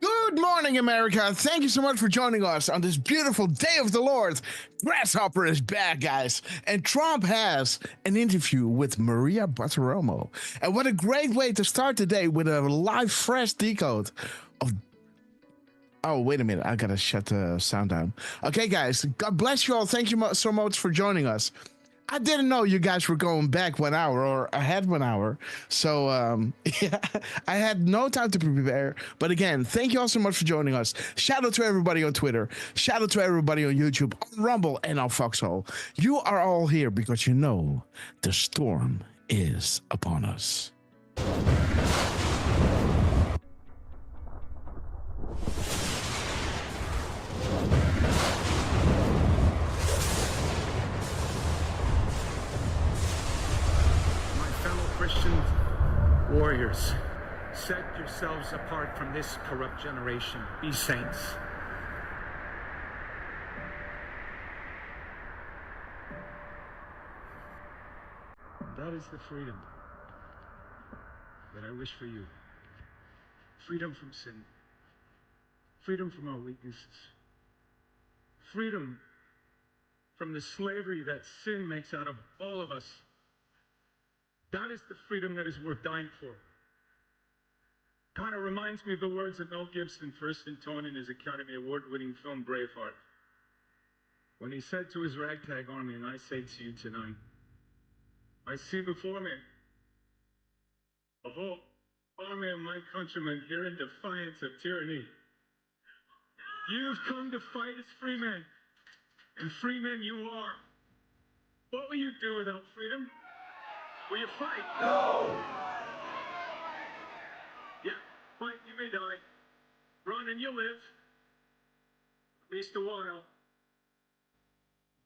Good morning, America. Thank you so much for joining us on this beautiful day of the Lord. Grasshopper is back, guys, and Trump has an interview with Maria Bartiromo. And what a great way to start the day with a live, fresh decode of... Oh, wait a minute. I gotta shut the sound down. Okay, guys, God bless you all. Thank you so much for joining us. I didn't know you guys were going back 1 hour or ahead 1 hour. So, yeah, I had no time to prepare. But again, thank you all so much for joining us. Shout out to everybody on Twitter. Shout out to everybody on YouTube, on Rumble, and on Foxhole. You are all here because you know the storm is upon us. warriors, set yourselves apart from this corrupt generation. Be saints. That is the freedom that I wish for you. Freedom from sin. Freedom from our weaknesses. Freedom from the slavery that sin makes out of all of us. That is the freedom that is worth dying for. Kind of reminds me of the words that Mel Gibson first intoned in his Academy Award-winning film Braveheart, when he said to his ragtag army, and I say to you tonight, I see before me a whole army of my countrymen here in defiance of tyranny. You've come to fight as free men, and free men you are. What will you do without freedom? Will you fight? No! Yeah, fight, you may die. Run and you'll live. At least a while.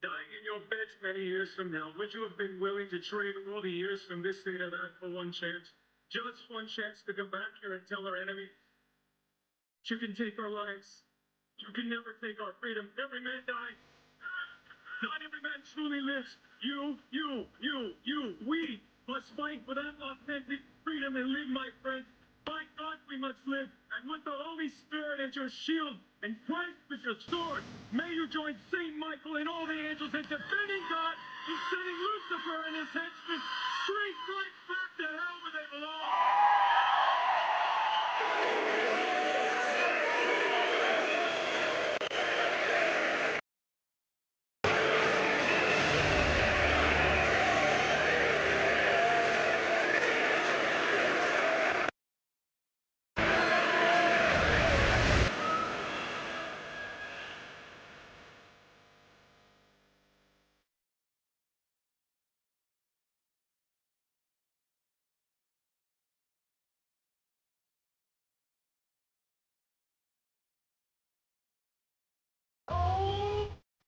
Dying in your beds many years from now, would you have been willing to trade all the years from this day to that for one chance? Just one chance to come back here and tell our enemies, you can take our lives. You can never take our freedom. Every man dies. Not every man truly lives. You, we must fight for that authentic freedom and live, my friends. By God, we must live. And with the Holy Spirit as your shield and Christ as your sword, may you join Saint Michael and all the angels in defending God and sending Lucifer and his henchmen straight right back to hell where they belong.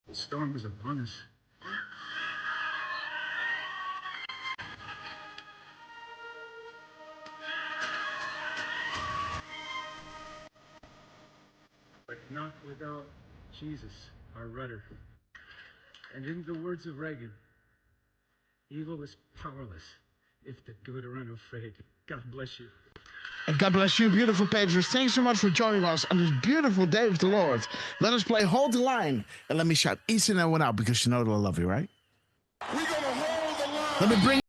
The storm is upon us. But not without Jesus, our rudder. And in the words of Reagan, evil is powerless if the good are unafraid. God bless you. And God bless you, beautiful patrons. Thanks so much for joining us on this beautiful day of the Lord. Let us play Hold the Line, and let me shout each and every one out because you know that I love you, right? We're gonna hold the line. Let me bring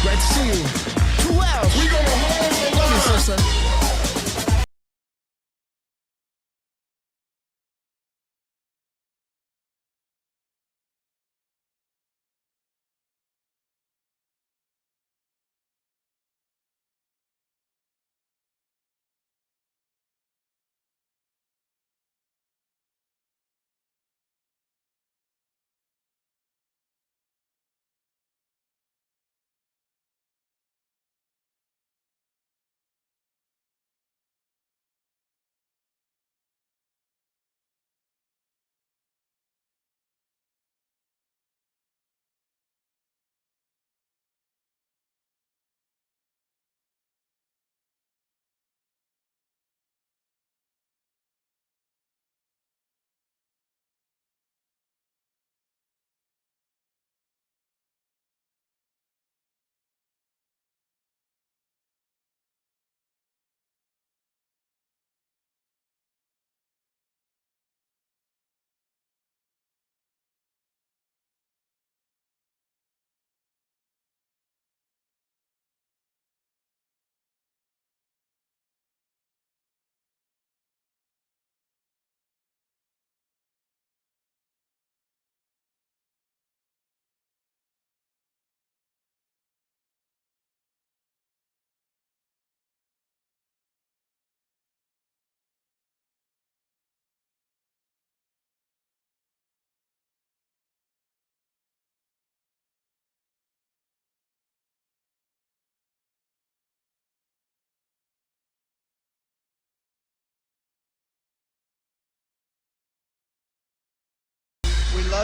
Great to see you. 12. We're gonna hold the line. Love you, sister.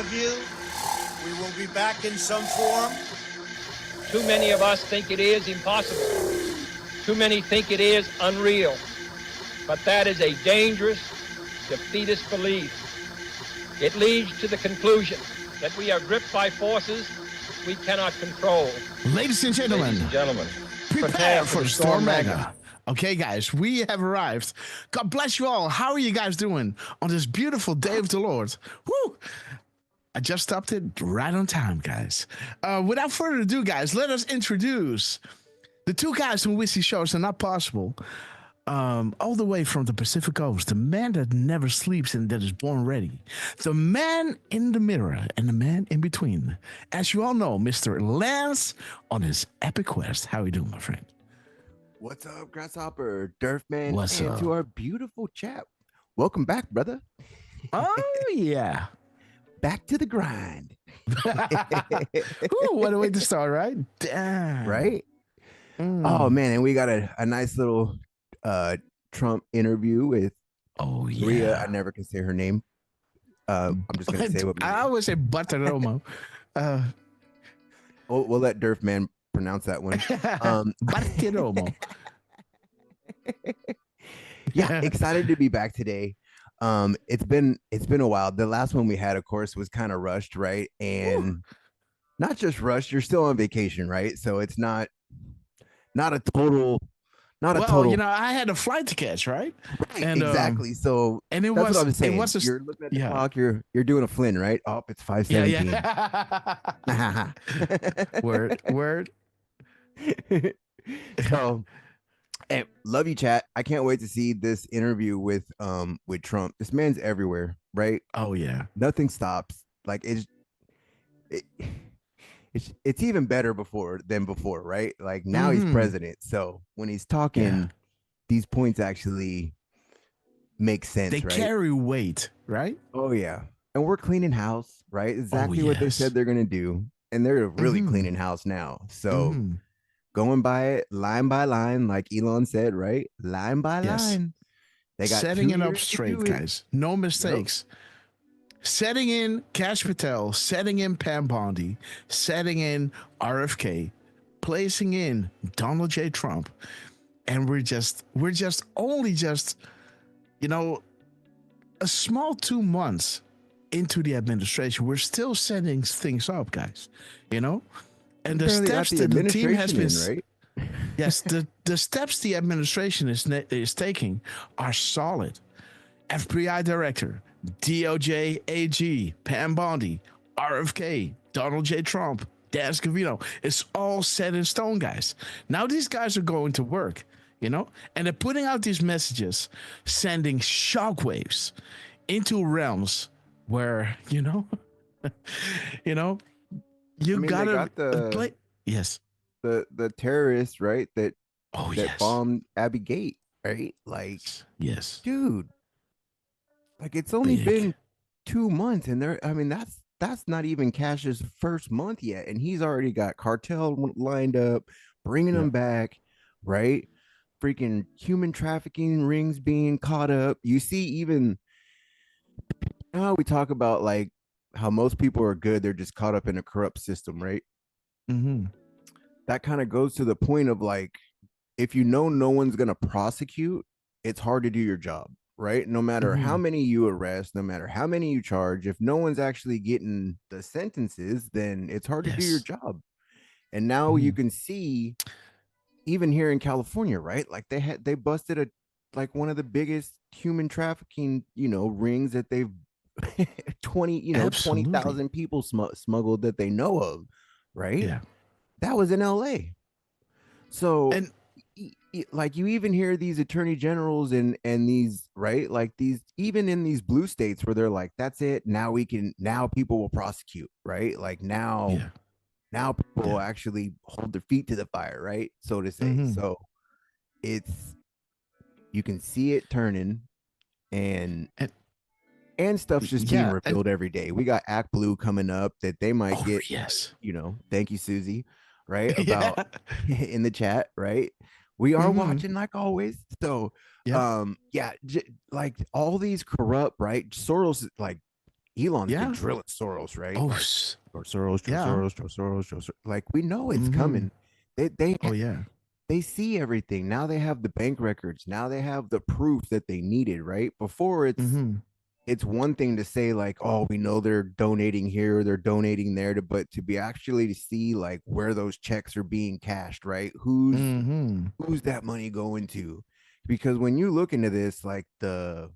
love you. We will be back in some form. Too many of us think it is impossible. Too many think it is unreal. But that is a dangerous, defeatist belief. It leads to the conclusion that we are gripped by forces we cannot control. Ladies and gentlemen, prepare for Storm Mega. Okay, guys, we have arrived. God bless you all. How are you guys doing on this beautiful day of the Lord? Woo! I just stopped it right on time, guys. Without further ado, guys, let us introduce the two guys who wish these shows are not possible. All the way from the Pacific Coast, the man that never sleeps and that is born ready, the man in the mirror and the man in between. As you all know, Mr. Lance on his epic quest. How you doing, my friend? What's up, Grasshopper, Durfman, What's and up? to our beautiful chat. Welcome back, brother. Oh, yeah. Back to the grind. Ooh, what a way to start, right? Damn. Right? Oh, man, and we got a nice little Trump interview with Maria. I never can say her name. I'm just going to say what I always say Butteromo. We'll let Durfman pronounce that one. Butteromo. Yeah, excited to be back today. It's been a while. The last one we had, of course, was kind of rushed, right? And not just rushed, you're still on vacation, right? So it's not a total. You know, I had a flight to catch, right? And, exactly. So and that's what I'm saying. You're looking at the clock. You're doing a Flynn, right? Oh, it's 5:17. Yeah. Word. So, hey, love you, chat. I can't wait to see this interview with Trump. This man's everywhere, right? Oh yeah. Nothing stops. Like it's even better than before, right? Like now he's president. So when he's talking, these points actually make sense. They right? carry weight, right? Oh yeah. And we're cleaning house, right? Exactly what they said they're gonna do. And they're really cleaning house now. So going by it line by line, like Elon said, right? Line by line. They got setting it up straight, guys. No mistakes. Yep. Setting in Kash Patel, setting in Pam Bondi, setting in RFK, placing in Donald J. Trump, and we're just only you know, a small 2 months into the administration. We're still setting things up, guys. You know, and the steps that the team has been right. Yes, the steps the administration is taking are solid. FBI director, DOJ AG, Pam Bondi, RFK, Donald J. Trump, Dan Scavino. It's all set in stone, guys. Now these guys are going to work, you know, and they're putting out these messages, sending shockwaves into realms where, you know, gotta play. Yes. The terrorists, right? That yes. bombed Abbey Gate, right? Like, yes, dude. Like it's only been 2 months, and that's not even Cash's first month yet, and he's already got cartel lined up, bringing them back, right? Freaking human trafficking rings being caught up. You see, even how we talk about like how most people are good, they're just caught up in a corrupt system, right? That kind of goes to the point of like, if you know no one's gonna prosecute, it's hard to do your job. Right? No matter how many you arrest, no matter how many you charge, if no one's actually getting the sentences, then it's hard to do your job. And now you can see, even here in California, right? Like they busted one of the biggest human trafficking, rings that they've 20,000 people smuggled that they know of, right? Yeah. That was in LA. So like you even hear these attorney generals and these, right, like these, even in these blue states where they're like, that's it, now people will prosecute, right? Like now people will actually hold their feet to the fire, right, so to say. So you can see it turning, and stuff's just being revealed every day. We got Act Blue coming up that they might get. Thank you, Susie, right, about in the chat, right? We are watching like always. So, like all these corrupt, right? Soros, like Elon's been Yeah. drilling Soros, right? Oh, Like, or Soros, Joe yeah. Soros, Joe Soros, Joe Soros. Like, we know it's Hmm. coming. They Oh, yeah. they see everything. Now they have the bank records. Now they have the proof that they needed, right? Before Hmm. it's one thing to say like, oh, we know they're donating here, they're donating there, but to be actually to see like where those checks are being cashed, right? Hmm. Who's that money going to? Because when you look into this, like the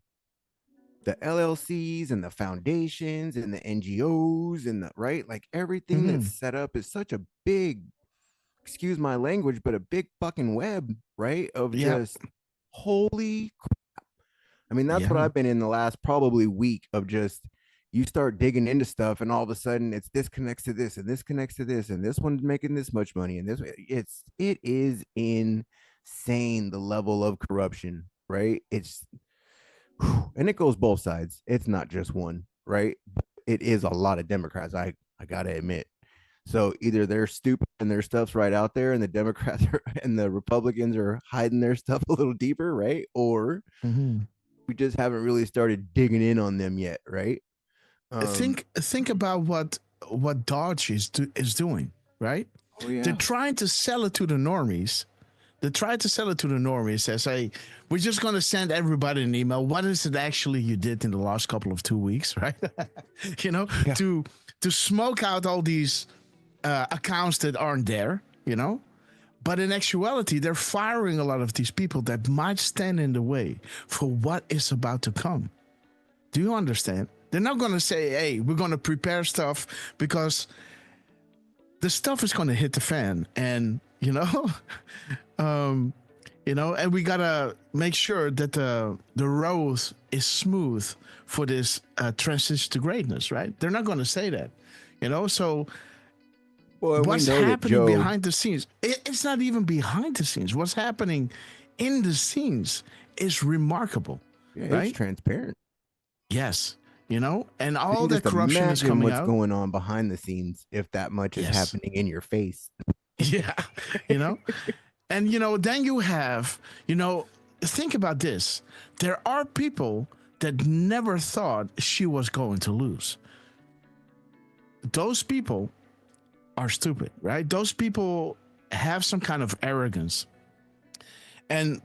LLCs and the foundations and the NGOs and the right, like everything Hmm. that's set up is such a big, excuse my language, but a big fucking web, right? Of Yep. just holy. I mean, that's what Yeah. I've been in the last probably week of just you start digging into stuff and all of a sudden it's this connects to this and this connects to this and this one's making this much money and this it is insane the level of corruption, right? It's and it goes both sides. It's not just one, right? It is a lot of Democrats. I gotta admit. So either they're stupid and their stuff's right out there, and the Democrats and the Republicans are hiding their stuff a little deeper, right? Or Hmm. we just haven't really started digging in on them yet, right? Think about what Dodge is doing, right? Oh They're yeah, trying to sell it to the normies. They try to sell it to the normies as, hey, we're just going to send everybody an email. What is it actually you did in the last couple of 2 weeks, right? You know, Yeah. to smoke out all these accounts that aren't there, you know. But in actuality, they're firing a lot of these people that might stand in the way for what is about to come. Do you understand? They're not going to say, hey, we're going to prepare stuff, because the stuff is going to hit the fan, and and we gotta make sure that the road is smooth for this transition to greatness, right? They're not going to say that, so well, we what's know that happening Joe. behind the scenes, it's not even behind the scenes. What's happening in the scenes is remarkable. Yeah, Right? it's transparent. Yes, and So you all can that just corruption is imagine coming what's out. going on behind the scenes if that much is Yes. happening in your face. Yeah, and then you have, think about this. There are people that never thought she was going to lose. Those people are stupid, right? Those people have some kind of arrogance. And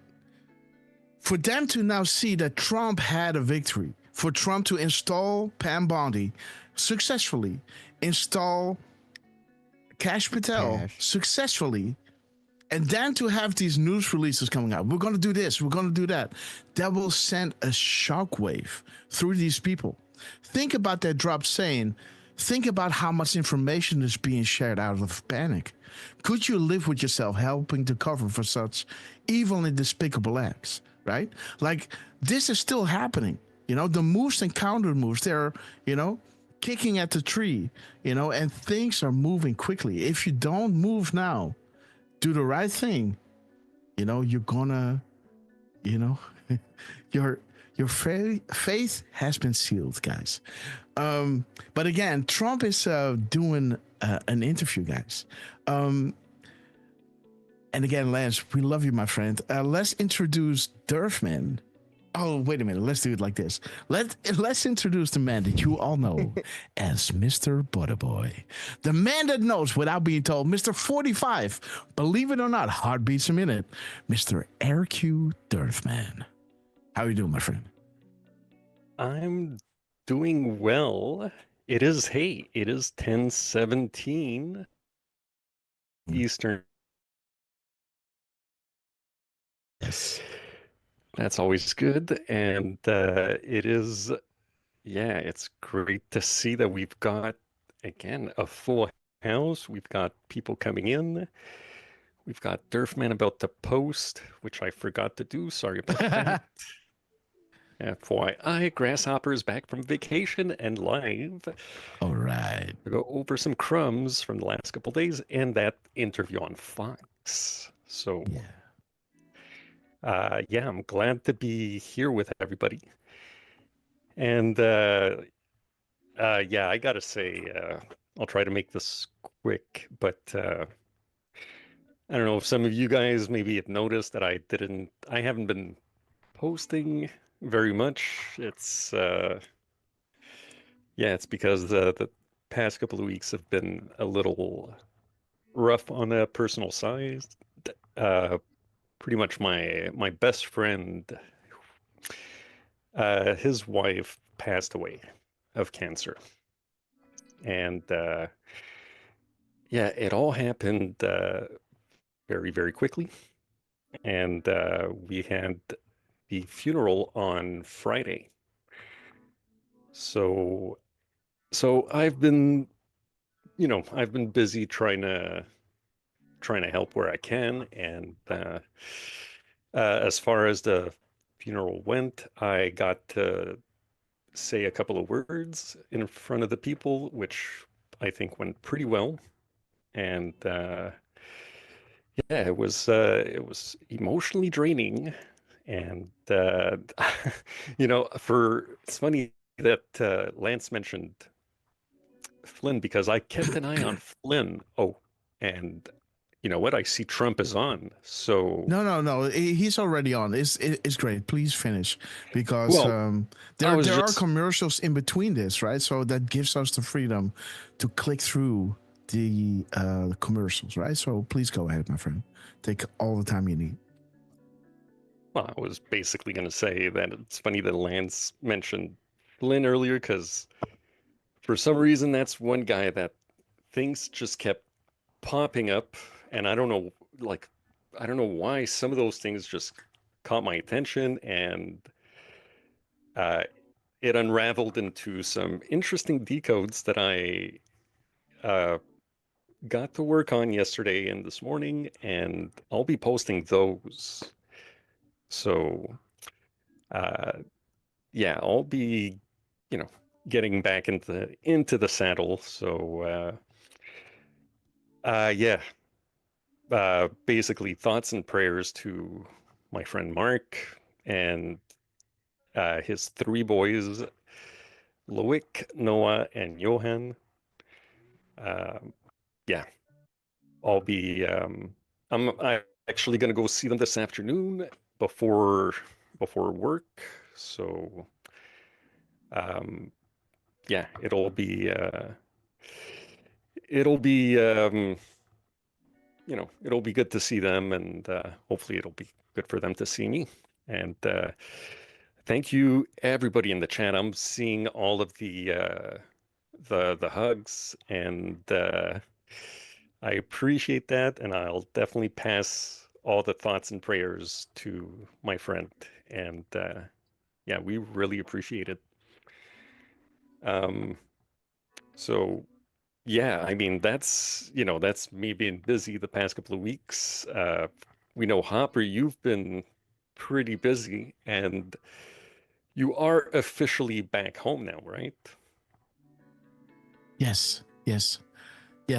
for them to now see that Trump had a victory, for Trump to install Pam Bondi successfully, install Cash Patel Cash. successfully, and then to have these news releases coming out, we're going to do this, we're going to do that, that will send a shockwave through these people. Think about that drop saying, think about how much information is being shared out of panic. Could you live with yourself helping to cover for such evil and despicable acts, right? Like, this is still happening. The moves and counter moves, they're, kicking at the tree, and things are moving quickly. If you don't move now, do the right thing, you're gonna, your faith has been sealed, guys. But again, Trump is doing an interview, guys. And again, Lance, we love you, my friend. Let's introduce Durfman. Oh, wait a minute. Let's do it like this. Let's introduce the man that you all know as Mr. Butterboy. The man that knows without being told, Mr. 45. Believe it or not, heartbeats a minute. Mr. RQ Durfman. How are you doing, my friend? I'm doing well. It is 10:17 Eastern. Yes. That's always good. And it's great to see that we've got, again, a full house. We've got people coming in. We've got Durfman about to post, which I forgot to do. Sorry about that. FYI, Grasshopper is back from vacation and live. All right. To go over some crumbs from the last couple days and that interview on Fox. So, I'm glad to be here with everybody. And I gotta say, I'll try to make this quick, but I don't know if some of you guys maybe have noticed that I haven't been posting very much. It's Yeah, it's because the past couple of weeks have been a little rough on the personal side. Uh, Pretty much my best friend, his wife passed away of cancer, and yeah, it all happened very, very quickly, and we had the funeral on Friday. So I've been, I've been busy trying to help where I can, and as far as the funeral went, I got to say a couple of words in front of the people, which I think went pretty well. And yeah, it was emotionally draining. And for it's funny that Lance mentioned Flynn because I kept an eye on Flynn. Oh, and you know what? I see Trump is on. So, No. He's already on. It's great. Please finish because well, I was there are just commercials in between this, right? So that gives us the freedom to click through the commercials, right? So please go ahead, my friend. Take all the time you need. Well, I was basically going to say that it's funny that Lance mentioned Flynn earlier because for some reason that's one guy that things just kept popping up, and I don't know, like, I don't know why some of those things just caught my attention, and uh, it unraveled into some interesting decodes that I uh, got to work on yesterday and this morning, and I'll be posting those. So, uh, yeah, I'll be, you know, getting back into the saddle. So, yeah, basically thoughts and prayers to my friend Mark and his three boys, Loic, Noah, and Johan. Yeah, I'll be. I'm actually gonna go see them this afternoon before work. So, um, yeah, it'll be it'll be good to see them, and hopefully it'll be good for them to see me. And thank you, everybody in the chat. I'm seeing all of the hugs, and I appreciate that. And I'll definitely pass all the thoughts and prayers to my friend. And yeah, we really appreciate it. Um, so yeah, I mean that's me being busy the past couple of weeks. We know Hopper, you've been pretty busy, and you are officially back home now, right? Yes.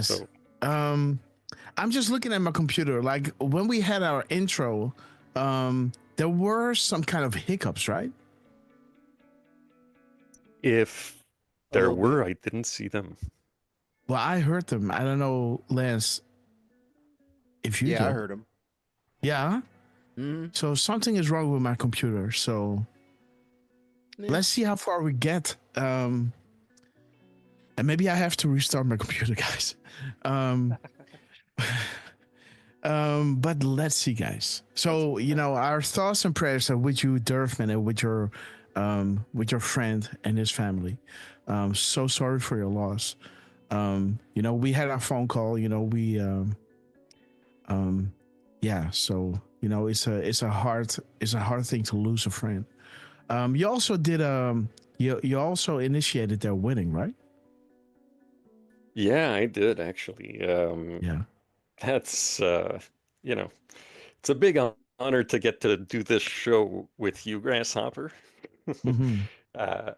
So Um, I'm just looking at my computer. Like when we had our intro, there were some kind of hiccups, right? if A there little bit. were, I didn't see them. Well, I heard them. I don't know, Lance, if you Yeah, I did. heard him. Yeah. Mm-hmm. So something is wrong with my computer. So let's see how far we get. And maybe I have to restart my computer, guys. Um, but let's see, guys. So our thoughts and prayers are with you, Durfman, and with your friend and his family. So sorry for your loss. We had our phone call. Yeah. So it's a hard thing to lose a friend. You also did you also initiated their wedding, right? Yeah, I did actually. Yeah. That's it's a big honor to get to do this show with you, Grasshopper. Mm-hmm. uh,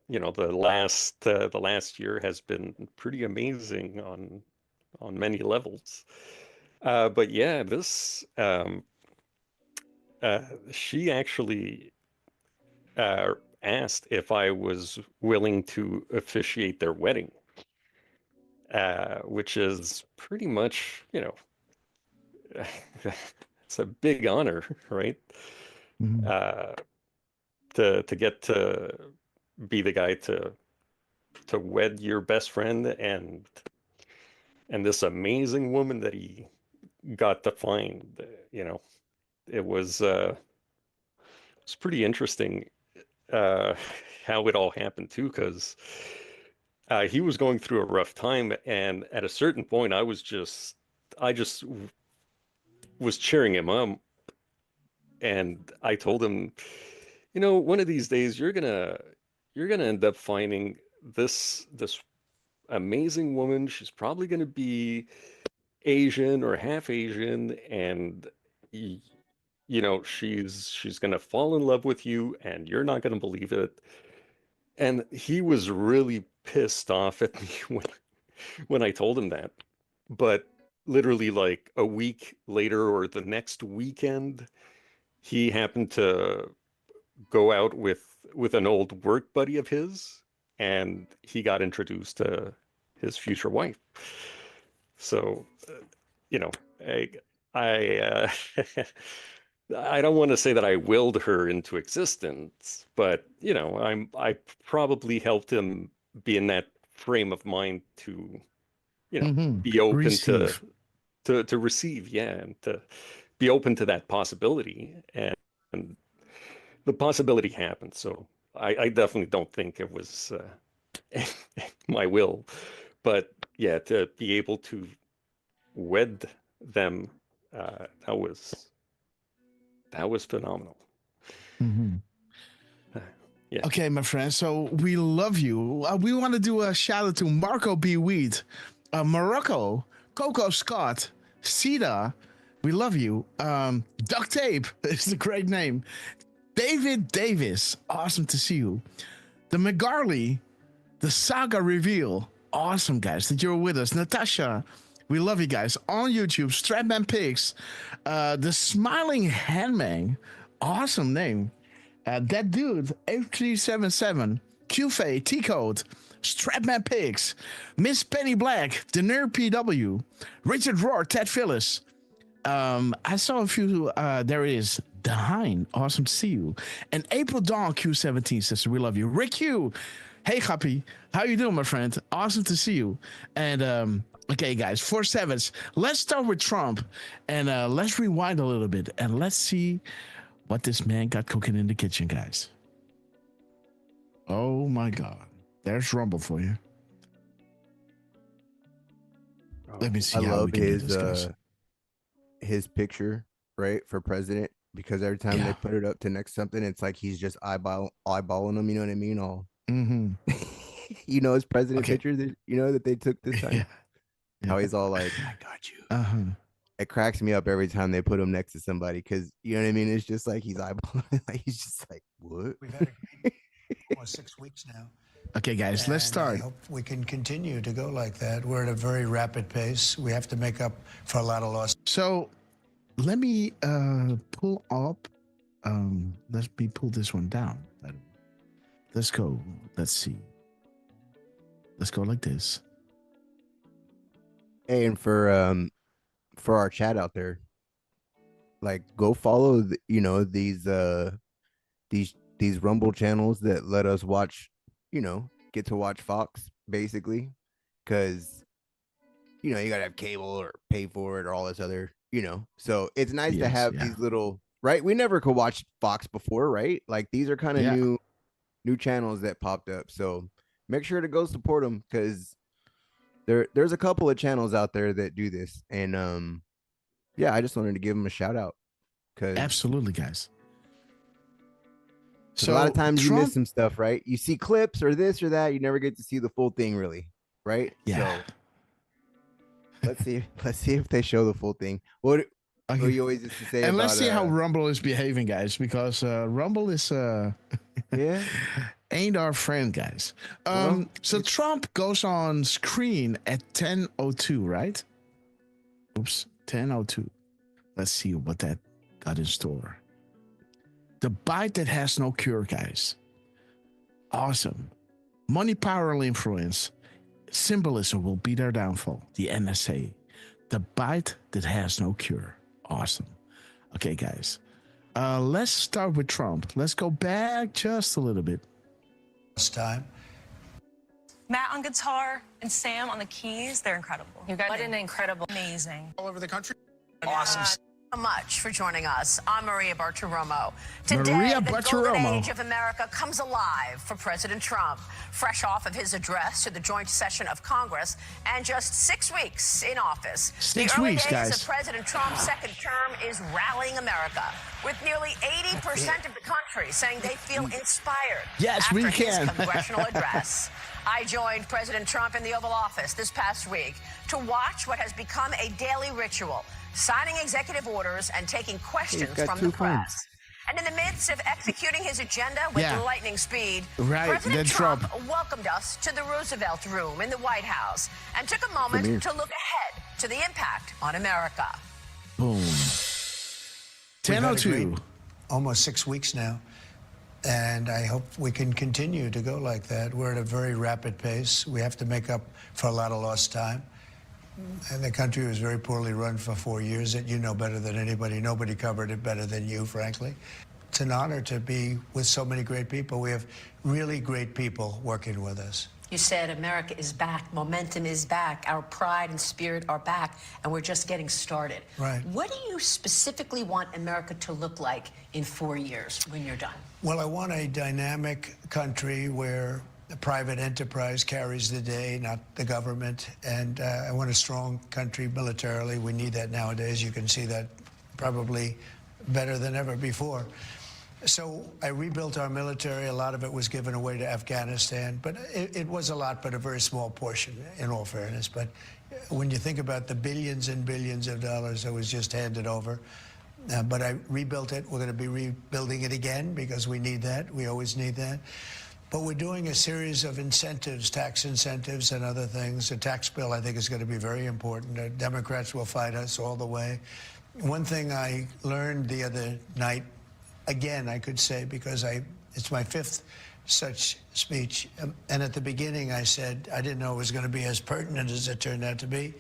the last year has been pretty amazing on many levels. But yeah, this uh, she actually asked if I was willing to officiate their wedding, which is pretty much, it's a big honor, right? Mm-hmm. Uh, to get to be the guy to wed your best friend and this amazing woman that he got to find. It was it's pretty interesting uh, how it all happened too, because he was going through a rough time, and at a certain point, I just was cheering him up, and I told him, one of these days you're gonna end up finding this amazing woman. She's probably gonna be Asian or half Asian, and she's gonna fall in love with you, and you're not gonna believe it. And he was really pissed off at me when I told him that. But literally like a week later or the next weekend, he happened to go out with an old work buddy of his, and he got introduced to his future wife. So, you know, I I don't want to say that I willed her into existence, but I probably helped him be in that frame of mind to, be open Receive. to receive, yeah, and to be open to that possibility, and the possibility happened. So I definitely don't think it was my will, but yeah, to be able to wed them, that was phenomenal. Mhm. Yeah. Okay, my friend. So we love you. We want to do a shout out to Marco B. Weed, Morocco, Coco Scott, Sita. We love you. Duct Tape is a great name. David Davis. Awesome to see you. The McGarley, the Saga Reveal. Awesome, guys, that you're with us. Natasha, we love you guys. On YouTube, Strapman Pigs, the Smiling Handman. Awesome name. That dude, 8377, QFA, T-Code, Strapman Pigs, Miss Penny Black, the Nerd PW, Richard Rohr, Ted Phyllis. I saw a few, there is Dahine, awesome to see you. And April Dawn Q17 sister, we love you. Rick Hugh, hey Happy, how you doing, my friend? Awesome to see you. And okay, guys, 4/7. Let's start with Trump, and let's rewind a little bit, and let's see what this man got cooking in the kitchen, guys. Oh my God. There's Rumble for you. Let me see I how love we can do this, guys. his picture, right, for president, because every time they put it up to next something, it's like he's just eyeballing them. You know what I mean? All his president picture that that they took this time. How he's all like, "I got you." It cracks me up every time they put him next to somebody, because you know what I mean. It's just like he's eyeballing. Like he's just like, "What?" We've had almost 6 weeks now. Okay, guys, let's start. I hope we can continue to go like that. We're at a very rapid pace. We have to make up for a lot of loss. So let me pull up. Let me pull this one down. Let's go. Let's see. Let's go like this. Hey, and for our chat out there, like, go follow these Rumble channels that let us watch, get to watch Fox, basically, because you gotta have cable or pay for it or all this other, so it's nice to have these little, right? We never could watch Fox before, right? Like, these are kind of new channels that popped up, so make sure to go support them, because there's a couple of channels out there that do this, and I just wanted to give them a shout out, because absolutely, guys. So a lot of times you miss some stuff, right? You see clips or this or that, you never get to see the full thing, really, right? Yeah. So let's see if they show the full thing. What you always used to say, and about, let's see how Rumble is behaving, guys, because Rumble is ain't our friend, guys. So Trump goes on screen at 10:02, right? Oops, 10:02. Let's see what that got in store. The bite that has no cure, guys. Awesome. Money, power, and influence. Symbolism will be their downfall. The NSA. The bite that has no cure. Awesome. Okay, guys. Let's start with Trump. Let's go back just a little bit. This time. Matt on guitar and Sam on the keys, they're incredible. You got an incredible. Amazing. All over the country. Awesome. So much for joining us. I'm Maria Bartiromo. Today, Maria the golden Bartiromo. age of America comes alive for President Trump, fresh off of his address to the joint session of Congress and just 6 weeks in office. 6 the early weeks, days guys. of President Trump's second term is rallying America, with nearly 80% of the country saying they feel inspired Yes, after we his can. congressional address. I joined President Trump in the Oval Office this past week to watch what has become a daily ritual, signing executive orders and taking questions got from two the press. phones. And in the midst of executing his agenda with Yeah. lightning speed, Right, President then Trump Trump. welcomed us to the Roosevelt Room in the White House and took a moment here. to look ahead to the impact on America. Boom. We've had a 10:02. great almost 6 weeks now, and I hope we can continue to go like that. We're at a very rapid pace. We have to make up for a lot of lost time. And the country was very poorly run for 4 years. That you know better than anybody. Nobody covered it better than you, frankly. It's an honor to be with so many great people. We have really great people working with us. You said America is back, momentum is back, our pride and spirit are back, and we're just getting started. Right. What do you specifically want America to look like in 4 years when you're done? Well, I want a dynamic country where the private enterprise carries the day, not the government. And I want a strong country militarily. We need that nowadays. You can see that probably better than ever before. So I rebuilt our military. A lot of it was given away to Afghanistan, but it was a lot, but a very small portion, in all fairness. But when you think about the billions and billions of dollars that was just handed over, but I rebuilt it. We're going to be rebuilding it again because we need that. We always need that. But we're doing a series of incentives, tax incentives and other things. The tax bill, I think, is going to be very important. The Democrats will fight us all the way. One thing I learned the other night, again, I could say, because it's my fifth such speech. And at the beginning, I said, I didn't know it was going to be as pertinent as it turned out to be,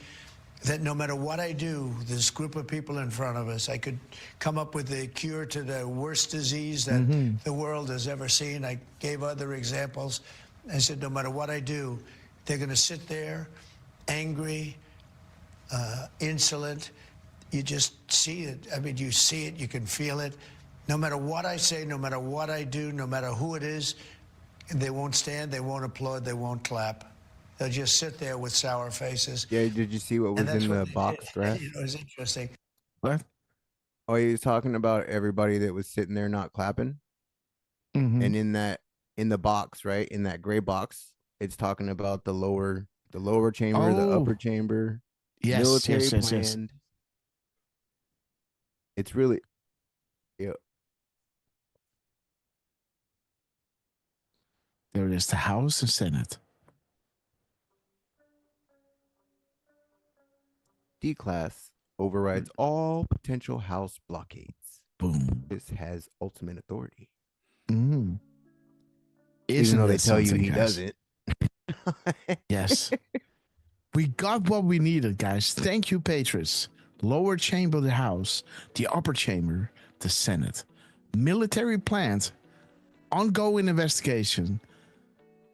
that no matter what I do, this group of people in front of us, I could come up with the cure to the worst disease that the world has ever seen. I gave other examples. I said, no matter what I do, they're going to sit there angry, insolent. You just see it. I mean, you see it, you can feel it. No matter what I say, no matter what I do, no matter who it is, they won't stand, they won't applaud, they won't clap. They'll just sit there with sour faces. Yeah, did you see what was in the box, Graf? It was interesting. What? Oh, he was talking about everybody that was sitting there not clapping. Mhm. And in the box, right? In that gray box, it's talking about the lower chamber, the Oh. upper chamber, Yes, military yes, yes, yes. planned. It's really, yeah. There is the House and Senate. D-class overrides all potential House blockades. Boom. This has ultimate authority. Mm. Even though they tell you something, he guys? doesn't. Yes. We got what we needed, guys. Thank you, patrons. Lower chamber of the House, the upper chamber, the Senate. Military plant, ongoing investigation.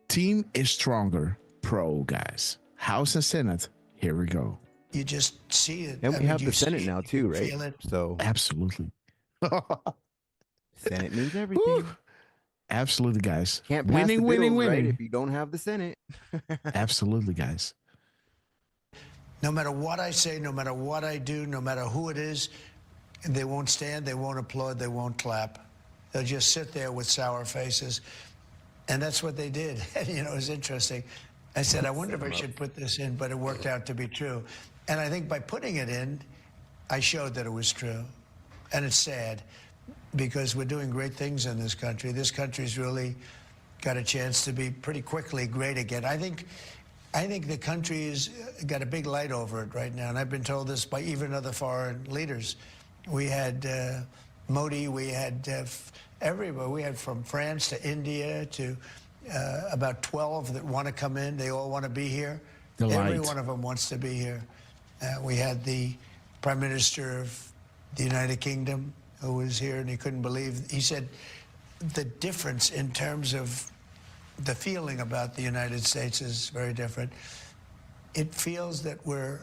Team is stronger. Pro, guys. House and Senate. Here we go. You just see it. And I we mean, have you the Senate see now it, too, you right? feel it. So Absolutely. Senate means everything. Woo. Absolutely, guys. Can't pass the winning, bills, right, winning. if you don't have the Senate. Absolutely, guys. No matter what I say, no matter what I do, no matter who it is, they won't stand, they won't applaud, they won't clap. They'll just sit there with sour faces. And that's what they did. You know, it was interesting. I said, I wonder if I should put this in, but it worked out to be true. And I think by putting it in, I showed that it was true. And it's sad because we're doing great things in this country. This country's really got a chance to be pretty quickly great again. I think the country has got a big light over it right now. And I've been told this by even other foreign leaders. We had Modi, we had everybody. We had from France to India to about 12 that want to come in. They all want to be here. Every one of them wants to be here. We had the Prime Minister of the United Kingdom who was here, and he couldn't believe. He said the difference in terms of the feeling about the United States is very different. It feels that we're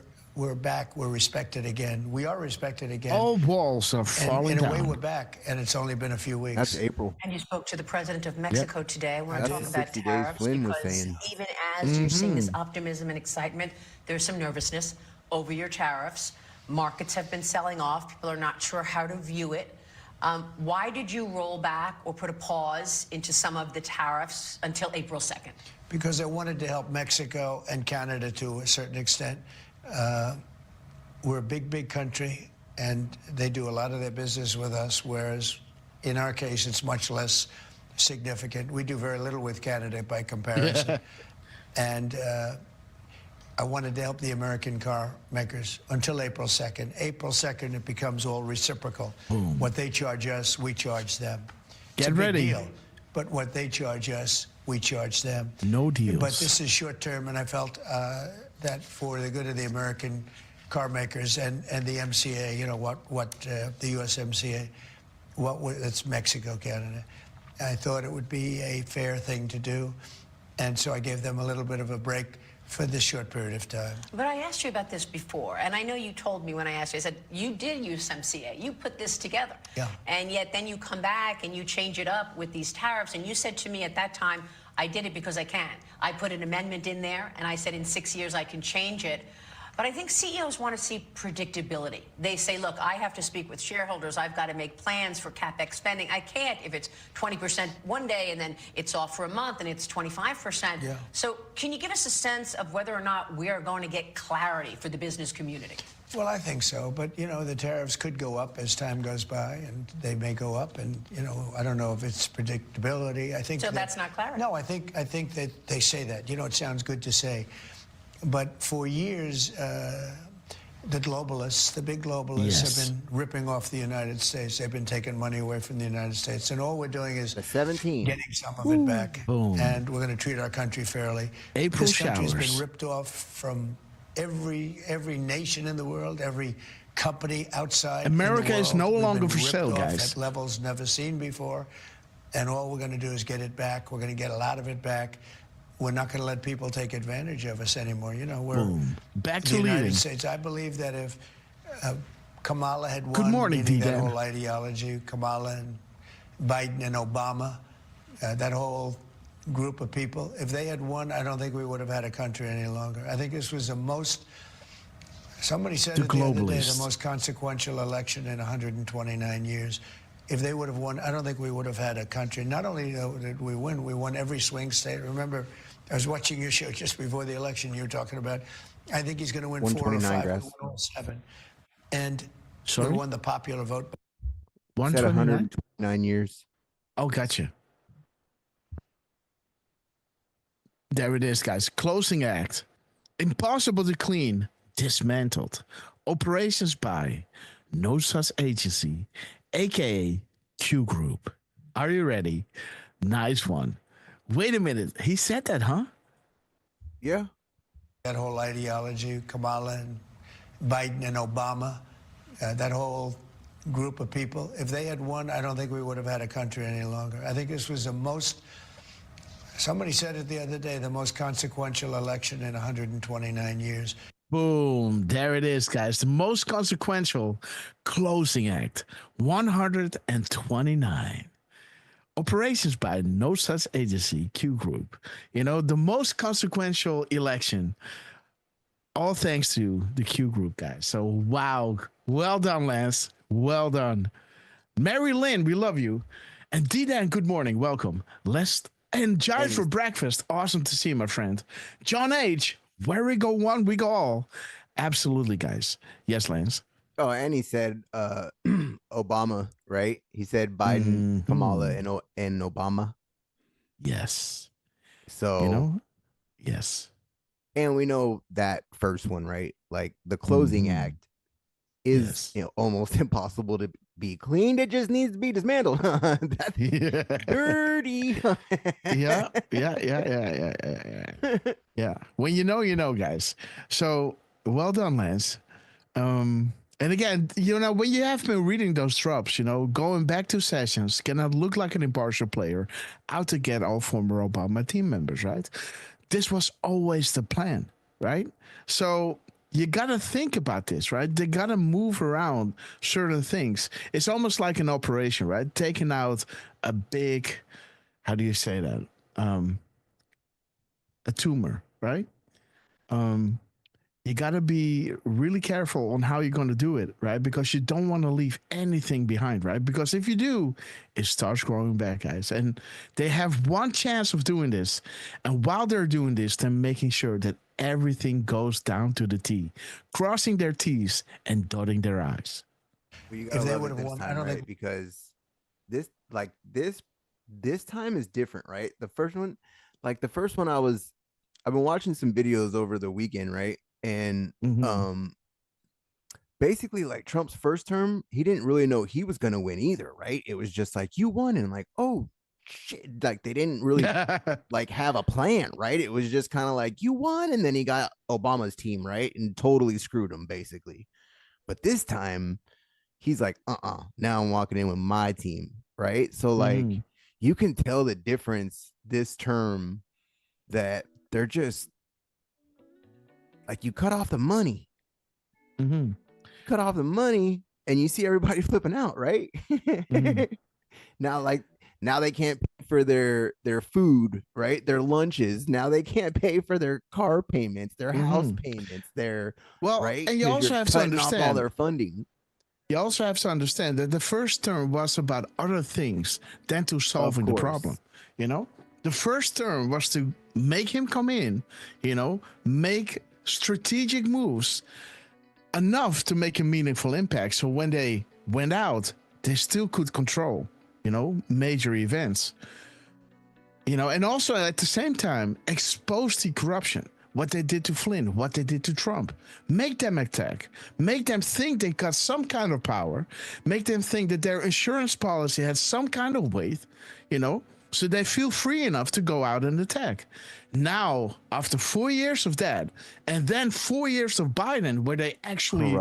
back, we're respected again. We are respected again. All walls are And falling in a down. way, we're back, and it's only been a few weeks. That's April. And you spoke to the president of Mexico today. We're That's talking the about 60 days tariffs Flynn was because saying. even as you're seeing this optimism and excitement, there's some nervousness over your tariffs. Markets have been selling off. People are not sure how to view it. Why did you roll back or put a pause into some of the tariffs until April 2nd? Because I wanted to help Mexico and Canada to a certain extent. We're a big, big country, and they do a lot of their business with us, whereas in our case, it's much less significant. We do very little with Canada by comparison. And I wanted to help the American car makers until April 2nd. April 2nd, it becomes all reciprocal. Boom. What they charge us, we charge them. It's Get a big ready. deal. But what they charge us, we charge them. No deals. But this is short term, and I felt that for the good of the American car makers and the MCA, you know, the USMCA, it's Mexico, Canada. I thought it would be a fair thing to do. And so I gave them a little bit of a break for this short period of time. But I asked you about this before, and I know you told me when I asked you, I said, you did use MCA. You put this together. Yeah. And yet then you come back and you change it up with these tariffs, and you said to me at that time, I did it because I can. I put an amendment in there, and I said in 6 years I can change it. But I think CEOs want to see predictability. They say, look, I have to speak with shareholders. I've got to make plans for CapEx spending. I can't if it's 20% one day and then it's off for a month and it's 25%. Yeah. So can you give us a sense of whether or not we are going to get clarity for the business community? Well, I think so. But, you know, the tariffs could go up as time goes by, and they may go up. And, you know, I don't know if it's predictability. I think So that's not clarity? No, I think that they say that. You know, it sounds good to say. But for years, the globalists, the big globalists, Yes. have been ripping off the United States. They've been taking money away from the United States. And all we're doing is The 17. getting some of it back. Boom. And we're going to treat our country fairly. April This country has showers. been ripped off from every nation in the world, every company outside. in the America is world. no We've longer been for ripped sale, off guys. At levels never seen before. And all we're going to do is get it back. We're going to get a lot of it back. We're not going to let people take advantage of us anymore. You know, we're Boom. Back the to United leading. States. I believe that if Kamala had won, Good morning, meaning that D-Dan. whole ideology, Kamala and Biden and Obama, that whole group of people, if they had won, I don't think we would have had a country any longer. I think this was the most, somebody said The it the other day, globalists. the most consequential election in 129 years. If they would have won, I don't think we would have had a country. Not only did we won every swing state. Remember, I was watching your show just before the election. You were talking about, I think he's going to win 4 or 129, 5, Grass. we won all 7. And Sorry? we won the popular vote. Said 129? 129 years. Oh, gotcha. There it is, guys. Closing act. Impossible to clean. Dismantled. Operations by no such agency, aka Q Group. Are you ready? Nice one. Wait a minute. He said that, huh? Yeah. That whole ideology, Kamala and Biden and Obama, that whole group of people, if they had won, I don't think we would have had a country any longer. I think this was the most, somebody said it the other day, the most consequential election in 129 years. Boom. There it is, guys. The most consequential closing act. 129. Operations by no such agency, Q Group. You know, the most consequential election. All thanks to the Q Group, guys. So, wow. Well done, Lance. Well done. Mary Lynn, we love you. And D-Dan, good morning. Welcome. And Jive for breakfast. Awesome to see you, my friend. John H., where we go one, we go all. Absolutely, guys. Yes, Lance. Oh, and he said Obama, right? He said Biden, Kamala, and Obama. Yes. So, You know? Yes. and we know that first one, right? Like the closing act is Yes. almost impossible to be cleaned. It just needs to be dismantled. That's Yeah. dirty. Yeah. Yeah. When you know, guys. So well done, Lance. And again, you know, when you have been reading those drops, you know, going back to sessions, cannot look like an impartial player, out to get all former Obama team members, right? This was always the plan, right? So you got to think about this, right? They got to move around certain things. It's almost like an operation, right? Taking out a big, how do you say that? A tumor, right? You got to be really careful on how you're going to do it, right? Because you don't want to leave anything behind, right? Because if you do, it starts growing back, guys. And they have one chance of doing this. And while they're doing this, they're making sure that everything goes down to the T, crossing their T's and dotting their I's. Well, you gotta If they love it would have this won, I time, don't right? think Because this time is different, right? The first one, I've been watching some videos over the weekend, right? And basically, like, Trump's first term, he didn't really know he was gonna win either, right? It was just like, you won, and like, oh shit, like they didn't really like have a plan, right? It was just kind of like, you won, and then he got Obama's team, right, and totally screwed him basically. But this time he's like, now I'm walking in with my team, right? So like you can tell the difference this term, that they're just like, you cut off the money, cut off the money, and you see everybody flipping out, right? Now they can't pay for their food, right? Their lunches. Now they can't pay for their car payments, their house payments, their right. And you 'Cause also you're have to cutting off all understand their funding. You also have to understand that the first term was about other things than to solving the problem. You know, the first term was to make him come in, you know, make strategic moves enough to make a meaningful impact. So when they went out, they still could control, you know, major events, you know, and also at the same time expose the corruption. What they did to Flynn, what they did to Trump. Make them attack. Make them think they got some kind of power. Make them think that their insurance policy has some kind of weight, you know, so they feel free enough to go out and attack. Now, after 4 years of that, and then 4 years of Biden, where they actually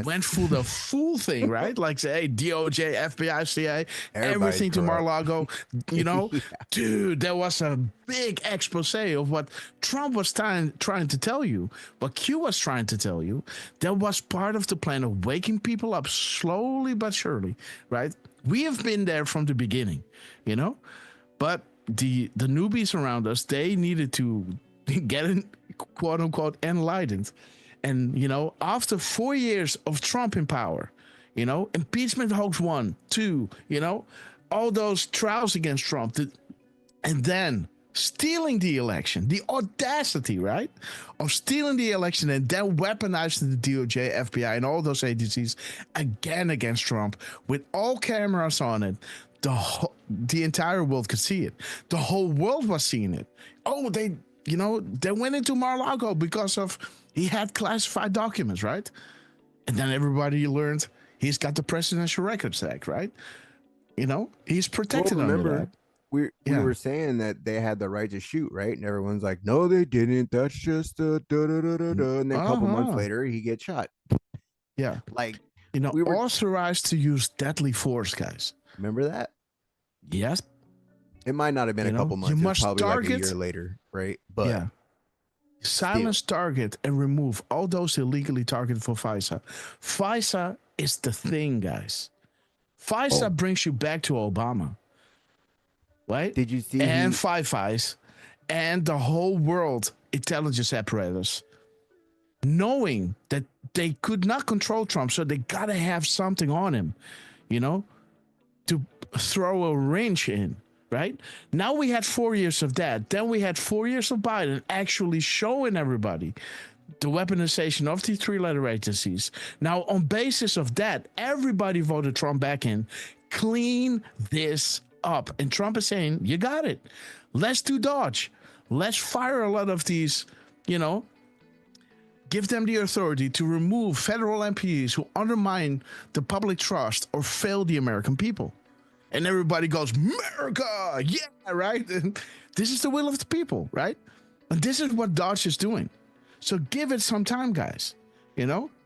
went for the full thing, right? Like, say, hey, DOJ, FBI, CIA, everything to Mar-a-Lago, you know? Dude, there was a big expose of what Trump was trying to tell you, what Q was trying to tell you. That was part of the plan of waking people up slowly but surely, right? We have been there from the beginning, you know? But the newbies around us, they needed to get quote unquote enlightened. And, you know, after 4 years of Trump in power, you know, impeachment hoax 1, 2, you know, all those trials against Trump, and then stealing the election, the audacity, right, of stealing the election and then weaponizing the DOJ, FBI, and all those agencies again against Trump with all cameras on it. The entire world could see it. The whole world was seeing it. Oh, they went into Mar-a-Lago because of he had classified documents, right? And then everybody learned he's got the Presidential Records Act, right? You know, he's protected under that. We were saying that they had the right to shoot, right? And everyone's like, no, they didn't. That's just and then a couple months later, he gets shot. Yeah, like, you know, we were authorized to use deadly force, guys. Remember that? Yes. It might not have been a couple months. You must probably target, like a year later, right? But yeah. Silence, target, and remove all those illegally targeted for FISA. FISA is the thing, guys. FISA brings you back to Obama. Right? Did you see? And Five Eyes and the whole world intelligence apparatus, knowing that they could not control Trump, so they got to have something on him, you know, to throw a wrench in, right? Now we had 4 years of that. Then we had 4 years of Biden actually showing everybody the weaponization of the three-letter agencies. Now, on basis of that, everybody voted Trump back in. Clean this up. And Trump is saying, you got it. Let's do Dodge. Let's fire a lot of these, you know, give them the authority to remove federal MPs who undermine the public trust or fail the American people. And everybody goes, America, yeah, right? And this is the will of the people, right? And this is what Dodge is doing. So give it some time, guys. You know,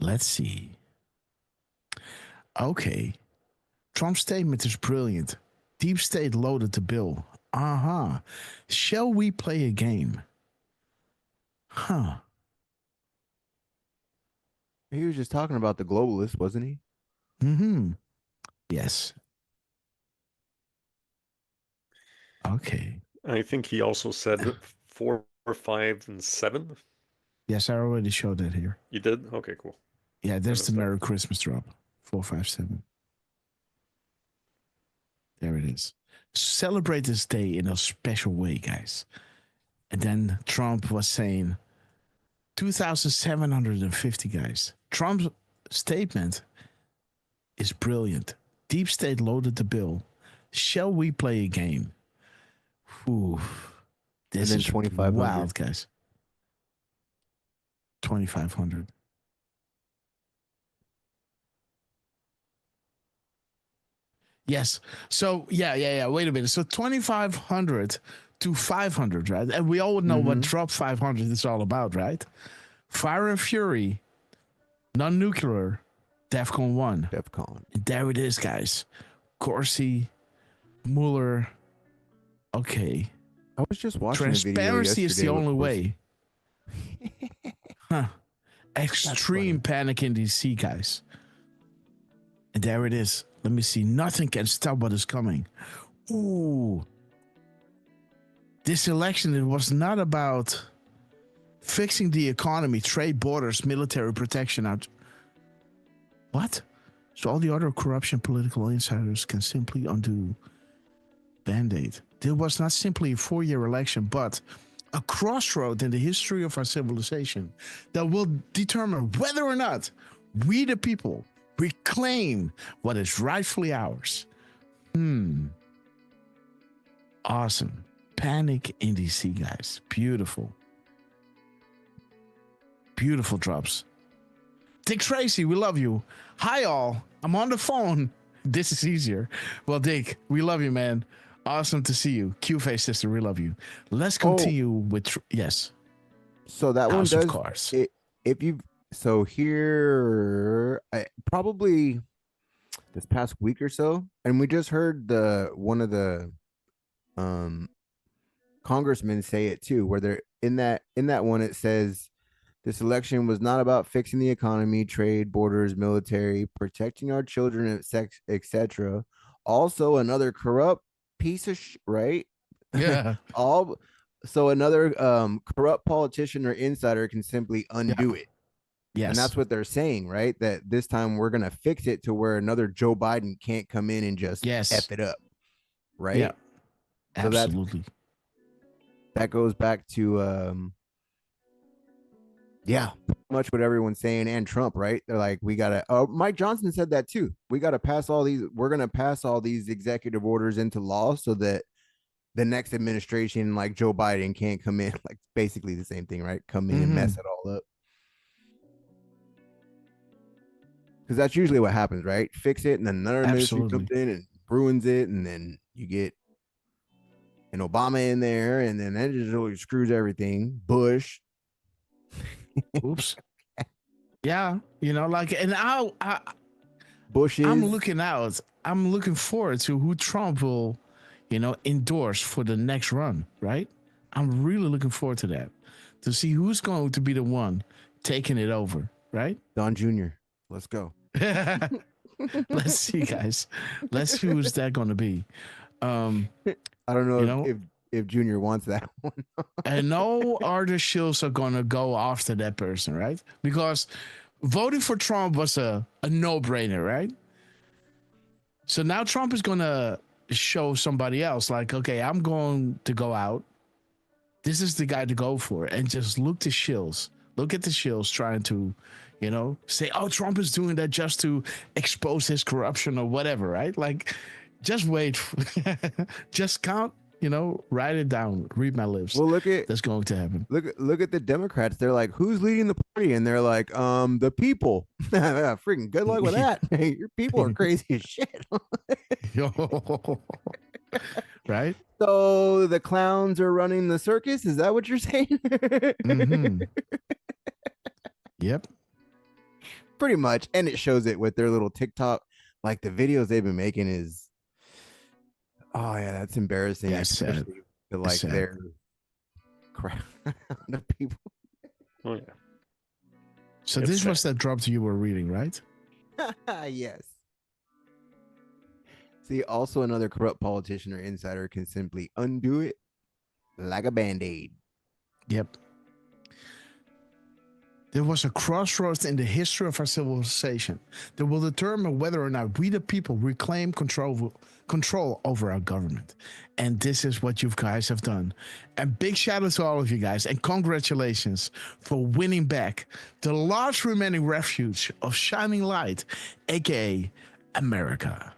Let's see. Okay. Trump's statement is brilliant. Deep state loaded the bill. Uh-huh. Shall we play a game? Huh. He was just talking about the globalists, wasn't he? Mm-hmm. Yes. Okay. I think he also said 4, 5, and 7. Yes, I already showed that here. You did? Okay, cool. Yeah, there's the Merry Christmas drop. 4, 5, 7. There it is. Celebrate this day in a special way, guys. And then Trump was saying 2,750 guys. Trump's statement is brilliant. Deep state loaded the bill. Shall we play a game? Ooh, this is 2,500 wild, guys. 2,500. Yes. So yeah. Wait a minute. So 2,500 to 500, right? And we all know what drop 500 is all about, right? Fire and Fury, non-nuclear, DEFCON 1. DEFCON. And there it is, guys. Corsi, Mueller. Okay. I was just watching Transparency is the only way. Huh. Extreme panic in DC, guys. And there it is. Let me see. Nothing can stop what is coming. Ooh. This election, it was not about fixing the economy, trade, borders, military protection out. What? So all the other corruption political insiders can simply undo Band-Aid. There was not simply a 4-year election, but a crossroad in the history of our civilization that will determine whether or not we, the people, reclaim what is rightfully ours. Awesome. Panic in DC, guys. Beautiful. Beautiful drops. Dick Tracy, we love you. Hi, all. I'm on the phone. This is easier. Well, Dick, we love you, man. Awesome to see you. Q-Face sister, we love you. Let's continue with yes. So that House one of does. Cards. If you here, probably this past week or so, and we just heard one of the congressmen say it too, where they're in that one. It says this election was not about fixing the economy, trade, borders, military, protecting our children, etc. Also, another corrupt piece of right? Yeah. So another corrupt politician or insider can simply undo it. Yes. And that's what they're saying, right? That this time we're gonna fix it to where another Joe Biden can't come in and just F it up. Right? Yeah. So absolutely. That goes back to pretty much what everyone's saying, and Trump, right? They're like, we gotta Mike Johnson said that too. We're gonna pass all these executive orders into law so that the next administration, like Joe Biden, can't come in. Like basically the same thing, right? Come in and mess it all up. Because that's usually what happens, right? Fix it, and then another administration comes in and ruins it, and then you get an Obama in there, and then that just really screws everything. Bush. Oops. Yeah, and Bush. I'm looking out. I'm looking forward to who Trump will, endorse for the next run, right? I'm really looking forward to that, to see who's going to be the one taking it over, right? Don Jr. Let's go. Let's see, guys. Let's see who's that going to be. I don't know if Junior wants that one. And no other shills are going to go after that person, right? Because voting for Trump was a no-brainer, right? So now Trump is going to show somebody else, like, okay, I'm going to go out. This is the guy to go for. And just look at the shills trying to, say, oh, Trump is doing that just to expose his corruption or whatever, right? Like, just wait. Just count, write it down, read my lips. Well, that's going to happen. Look at the Democrats. They're like, who's leading the party? And they're like, the people. Freaking good luck with that. Your people are crazy as shit. Right? So the clowns are running the circus. Is that what you're saying? Yep. Pretty much. And it shows it with their little TikTok. Like the videos they've been making is, oh yeah, that's embarrassing. Yeah, it's sad. Especially to like sad. their crowd of people. Oh yeah. So It's this sad. was that drop you were reading, right? Yes. See, also another corrupt politician or insider can simply undo it like a band-aid. Yep. There was a crossroads in the history of our civilization that will determine whether or not we, the people, reclaim control over our government. And this is what you guys have done. And big shout out to all of you guys, and congratulations for winning back the last remaining refuge of shining light, aka America.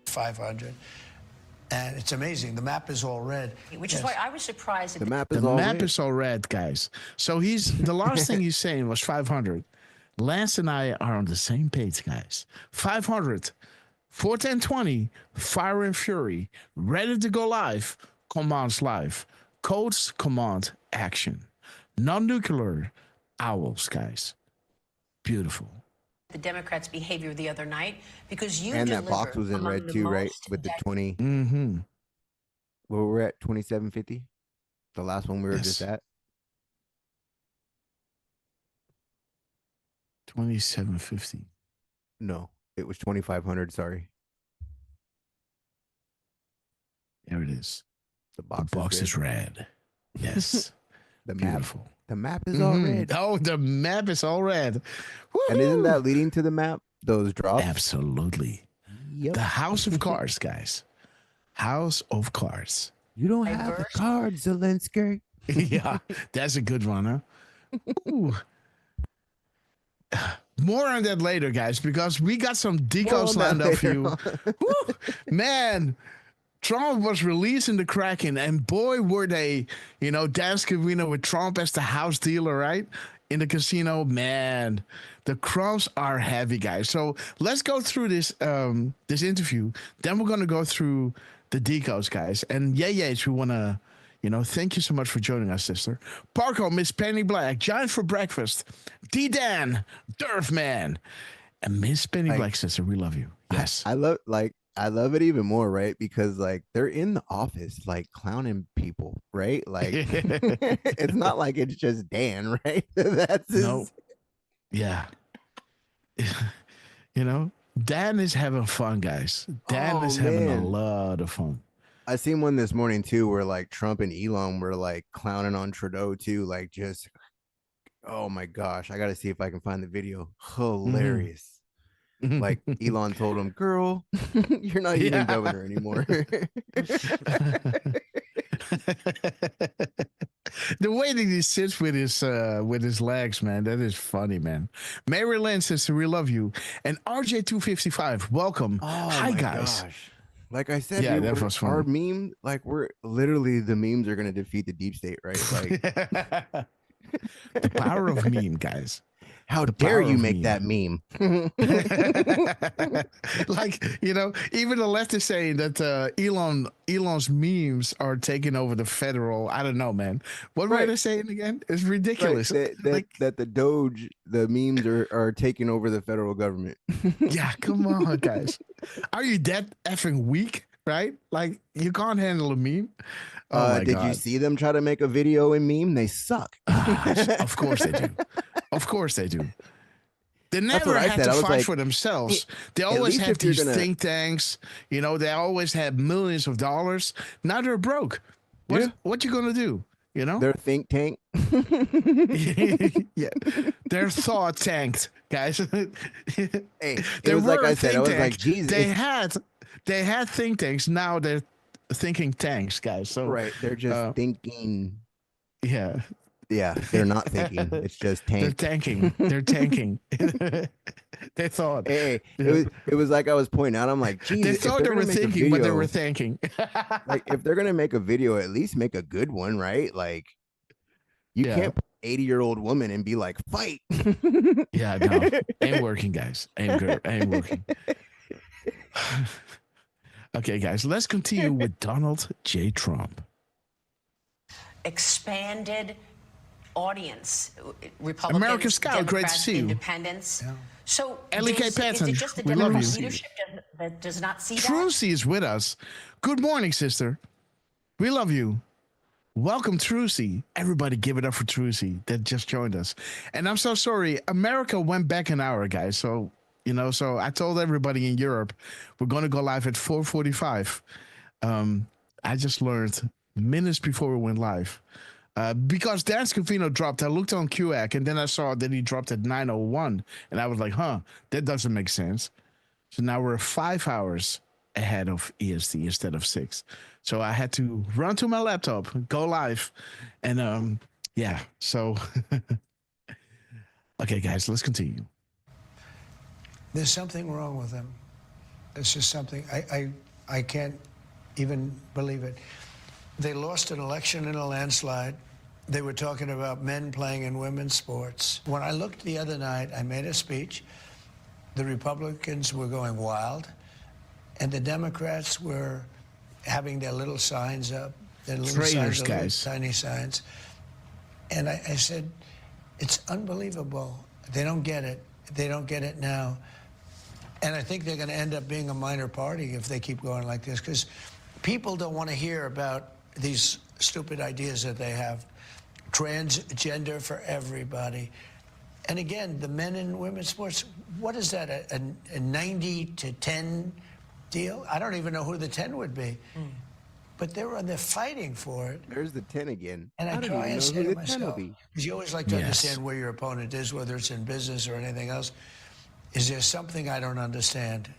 500. And it's amazing. The map is all red. Which is why I was surprised. The map The is all map red. is all red, guys. So the last thing he's saying was 500. Lance and I are on the same page, guys. 500, 41020, Fire and Fury, ready to go live, commands live, codes, command, action. Non-nuclear, owls, guys. Beautiful. the Democrats' behavior the other night, because you And that box delivered was in among red the too, right? most With the that- 20. Mm-hmm. Well, we're at 2750. The last one we were just Yes. at. 2750. No, it was 2500. Sorry. There it is. The box, The box is is red. Yes. the map. Beautiful. The map is all Mhm. red. Oh, the map is all red. And isn't Woohoo! that leading to the map? Those drops? Absolutely. Yep. The House of Cards, guys. House of Cards. You don't have the cards, Zelensky. Yeah, that's a good one, huh? Ooh. More on that later, guys, because we got some decodes More on lined that up for you. later Woo! Man, Trump was releasing the Kraken, and boy, were they, dance arena with Trump as the house dealer, right? In the casino, man, the crumbs are heavy, guys. So let's go through this this interview. Then we're gonna go through the decodes, guys. And yes, we wanna, thank you so much for joining us, sister. Parko, Miss Penny Black, Giant for Breakfast, D Dan, Durf Man, and Miss Penny Black, sister. We love you. Yes, I love it even more, right? Because they're in the office, clowning people, right? It's not like it's just Dan, right? That's his... No. Yeah. Dan is having fun, guys. Dan is having a lot of fun. I seen one this morning too, where Trump and Elon were clowning on Trudeau too, oh my gosh, I gotta see if I can find the video. Hilarious. Elon told him, "Girl, you're not even governor anymore." The way that he sits with his legs, man, that is funny, man. Mary Lynn says, "We love you," and RJ255, welcome. Oh, hi my guys. gosh. Like I said, Yeah, dude, that was our funny. meme, we're literally the memes are gonna defeat the deep state, right? The power of meme, guys. How The dare power you of make that meme? Even the left is saying that Elon's memes are taking over the federal. I don't know, man. What were they saying again? It's ridiculous. That the Doge, the memes are taking over the federal government. Yeah, come on, guys. Are you that effing weak? Right? You can't handle a meme. Oh my did God. you see them try to make a video and meme? They suck. Of course they do. Of course they do. They never what I had said. to I was fight like, for themselves. They at always least had if you're these gonna- think tanks. They always had millions of dollars. Now they're broke. What you gonna do? Their think tank. Yeah, they're thought tanked, guys. Hey, it They was like were a I said. I think was tank. like, Jesus. They had think tanks. Now they're thinking tanks, guys. So Right. They're just thinking. yeah. Yeah, they're not thinking. It's just tank. They're tanking. They're tanking. They thought. Hey, it was like I was pointing out. I'm like, geez, They thought they were thinking, but they were thinking. If they're gonna make a video, at least make a good one, right? You can't put an 80-year-old woman and be like, fight. Yeah, no, ain't working, guys. Ain't working. Okay, guys, let's continue with Donald J. Trump. Expanded audience, Republicans, American Scout, great to Democrats, see you. Independents. So Ellie K. is Patton, it just the we love Democrat you. leadership that does not see that? Trucy is with us. Good morning, sister. We love you. Welcome, Trucy. Everybody give it up for Trucy that just joined us. And I'm so sorry. America went back an hour, guys. So, so I told everybody in Europe, we're going to go live at 4:45. I just learned minutes before we went live. Because Dan Scavino dropped, I looked on QAC and then I saw that he dropped at 9:01. And I was like, that doesn't make sense. So now we're 5 hours ahead of EST instead of 6. So I had to run to my laptop, go live. And so, okay, guys, let's continue. There's something wrong with them. It's just something, I can't even believe it. They lost an election in a landslide. They were talking about men playing in women's sports. When I looked the other night, I made a speech. The Republicans were going wild, and the Democrats were having their little signs up, their little Traitors, signs, guys. tiny signs. And I said, it's unbelievable. They don't get it. They don't get it now. And I think they're going to end up being a minor party if they keep going like this, because people don't want to hear about these stupid ideas that they have. Transgender for everybody. And again, the men and women's sports, what is that, a 90-10 deal? I don't even know who the 10 would be. But they're fighting for it. There's the 10 again. And I don't try even and know say who to the 10 will myself, be. because you always like to understand where your opponent is, whether it's in business or anything else. Is there something I don't understand?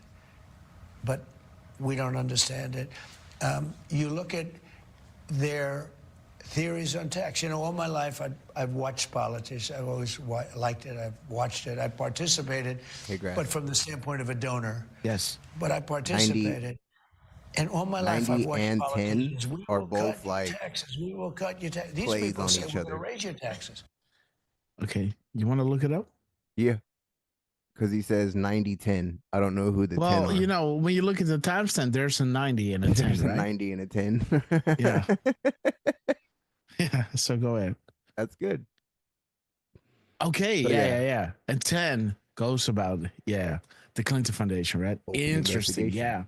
But we don't understand it. You look at their theories on tax. All my life I've watched politics. I've always liked it. I've watched it. I've participated, but from the standpoint of a donor. Yes. But I participated. And all my life I've watched and politicians. 10 We are will both cut like your taxes. We will cut your taxes. These plays people on say each we're going to other. raise your taxes. Okay. You want to look it up? Yeah. Because he says 90-10. I don't know who the 10 are. Well, when you look at the timestamp, there's a 90 and a 10, There's a right? 90 and a 10. Yeah. Yeah, so go ahead. That's good. Okay, So, yeah. And 10 goes about, the Clinton Foundation, right? Open Interesting, investigation. yeah.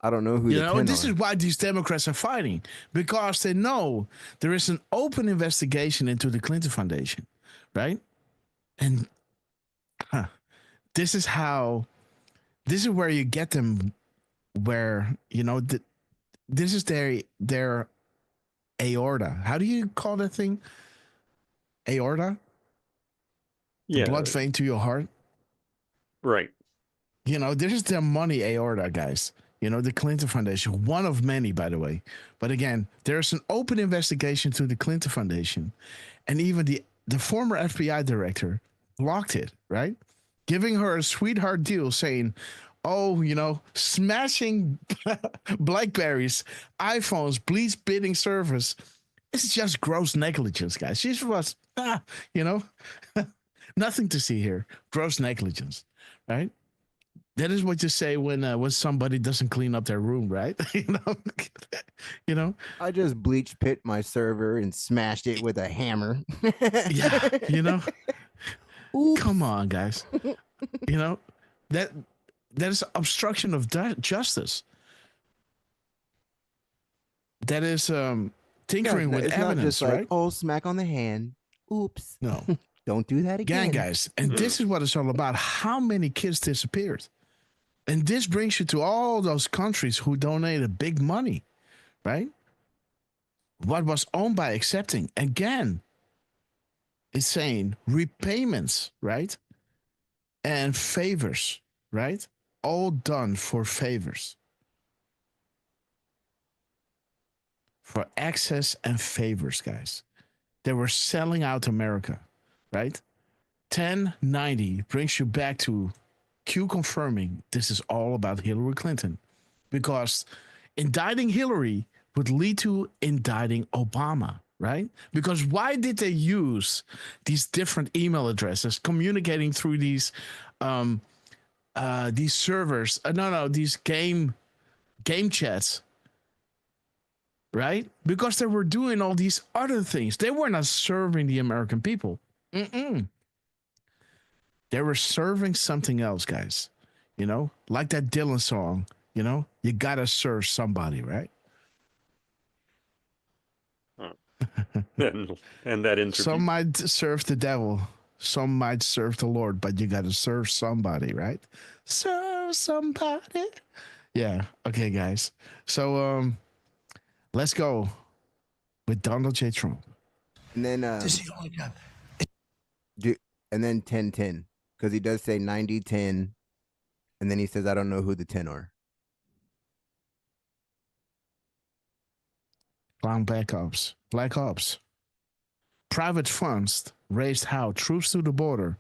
I don't know who the 10 this are. is why these Democrats are fighting, because they know there is an open investigation into the Clinton Foundation, right? And this is where you get them, where, this is their aorta. How do you call that thing? Aorta? Yeah. The blood vein to your heart? Right. This is their money aorta, guys. The Clinton Foundation, one of many, by the way. But again, there's an open investigation to the Clinton Foundation. And even the former FBI director blocked it, right? Giving her a sweetheart deal saying, smashing Blackberries, iPhones, bleach bidding service. It's just gross negligence, guys. She was, nothing to see here. Gross negligence, right? That is what you say when somebody doesn't clean up their room, right? I just bleach pit my server and smashed it with a hammer. Yeah, come on, guys. That is obstruction of justice. That is tinkering with it's evidence, not just right? like, oh, smack on the hand. Oops. No. Don't do that again. Guys. And this is what it's all about. How many kids disappeared? And this brings you to all those countries who donated big money, right? What was owned by accepting. Again, it's saying repayments, right? And favors, right? All done for favors. For access and favors, guys. They were selling out America, right? 1090 brings you back to Q confirming this is all about Hillary Clinton, because indicting Hillary would lead to indicting Obama, right? Because why did they use these different email addresses communicating through these servers? These game chats, right? Because they were doing all these other things. They were not serving the American people. They were serving something else, guys. You know, like that Dylan song. You know, you gotta serve somebody, right? And that interview. Some might serve the devil, some might serve the Lord, but you gotta serve somebody, right? Serve somebody. Yeah. Okay, guys. So let's go with Donald J. Trump. And then This is the only time. and then 10-10, because he does say 90-10, and then he says, I don't know who the 10 are. Clown Black Ops. Black Ops. Private funds raised how? Troops to the border.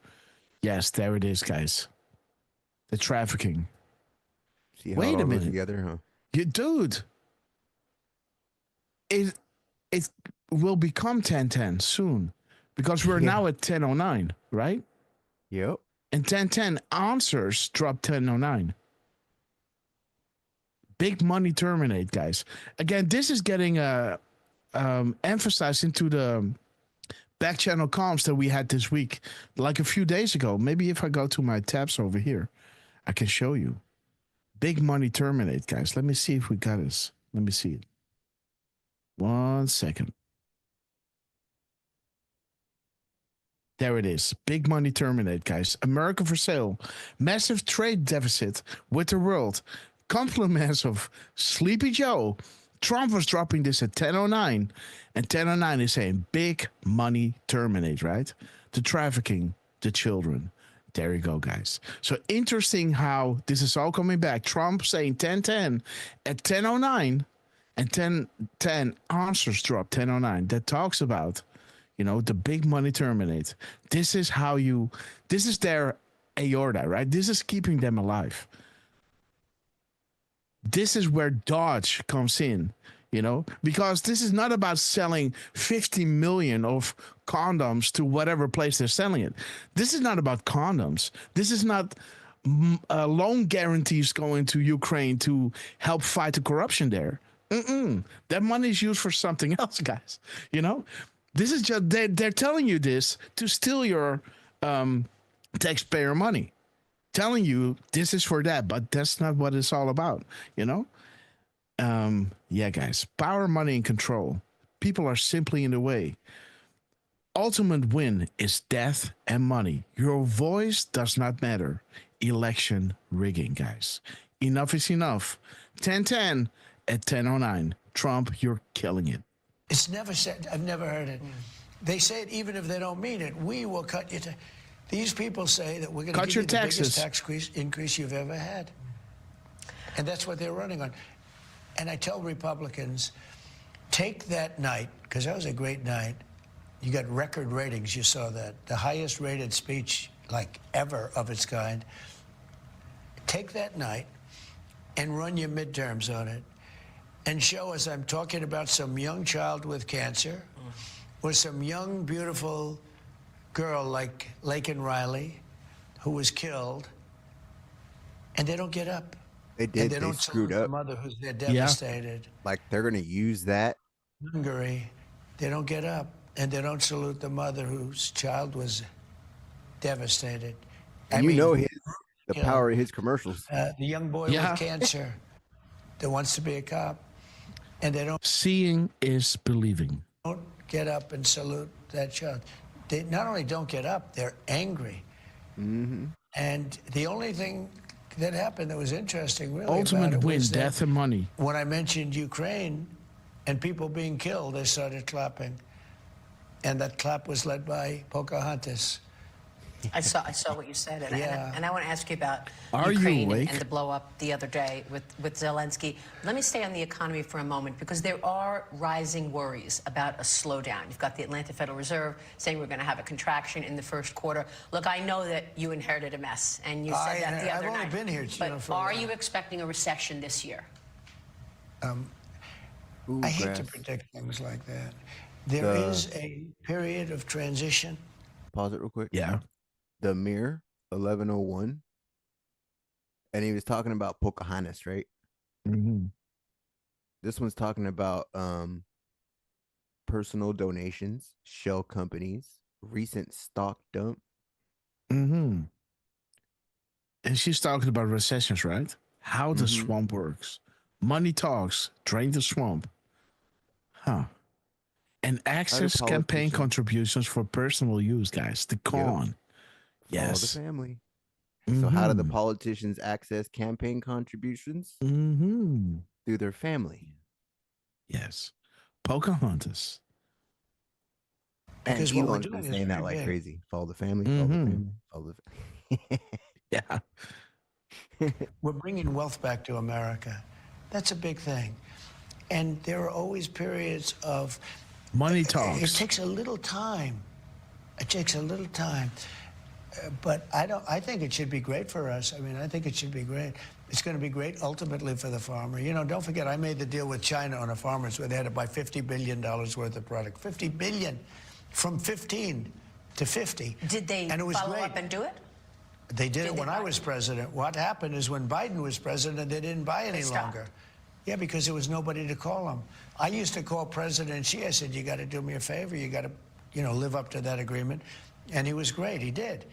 Yes, there it is, guys. The trafficking. See how Wait it a all goes minute. together, huh? You, dude. It will become 1010 soon because we're now at 1009, right? Yep. And 1010 answers drop 1009. Big money terminate, guys. Again, this is getting emphasized into the back channel comms that we had this week, like a few days ago. Maybe if I go to my tabs over here, I can show you. Big money terminate, guys. Let me see if we got this. Let me see it. 1 second. There it is. Big money terminate, guys. America for sale. Massive trade deficit with the world. Compliments of Sleepy Joe. Trump was dropping this at 1009, and 1009 is saying big money terminate, right? The trafficking, the children. There you go, guys. So interesting how this is all coming back. Trump saying 1010 at 1009, and 1010 answers drop 1009. That talks about, you know, the big money terminate. This is how you, this is their aorta, right? This is keeping them alive. This is where Dodge comes in, you know, because this is not about selling 50 million of condoms to whatever place they're selling it. This is not about condoms. This is not loan guarantees going to Ukraine to help fight the corruption there. That money is used for something else, guys. You know, this is just, they're telling you this to steal your taxpayer money. Telling you this is for that, but that's not what it's all about, you know? Yeah, guys, power, money, and control. People are simply in the way. Ultimate win is death and money. Your voice does not matter. Election rigging, guys. Enough is enough. 1010 at 1009. Trump, you're killing it. It's never said. I've never heard it. They say it even if they don't mean it. We will cut you. These people say that we're going to cut give your you the taxes. biggest tax increase you've ever had. And that's what they're running on. And I tell Republicans, take that night, because that was a great night. You got record ratings. You saw that. The highest rated speech, like ever of its kind. Take that night and run your midterms on it and show us I'm talking about some young child with cancer or some young, beautiful girl like Laken Riley who was killed, and they don't get up. They did. They don't screwed salute up. the mother who's there devastated. Like they're going to use that. Hungary, they don't get up, and they don't salute the mother whose child was devastated. And the power of his commercials. The young boy with cancer that wants to be a cop, and they don't. Seeing is believing. Don't get up and salute that child. They not only don't get up, they're angry. And the only thing that happened that was interesting, really, Ultimate win, death and money. When I mentioned Ukraine and people being killed, they started clapping. And that clap was led by Pocahontas. I saw what you said, and I want to ask you about Are Ukraine you awake? and the blow up the other day with Zelensky. Let me stay on the economy for a moment, because there are rising worries about a slowdown. You've got the Atlanta Federal Reserve saying we're going to have a contraction in the first quarter. Look, I know that you inherited a mess, and you said that the other night. I've only been here, but are you expecting a recession this year? I hate to predict things like that. There is a period of transition. Pause it real quick. Yeah. The Mirror 1101, and he was talking about Pocahontas, right? This one's talking about personal donations, shell companies, recent stock dump. And she's talking about recessions, right? How the swamp works. Money talks, drain the swamp. Huh. And access campaign politicians- contributions for personal use, guys. The con. Follow the Yes. family. So how do the Mhm. politicians access campaign contributions? Mhm. Through their family. Yes. Pocahontas. And Because what we're Elon's been doing is saying that very like big. crazy. Follow the family, follow the family, follow the family. Yeah. We're bringing wealth back to America. That's a big thing. And there are always periods of Money talks. It takes a little time. It takes a little time. But I think it should be great for us. I mean, I think it should be great. It's going to be great ultimately for the farmer. You know, don't forget, I made the deal with China on the farmers where they had to buy $50 billion worth of product. $50 billion from 15 to 50. Did they and it was follow great. up and do it? They did it they when I was president. What happened is when Biden was president, they didn't buy any stopped. longer. Yeah, because there was nobody to call them. I used to call President Xi. I said, you got to do me a favor. You got to, you know, live up to that agreement. And he was great. He did.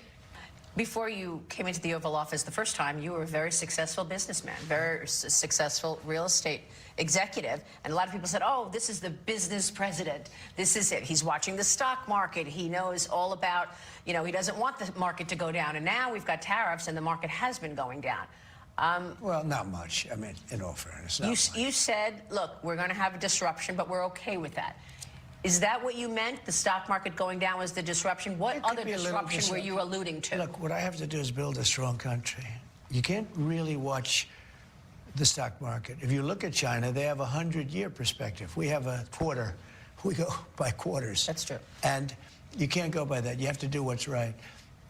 Before you came into the Oval Office the first time, you were a very successful businessman, very successful real estate executive. And a lot of people said, oh, this is the business president. This is it. He's watching the stock market. He knows all about, you know, he doesn't want the market to go down. And now we've got tariffs and the market has been going down. Well, not much. I mean, in all fairness, You said, look, we're going to have a disruption, but we're okay with that. Is that what you meant? The stock market going down was the disruption? What It could other be a little disruption were you alluding to? Look, what I have to do is build a strong country. You can't really watch the stock market. If you look at China, they have a 100-year perspective. We have a quarter. We go by quarters. That's true. And you can't go by that. You have to do what's right.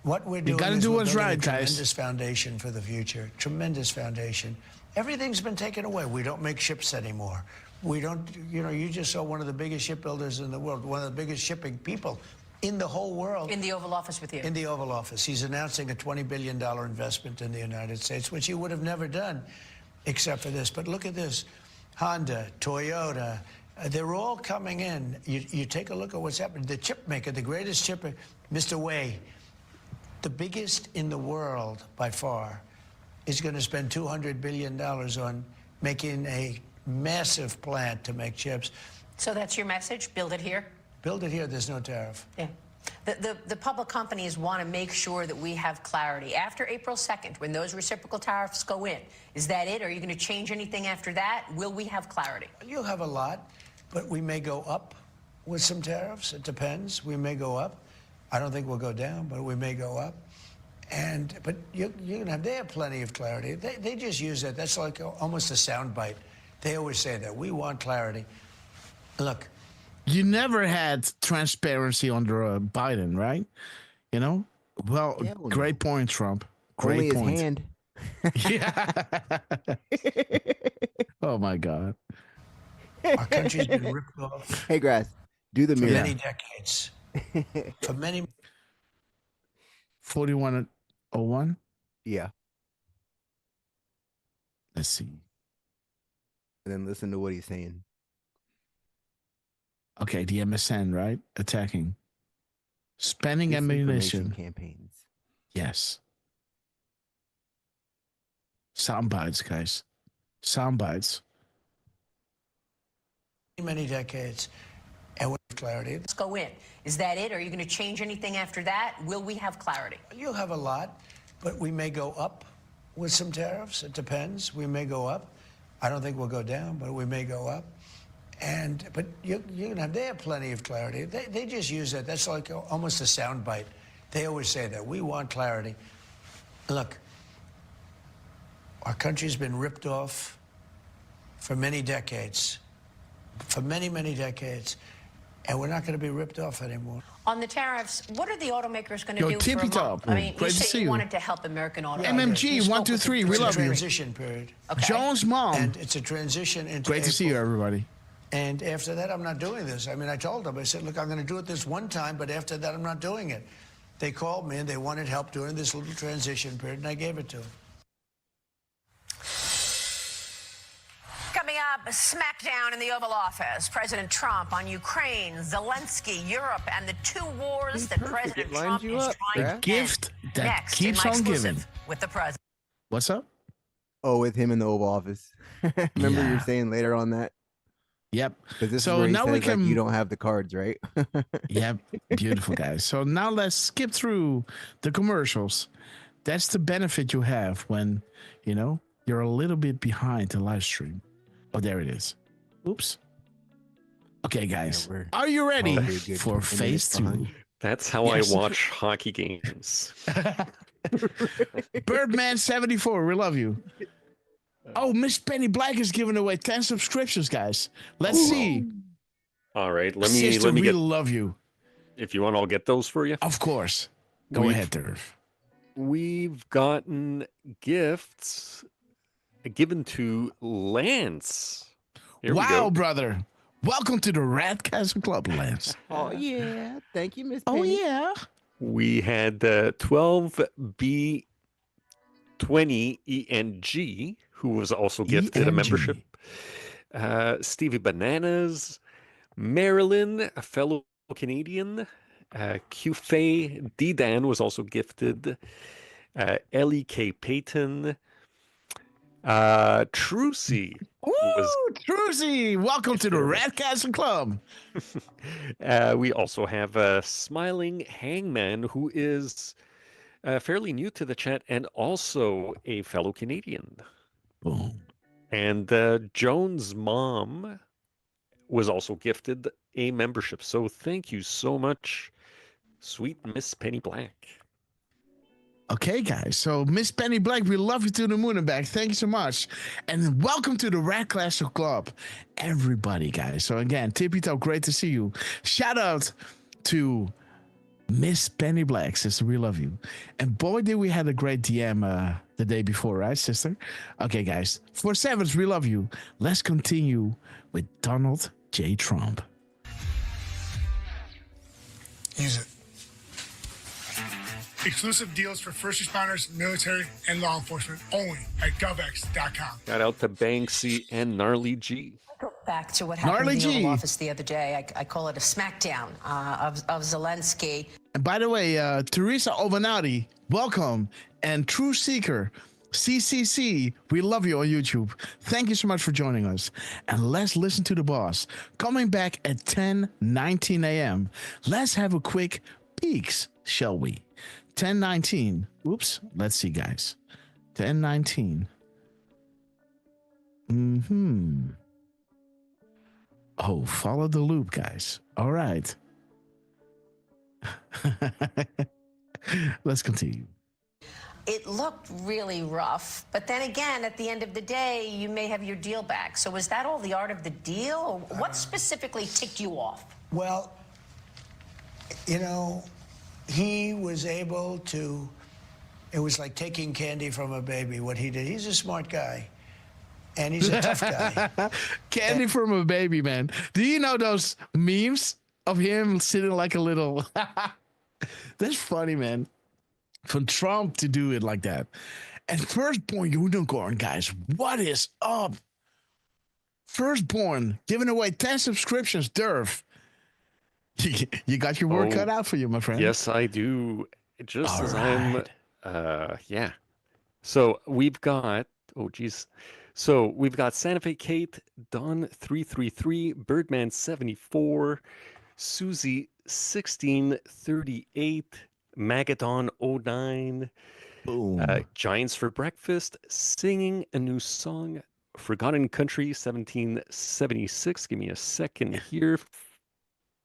What we're doing gotta is do we're what's building right, a guys. tremendous foundation for the future. Tremendous foundation. Everything's been taken away. We don't make ships anymore. We don't, you know, you just saw one of the biggest shipbuilders in the world, one of the biggest shipping people in the whole world. In the Oval Office with you. In the Oval Office. He's announcing a $20 billion investment in the United States, which he would have never done except for this. But look at this. Honda, Toyota, they're all coming in. You take a look at what's happening. The chip maker, the greatest chipper, Mr. Wei, the biggest in the world by far, is going to spend $200 billion on making a massive plant to make chips. So that's your message? Build it here? Build it here, there's no tariff. Yeah. The public companies want to make sure that we have clarity. After April 2nd, when those reciprocal tariffs go in, is that it? Are you going to change anything after that? Will we have clarity? You'll have a lot, but we may go up with some tariffs. It depends. We may go up. I don't think we'll go down, but we may go up. But you're gonna have, they have plenty of clarity. They just use that. That's like almost a soundbite. They always say that. We want clarity. Look. You never had transparency under Biden, right? You know? Well, great point, Trump. Great Only point. his hand. Yeah. Oh, my God. Our country's been ripped off. Hey, Grass, do the for mirror. many decades. For many. 4101? Yeah. Let's see. And then listen to what he's saying. Okay, the MSN, right? Attacking. Spending Disinformation ammunition. campaigns. Yes. Sound bites, guys. Sound bites. Many decades. And with clarity. Let's go in. Is that it? Are you going to change anything after that? Will we have clarity? You'll have a lot, but we may go up with some tariffs. It depends. We may go up. I don't think we'll go down, but we may go up. But you're gonna have, they have plenty of clarity. They just use that. That's like almost a soundbite. They always say that. We want clarity. Look, our country's been ripped off for many decades. For many, many decades. And we're not going to be ripped off anymore. On the tariffs, what are the automakers going to do tippy for a top. month? I mean, Great you to said see you you. wanted to help American automakers. MMG, You spoke 1, 2, with 3. the We It's a love you. transition period. Okay. Jones' mom. And it's a transition into Great to see you, April. everybody. And after that, I'm not doing this. I mean, I told them, I said, look, I'm going to do it this one time, but after that, I'm not doing it. They called me and they wanted help during this little transition period, and I gave it to them. Coming up, a smackdown in the Oval Office. President Trump on Ukraine, Zelensky, Europe, and the two wars that perfect. President It lines Trump you is up, trying Brad. to end. Gift that Next, keeps in my on exclusive giving. with the president. What's up? Oh, with him in the Oval Office. Remember you're Yeah. saying later on that? Yep. Because this is So where he now we says like you can. don't have the cards, right? Yep. Beautiful, guys. So now let's skip through the commercials. That's the benefit you have when, you're a little bit behind the live stream. Oh, there it is. Oops. Okay, guys. we're Are you ready probably a good for 20 phase minutes 2? behind. That's how Yes. I watch hockey games. Birdman 74, we love you. Oh, Miss Penny Black is giving away 10 subscriptions, guys. Let's see. All right, let Sister, me we get. love you. If you want, I'll get those for you. Of course. Go We've- ahead, Turf. We've gotten gifts given to Lance. Here we Wow, go. brother. Welcome to the Rat Castle Club, Lance. Oh yeah. Thank you, Miss Oh, Penny. yeah. We had 12B20ENG, who was also gifted a ENG. membership. Stevie Bananas, Marilyn, a fellow Canadian. QFay D-Dan was also gifted. Ellie K. Payton. Trucy Woo, was. Trucy. Welcome to the Rat Castle Club. We also have a Smiling Hangman, who is fairly new to the chat and also a fellow Canadian. Boom. And Joan's mom was also gifted a membership. So thank you so much, sweet Miss Penny Black. Okay, guys. So, Miss Penny Black, we love you to the moon and back. Thank you so much. And welcome to the Rat Castle Club, everybody, guys. So, again, Tippy Top, great to see you. Shout out to Miss Penny Black, sister. We love you. And boy, did we had a great DM the day before, right, sister? Okay, guys. For Sevens, we love you. Let's continue with Donald J. Trump. Use it. Exclusive deals for first responders, military, and law enforcement only at govx.com. Shout out to Banksy and Gnarly G. Go back to what happened Gnarly in the Oval G. Office the other day. I call it a smackdown of Zelensky. And by the way, Teresa Obanati, welcome. And True Seeker, CCC, we love you on YouTube. Thank you so much for joining us. And let's listen to the boss. Coming back at 10:19 a.m. Let's have a quick peeks, shall we? 10:19. Oops. Let's see, guys. 10:19. Oh, follow the loop, guys. All right. Let's continue. It looked really rough, but then again, at the end of the day, you may have your deal back. So was that all the art of the deal? Or what specifically ticked you off? Well, he was able to, it was like taking candy from a baby, what he did. He's a smart guy, and he's a tough guy. Candy from a baby, man. Do you know those memes of him sitting like a little... That's funny, man. For Trump to do it like that. And Firstborn Unicorn, guys, what is up? Firstborn giving away 10 subscriptions, Durf. You got your work cut out for you, my friend. Yes, I do. Just All as right. yeah. So we've got, So we've got Santa Fe Kate, Don 333, Birdman 74, Susie 1638, Magadon 09, Boom. Giants for Breakfast, Singing a New Song, Forgotten Country 1776. Give me a second here.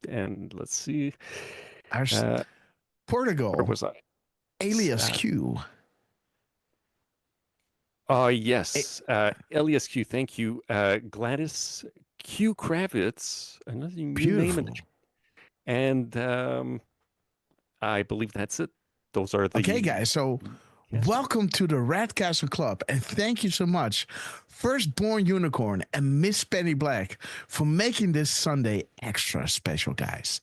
And let's see. Portugal. Where was I? Alias Q. Yes. Elias Q, thank you. Gladys Q Kravitz, another new name. And I believe that's it. Those are the... Okay, guys. So welcome to the Rat Castle Club. And thank you so much, Firstborn Unicorn and Miss Penny Black, for making this Sunday extra special, guys.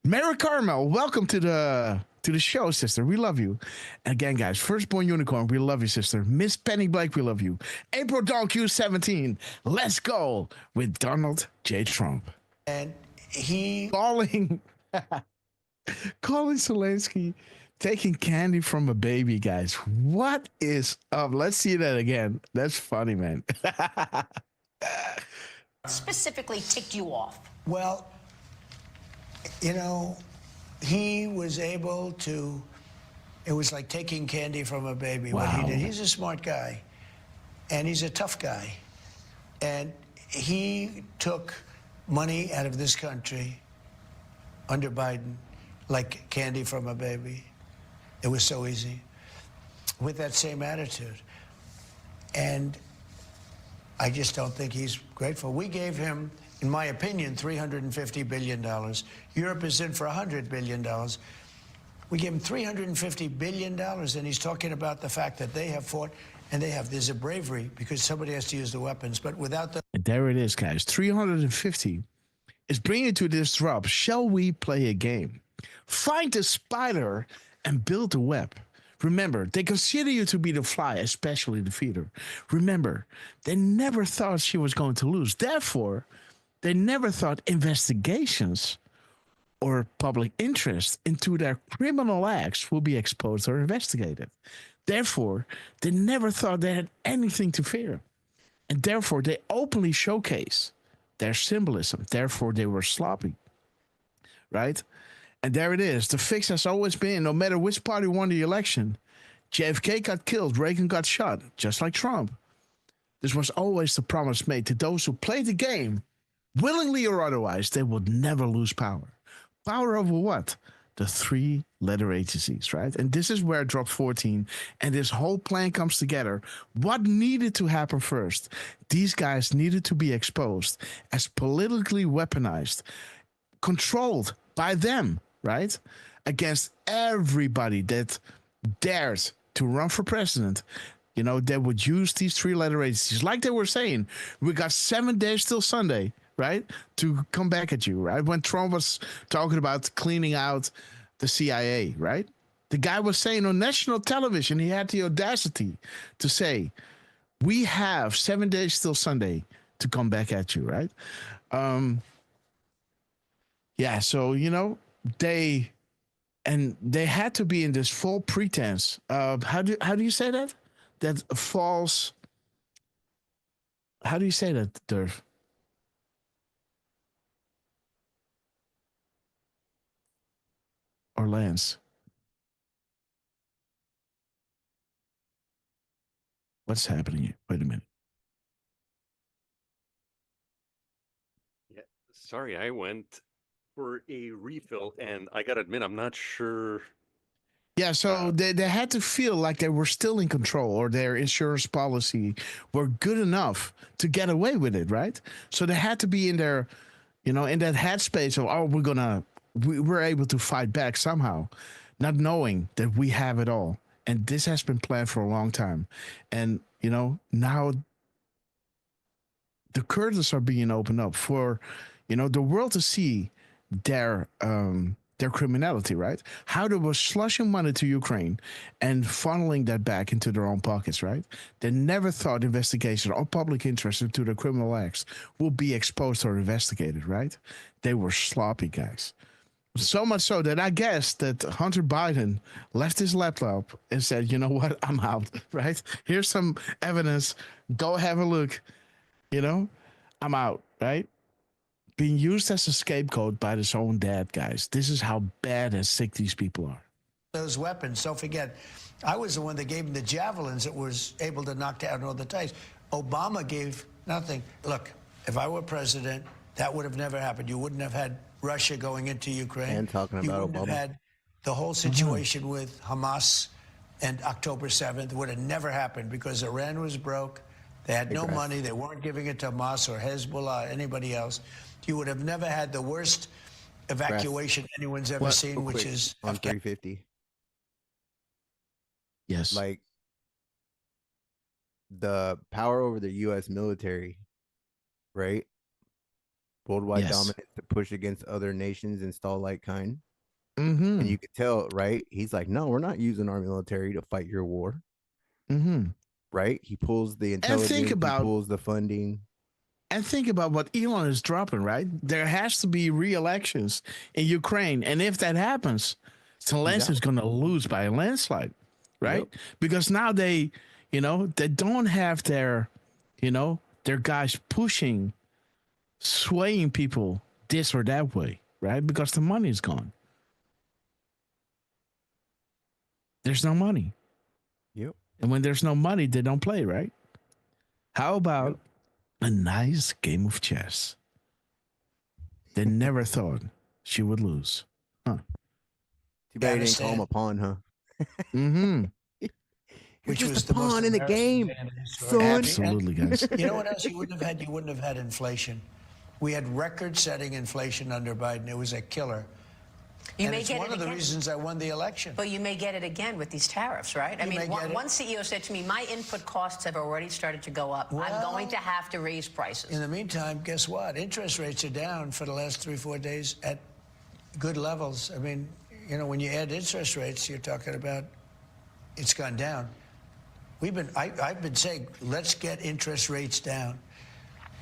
Mary Carmel, welcome to the show, sister. We love you. And again, guys, Firstborn Unicorn, we love you, sister. Miss Penny Blake, we love you. April Dawn Q17, let's go with Donald J. Trump. And he calling Zelensky Taking candy from a baby, guys. What is up? Let's see that again. That's funny, man. Specifically ticked you off? Well, you know, he was able to, it was like taking candy from a baby, what he did. He's a smart guy, and he's a tough guy. And he took money out of this country under Biden like candy from a baby. It was so easy with that same attitude. And I just don't think he's grateful. We gave him, in my opinion, $350 billion. Europe is in for $100 billion. We gave him $350 billion, and he's talking about the fact that they have fought, and there's a bravery because somebody has to use the weapons, but without the... And there it is, guys. 350 is bringing to this drop. Shall we play a game? Find the spider and build a web. Remember, they consider you to be the fly, especially the feeder. Remember, they never thought she was going to lose. Therefore, they never thought investigations or public interest into their criminal acts will be exposed or investigated. Therefore, they never thought they had anything to fear. And therefore, they openly showcase their symbolism. Therefore, they were sloppy. Right? And there it is. The fix has always been, no matter which party won the election, JFK got killed, Reagan got shot, just like Trump. This was always the promise made to those who played the game, willingly or otherwise, they would never lose power. Power over what? The 3-letter agencies, right? And this is where drop 14 and this whole plan comes together. What needed to happen first? These guys needed to be exposed as politically weaponized, controlled by them, right? Against everybody that dared to run for president. You know, they would use these 3-letter agencies. Like they were saying, we got 7 days till Sunday, right? To come back at you, right? When Trump was talking about cleaning out the CIA, right? The guy was saying on national television, he had the audacity to say, we have 7 days till Sunday to come back at you, right? Yeah, so, you know, they had to be in this full pretense of, how do you say that? That false, how do you say that, Durf? Or Lance? What's happening here? Wait a minute. Yeah, sorry, I went for a refill, and I gotta admit, I'm not sure. Yeah, so they had to feel like they were still in control, or their insurance policy were good enough to get away with it, right? So they had to be in their, you know, in that headspace of, oh, we're able to fight back somehow, not knowing that we have it all. And this has been planned for a long time. And, you know, now the curtains are being opened up for, you know, the world to see their criminality, right? How they were slushing money to Ukraine and funneling that back into their own pockets, right? They never thought investigation or public interest into their criminal acts would be exposed or investigated, right? They were sloppy guys. So much so that I guess that Hunter Biden left his laptop and said, you know what, I'm out, right? Here's some evidence. Go have a look. You know, I'm out, right? Being used as a scapegoat by his own dad, guys. This is how bad and sick these people are. Those weapons, don't forget, I was the one that gave him the javelins that was able to knock down all the tanks. Obama gave nothing. Look, if I were president, that would have never happened. You wouldn't have had Russia going into Ukraine. And talking you about wouldn't Obama. have had the whole situation with Hamas and October 7th would have never happened because Iran was broke. They had no money. They weren't giving it to Hamas or Hezbollah or anybody else. You would have never had the worst evacuation anyone's ever seen, which is on 350. Yes. Like the power over the U.S. military, right? Worldwide dominance to push against other nations and stall like kind. Mm-hmm. And you could tell, right? He's like, no, we're not using our military to fight your war. Mm-hmm. Right? He pulls the intelligence, he pulls the funding. And think about what Elon is dropping, right? There has to be re-elections in Ukraine. And if that happens, Zelensky is going to lose by a landslide, right? Yep. Because now they don't have their guys pushing, swaying people this or that way, right? Because the money is gone. There's no money. Yep. And when there's no money, they don't play, right? How about a nice game of chess? They never thought she would lose. Huh. Too bad he didn't call him a pawn, huh? Mm-hmm. Which just was a the most pawn in the embarrassing game, day in history. Absolutely, guys. You know what else you wouldn't have had? You wouldn't have had inflation. We had record-setting inflation under Biden. It was a killer. You And may it's get one it of the again. reasons I won the election. But you may get it again with these tariffs, right? I You mean, may get it. one CEO said to me, my input costs have already started to go up. I'm Well, going to have to raise prices. In the meantime, guess what? Interest rates are down for the last 3-4 days at good levels. I mean, you know, when you add interest rates, you're talking about it's gone down. I've been saying, let's get interest rates down.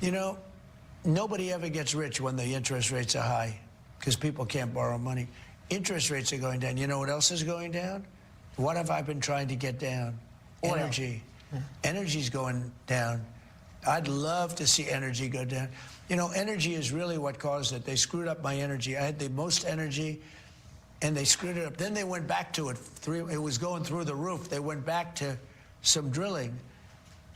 You know, nobody ever gets rich when the interest rates are high because people can't borrow money. Interest rates are going down. You know what else is going down? What have I been trying to get down? Oil. Energy. Energy's going down. I'd love to see energy go down. You know, energy is really what caused it. They screwed up my energy. I had the most energy, and they screwed it up. Then they went back to it. It was going through the roof. They went back to some drilling,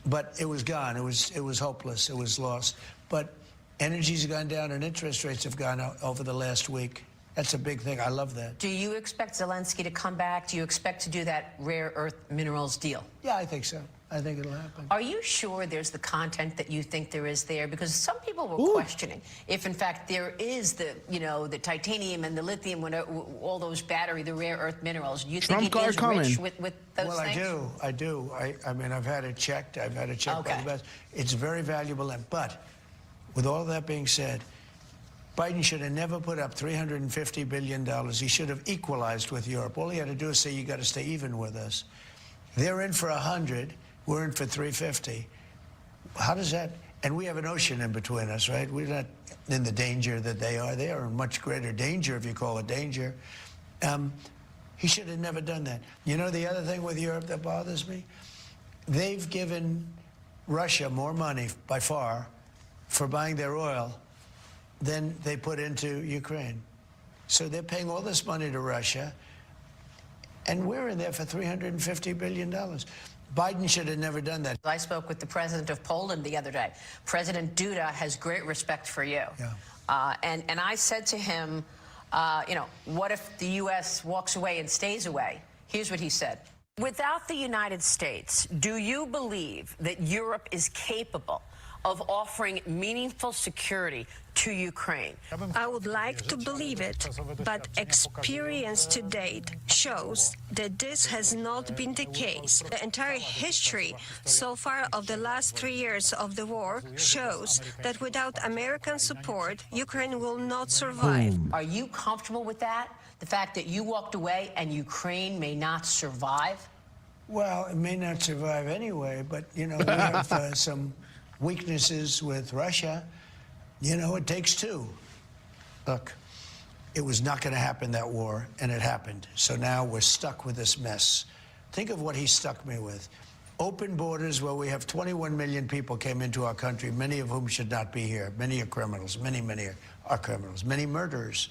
but it was gone. It was hopeless. It was lost. But energy's gone down, and interest rates have gone up over the last week. That's a big thing. I love that. Do you expect Zelensky to come back? Do you expect to do that rare earth minerals deal? Yeah, I think so. I think it'll happen. Are you sure there's the content that you think there is there? Because some people were questioning if, in fact, there is the, the titanium and the lithium, all those the rare earth minerals. You think it is rich with those things? Well, I do. I mean, I've had it checked. I've had it checked by the best. It's very valuable. But with all that being said, Biden should have never put up $350 billion. He should have equalized with Europe. All he had to do is say, you got to stay even with us. They're in for 100. We're in for 350. How does that? And we have an ocean in between us, right? We're not in the danger that they are. They are in much greater danger, if you call it danger. He should have never done that. You know the other thing with Europe that bothers me? They've given Russia more money, by far, for buying their oil than they put into Ukraine. So they're paying all this money to Russia, and we're in there for $350 billion. Biden should have never done that. I spoke with the president of Poland the other day. President Duda has great respect for you. Yeah. And I said to him, what if the U.S. walks away and stays away? Here's what he said. Without the United States, do you believe that Europe is capable of offering meaningful security to Ukraine? I would like to believe it, but experience to date shows that this has not been the case. The entire history so far of the last 3 years of the war shows that without American support, Ukraine will not survive. Are you comfortable with that? The fact that you walked away and Ukraine may not survive? Well, it may not survive anyway, but, we have some weaknesses with Russia. It takes two. Look, it was not going to happen, that war, and it happened. So now we're stuck with this mess. Think of what he stuck me with. Open borders where we have 21 million people came into our country, many of whom should not be here. Many are criminals. Many are criminals. Many murderers,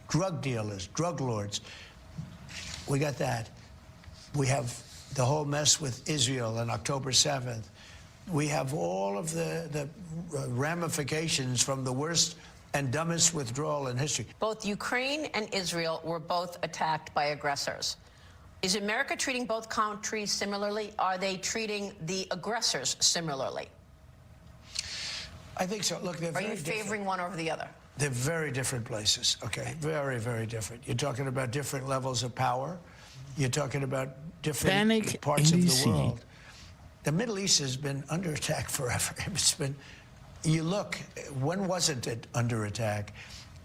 drug dealers, drug lords. We got that. We have the whole mess with Israel on October 7th. We have all of the ramifications from the worst and dumbest withdrawal in history. Both Ukraine and Israel were both attacked by aggressors. Is America treating both countries similarly? Are they treating the aggressors similarly? I think so. Look, they're very different. Are you favoring one over the other? They're very different places, okay? Very, very different. You're talking about different levels of power. You're talking about different parts of the world. The Middle East has been under attack forever. It's been, you look, when wasn't it under attack?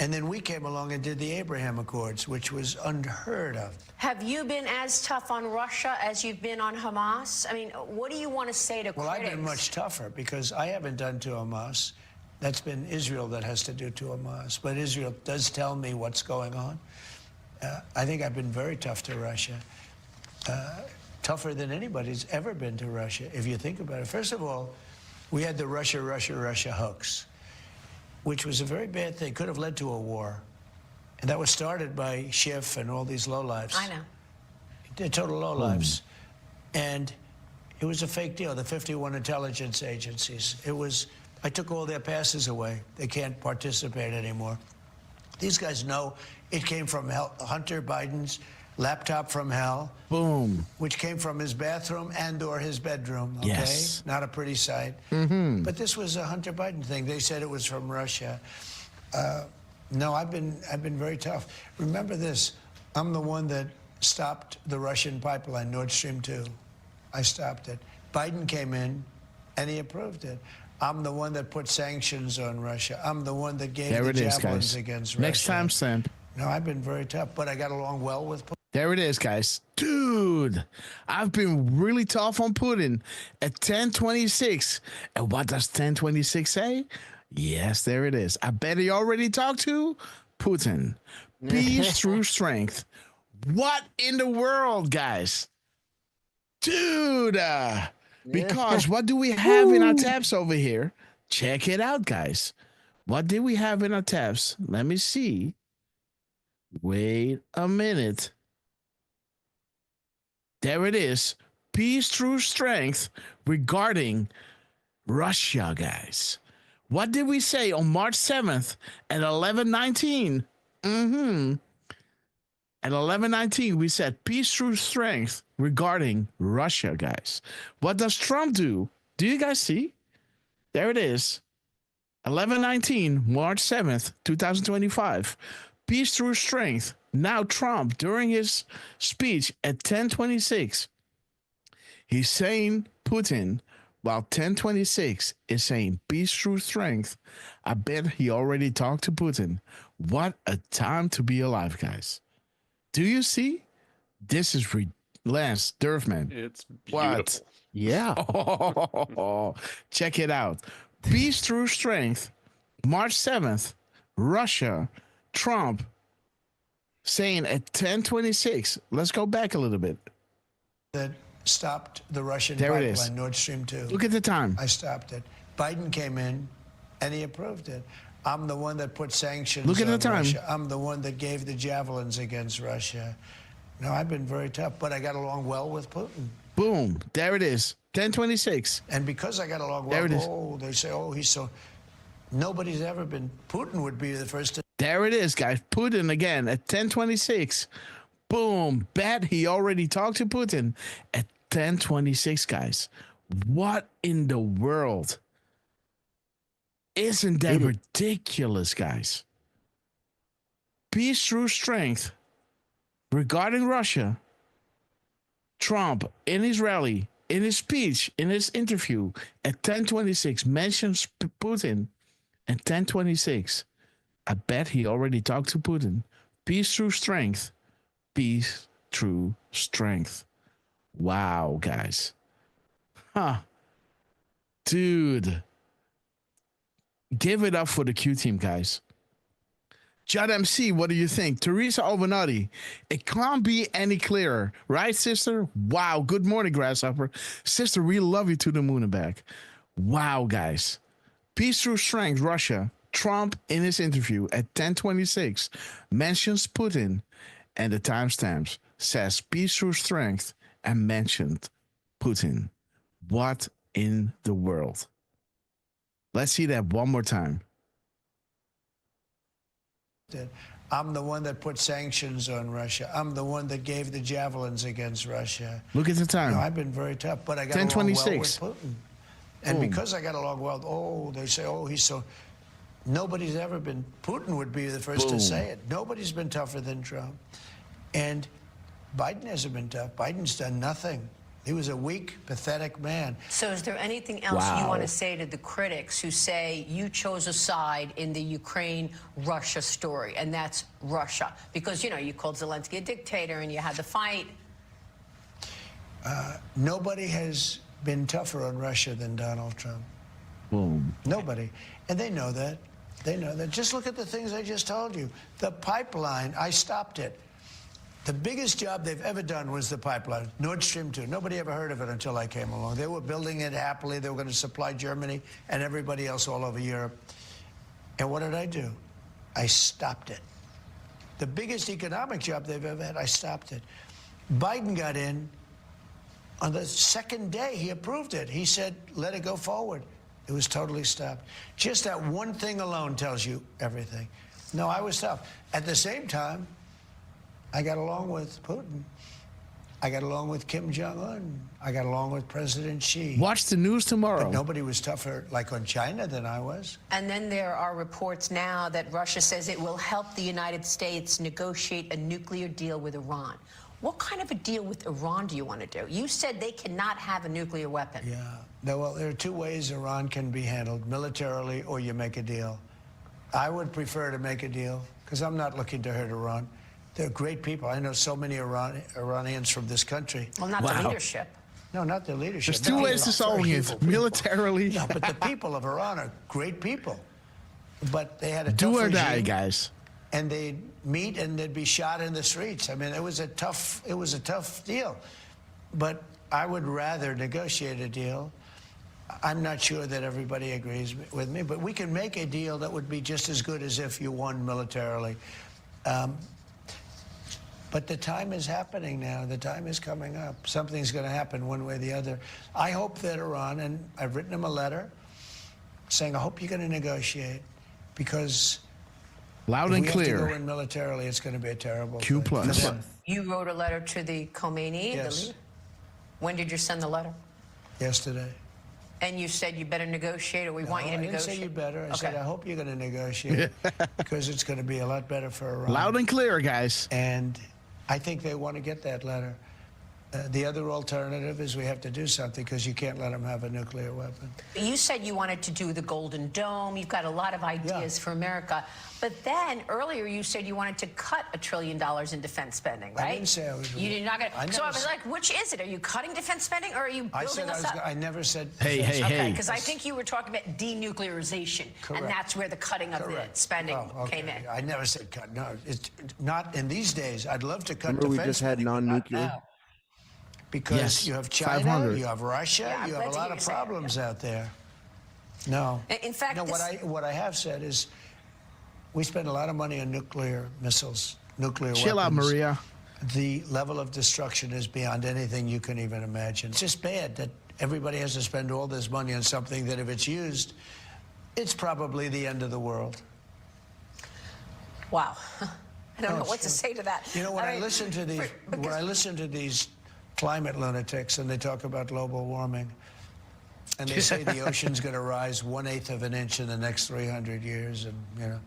And then we came along and did the Abraham Accords, which was unheard of. Have you been as tough on Russia as you've been on Hamas? I mean, what do you want to say to critics? Well, I've been much tougher because I haven't done to Hamas. That's been Israel that has to do to Hamas. But Israel does tell me what's going on. I think I've been very tough to Russia. Tougher than anybody's ever been to Russia, if you think about it. First of all, we had the Russia hoax, which was a very bad thing, could have led to a war. And that was started by Schiff and all these lowlifes. I know. They're total lowlifes. And it was a fake deal, the 51 intelligence agencies. It was, I took all their passes away. They can't participate anymore. These guys know it came from Hunter Biden's laptop from hell. Boom. Which came from his bathroom and or his bedroom, okay? Yes. Not a pretty sight. Mm-hmm. But this was a Hunter Biden thing. They said it was from Russia. No, I've been very tough. Remember this, I'm the one that stopped the Russian pipeline, Nord Stream 2. I stopped it. Biden came in and he approved it. I'm the one that put sanctions on Russia. I'm the one that gave the javelins against Russia. Next time, Sam. No, I've been very tough, but I got along well with Putin. There it is, guys. Dude, I've been really tough on Putin at 1026. And what does 1026 say? Yes, there it is. I bet he already talked to Putin. Peace through strength. What in the world, guys? Dude, because what do we have in our tabs over here? Check it out, guys. What did we have in our tabs? Let me see. Wait a minute. There it is. Peace through strength regarding Russia, guys. What did we say on March 7th at 11:19? At 11:19, we said peace through strength regarding Russia, guys. What does Trump do? Do you guys see? There it is. 11:19, March 7th, 2025. Peace through strength. Now Trump, during his speech at 10:26, he's saying Putin, while 10:26 is saying peace through strength. I bet he already talked to Putin. What a time to be alive, guys. Do you see? This is Lance Durfman. It's beautiful. What? Yeah. Oh, check it out. Peace through strength. March 7th, Russia, Trump saying at 10:26. Let's go back a little bit. That stopped the Russian There it pipeline, is. Nord Stream 2. Look at the time. I stopped it. Biden came in and he approved it. I'm the one that put sanctions Look at the on time. Russia. I'm the one that gave the javelins against Russia. No, I've been very tough, but I got along well with Putin. Boom. There it is. 10:26. And because I got along There well, it is. they say, he's so... Nobody's ever been... Putin would be the first to... There it is, guys. Putin again at 10:26. Boom. Bet he already talked to Putin at 10:26, guys. What in the world? Isn't that ridiculous, guys? Peace through strength. Regarding Russia, Trump in his rally, in his speech, in his interview at 10:26 mentions Putin at 10:26. I bet he already talked to Putin. Peace through strength. Peace through strength. Wow, guys. Huh. Dude. Give it up for the Q team, guys. Judd MC, what do you think? Teresa Albanati, it can't be any clearer. Right, sister? Wow. Good morning, Grasshopper. Sister, we love you to the moon and back. Wow, guys. Peace through strength, Russia. Trump, in his interview at 10:26, mentions Putin, and the timestamps says peace through strength and mentioned Putin. What in the world? Let's see that one more time. I'm the one that put sanctions on Russia. I'm the one that gave the javelins against Russia. Look at the time. No, I've been very tough, but I got along well with 10:26. Putin. And Boom. because I got along well, they say, he's so... Nobody's ever been... Putin would be the first Boom. to say it. Nobody's been tougher than Trump. And Biden hasn't been tough. Biden's done nothing. He was a weak, pathetic man. So is there anything else you want to say to the critics who say you chose a side in the Ukraine-Russia story, and that's Russia? Because, you called Zelensky a dictator and you had the fight. Nobody has been tougher on Russia than Donald Trump. Boom. Nobody. And they know that. They know that. Just look at the things I just told you. The pipeline, I stopped it. The biggest job they've ever done was the pipeline, Nord Stream 2. Nobody ever heard of it until I came along. They were building it happily. They were going to supply Germany and everybody else all over Europe. And what did I do? I stopped it. The biggest economic job they've ever had, I stopped it. Biden got in. On the second day, he approved it. He said, let it go forward. It was totally stopped. Just that one thing alone tells you everything. No, I was stopped. At the same time, I got along with Putin. I got along with Kim Jong-un. I got along with President Xi. Watch the news tomorrow. But nobody was tougher, like on China, than I was. And then there are reports now that Russia says it will help the United States negotiate a nuclear deal with Iran. What kind of a deal with Iran do you want to do? You said they cannot have a nuclear weapon. Yeah. Well, there are two ways Iran can be handled, militarily or you make a deal. I would prefer to make a deal because I'm not looking to hurt Iran. They're great people. I know so many Iranians from this country. Well, not the leadership. No, not the leadership. There's two ways to solve it, militarily. No, but the people of Iran are great people. But they had a do tough or regime, die, guys. And they'd meet and they'd be shot in the streets. I mean, it was a tough deal. But I would rather negotiate a deal. I'm not sure that everybody agrees with me, but we can make a deal that would be just as good as if you won militarily. But the time is happening now. The time is coming up. Something's going to happen one way or the other. I hope that Iran, and I've written them a letter saying, I hope you're going to negotiate, because loud if and we clear. have to go in militarily, it's going to be a terrible Q+. thing. You wrote a letter to the Khomeini. Yes. When did you send the letter? Yesterday. And you said you better negotiate, or we want you to I didn't negotiate? say you better. I said I hope you're going to negotiate because it's going to be a lot better for Iran. Loud and clear, guys. And I think they want to get that letter. The other alternative is we have to do something because you can't let them have a nuclear weapon. You said you wanted to do the Golden Dome. You've got a lot of ideas for America. But then earlier you said you wanted to cut $1 trillion in defense spending, right? I didn't say I was. You did not. So I was said, like, which is it? Are you cutting defense spending, or are you building us up? I never said. Hey. Okay, because I think you were talking about denuclearization, Correct. and that's where the cutting of the spending came in. I never said cut. No, it's not in these days. I'd love to cut Remember defense we just had spending, but not non-nuclear? now. Because Yes, you have China, 500. you have Russia, Yeah, I'm you have glad a to lot hear of you say that, problems out there. No. In fact, no, what I have said is we spend a lot of money on nuclear missiles, nuclear Chill weapons. out, Maria. The level of destruction is beyond anything you can even imagine. It's just bad that everybody has to spend all this money on something that if it's used, it's probably the end of the world. Wow. I don't know what to say to that. You know, when I listen to these climate lunatics and they talk about global warming, and they say the ocean's going to rise 1/8 of an inch in the next 300 years, and you know,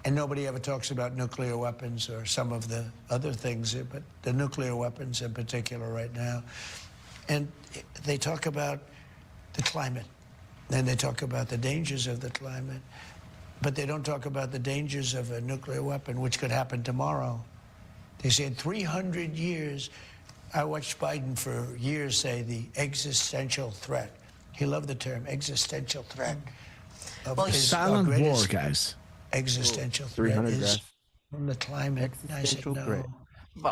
and nobody ever talks about nuclear weapons or some of the other things, but the nuclear weapons in particular right now, and they talk about the climate, and they talk about the dangers of the climate. But they don't talk about the dangers of a nuclear weapon, which could happen tomorrow. They say in 300 years, I watched Biden for years say the existential threat. He loved the term existential threat. Well, silent war, guys. Existential threat is from the climate. And I said, no.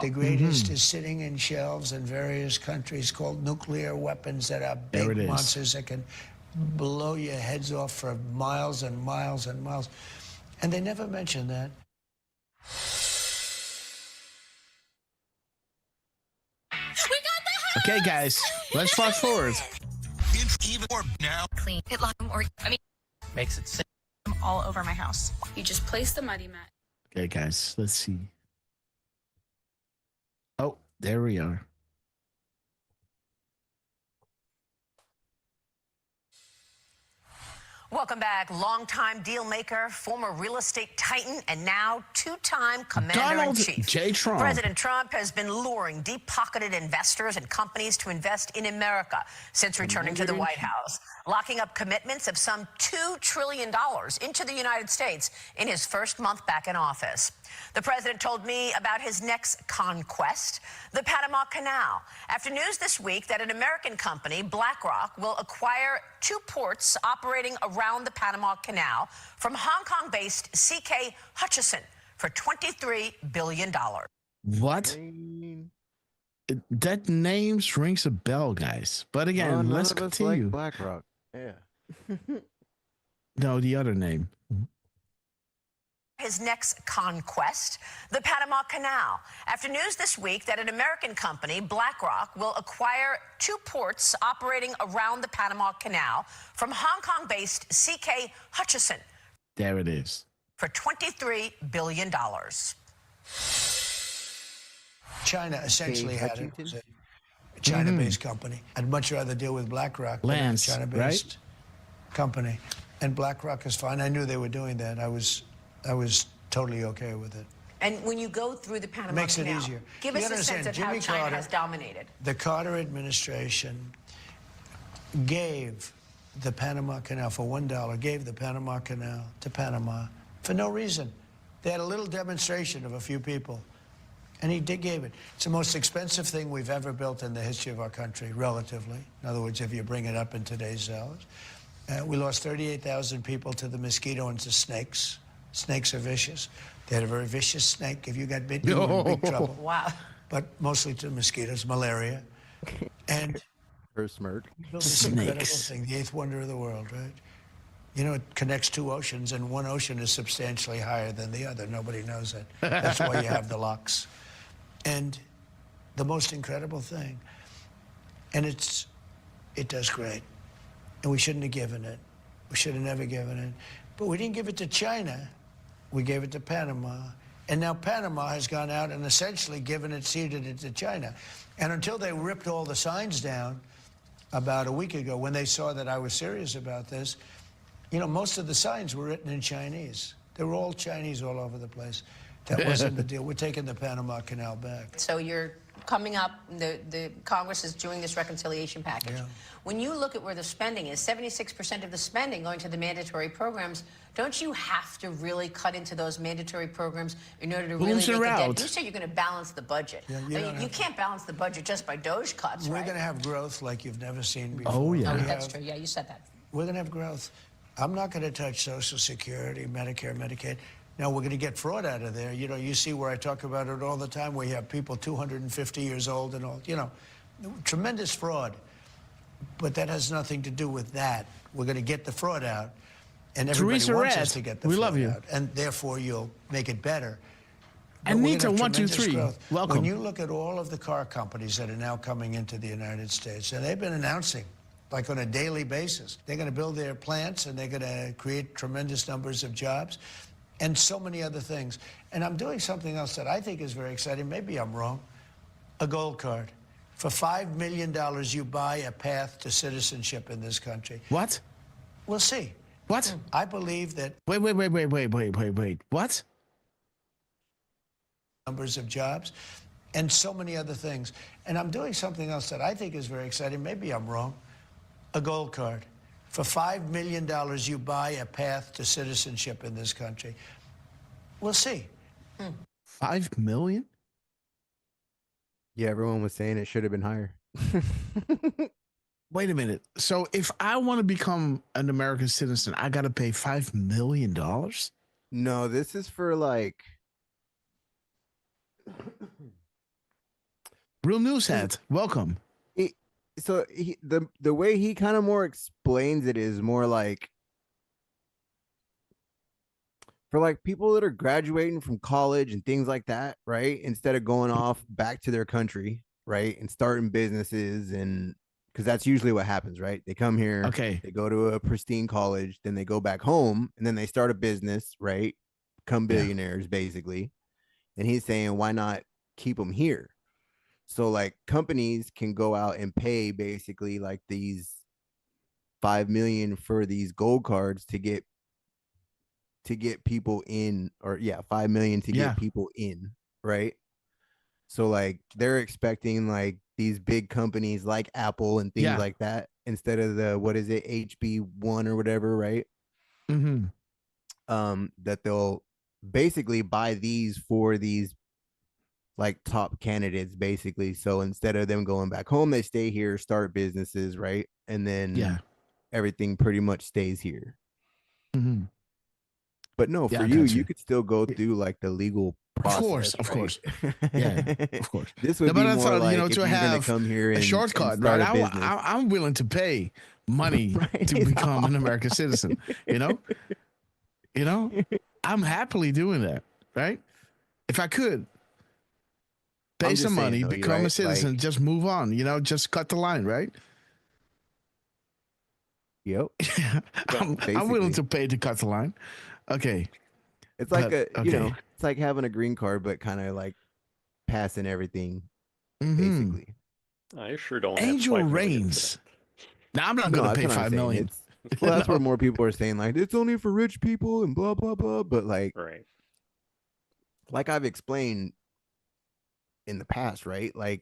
The greatest is sitting in shelves in various countries called nuclear weapons that are big monsters that can blow your heads off for miles and miles and miles. And they never mention that. Okay, guys, let's fast forward. Even more now. Clean it, lock them, or Makes it simple. all over my house. You just place the muddy mat. Okay, guys, let's see. Oh, there we are. Welcome back. Longtime deal maker, former real estate titan, and now two-time commander-in-chief. J. Trump. President Trump has been luring deep-pocketed investors and companies to invest in America since returning to the White House, locking up commitments of some $2 trillion into the United States in his first month back in office. The president told me about his next conquest, the Panama Canal, after news this week that an American company, BlackRock, will acquire 2 ports operating around the Panama Canal from Hong Kong-based C.K. Hutchison for $23 billion. What? That name rings a bell, guys. But again, none let's of us continue. like BlackRock. Yeah. No, the other name. His next conquest, the Panama Canal, after news this week that an American company, BlackRock, will acquire 2 ports operating around the Panama Canal from Hong Kong-based CK Hutchison. There it is. For $23 billion. China essentially had it. Hutchington? It was a China-based company. I'd much rather deal with BlackRock than a Lance, China-based company. And BlackRock is fine. I knew they were doing that. I was totally okay with it. And when you go through the Panama Makes it Canal, easier. give You us a understand, sense of Jimmy how China Carter- has dominated. The Carter administration gave the Panama Canal for $1, gave the Panama Canal to Panama for no reason. They had a little demonstration of a few people, and he gave it. It's the most expensive thing we've ever built in the history of our country, relatively. In other words, if you bring it up in today's dollars. We lost 38,000 people to the mosquito and to snakes. Snakes are vicious. They had a very vicious snake. If you got bit, you were in big trouble. Wow. But mostly to mosquitoes, malaria. And Her smirk. built this incredible thing, the 8th wonder of the world, right? You know, it connects 2 oceans, and one ocean is substantially higher than the other. Nobody knows it. That's why you have the locks. And the most incredible thing, and it does great. And we shouldn't have given it. We should have never given it. But we didn't give it to China. We gave it to Panama. And now Panama has gone out and essentially ceded it to China. And until they ripped all the signs down about a week ago, when they saw that I was serious about this, you know, most of the signs were written in Chinese. They were all Chinese all over the place. That wasn't the deal. We're taking the Panama Canal back. So you're coming up, the Congress is doing this reconciliation package. Yeah. When you look at where the spending is, 76% of the spending going to the mandatory programs, don't you have to really cut into those mandatory programs in order to really make a dent? You say you're going to balance the budget. Yeah, you can't balance the budget just by Doge cuts, We're right? going to have growth like you've never seen before. Oh, yeah. That's true. Yeah, you said that. We're going to have growth. I'm not going to touch Social Security, Medicare, Medicaid. Now, we're going to get fraud out of there. You know, you see where I talk about it all the time. We have people 250 years old and all, you know, tremendous fraud. But that has nothing to do with that. We're going to get the fraud out. And everybody Teresa wants Red, us to get the we fraud love you. out. And therefore, you'll make it better. But And we're Nita, gonna have 1, 2, 3. tremendous growth. Welcome. When you look at all of the car companies that are now coming into the United States, and they've been announcing, like on a daily basis, they're going to build their plants and they're going to create tremendous numbers of jobs and so many other things. And I'm doing something else that I think is very exciting. Maybe I'm wrong. A gold card. For $5 million, you buy a path to citizenship in this country. What? We'll see. What? I believe that Wait. What? numbers of jobs and so many other things. And I'm doing something else that I think is very exciting. Maybe I'm wrong. A gold card. For $5 million, you buy a path to citizenship in this country. We'll see. 5 million? Yeah, everyone was saying it should have been higher. Wait a minute. So if I want to become an American citizen, I got to pay $5 million? No, this is for like Real News Hat, welcome. The way he kind of more explains it is more like for like people that are graduating from college and things like that, right? Instead of going off back to their country, right, and starting businesses, and because that's usually what happens, right? They come here, Okay, they go to a pristine college, then they go back home, and then they start a business, right? Become billionaires, basically. And he's saying, why not keep them here? So like companies can go out and pay basically like these 5 million for these gold cards to get people in, or 5 million to get people in, right? So like they're expecting like these big companies like Apple and things like that instead of the HB1 or whatever, right? Mm-hmm. That they'll basically buy these for these like top candidates, basically. So instead of them going back home, they stay here, start businesses, right? And then everything pretty much stays here. Mm-hmm. But no, for you could still go through like the legal process. Of course. Yeah, of course. This would but be I more thought, like you know, if to you're gonna have come here a and shortcut, start right? a business. I'm willing to pay money to become an American citizen. You know, I'm happily doing that, right? If I could pay some money, become a citizen, just move on. You know, just cut the line, right? Yep. I'm willing to pay to cut the line. Okay. It's like you know, it's like having a green card, but kind of like passing everything, basically. I sure don't. Angel Reigns. Now I'm not going to pay $5 million. Well, that's where more people are saying like it's only for rich people and blah blah blah. But like, like I've explained in the past, right? Like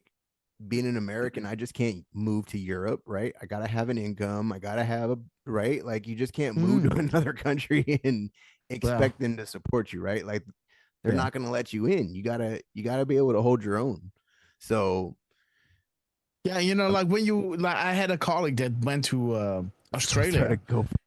being an American, I just can't move to Europe, right? I gotta have an income. I gotta have right. Like you just can't move to another country and expect them to support you, right? Like they're not gonna let you in. You gotta be able to hold your own. So yeah, you know, like when I had a colleague that went to Australia,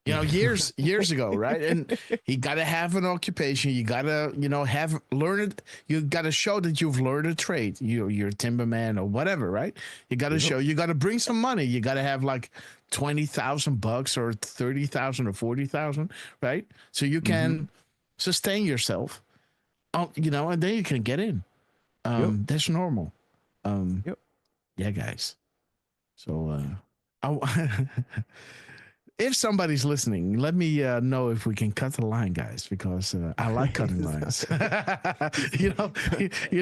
you know, years ago, right? And you got to have an occupation. You got to, you know, learn it. You got to show that you've learned a trade. You're a timberman or whatever, right? You got to show. You got to bring some money. You got to have like $20,000 or 30,000 or 40,000, right? So you can sustain yourself. You know, and then you can get in. That's normal. Yeah, guys. So, if somebody's listening, let me know if we can cut the line, guys, because I like cutting lines. you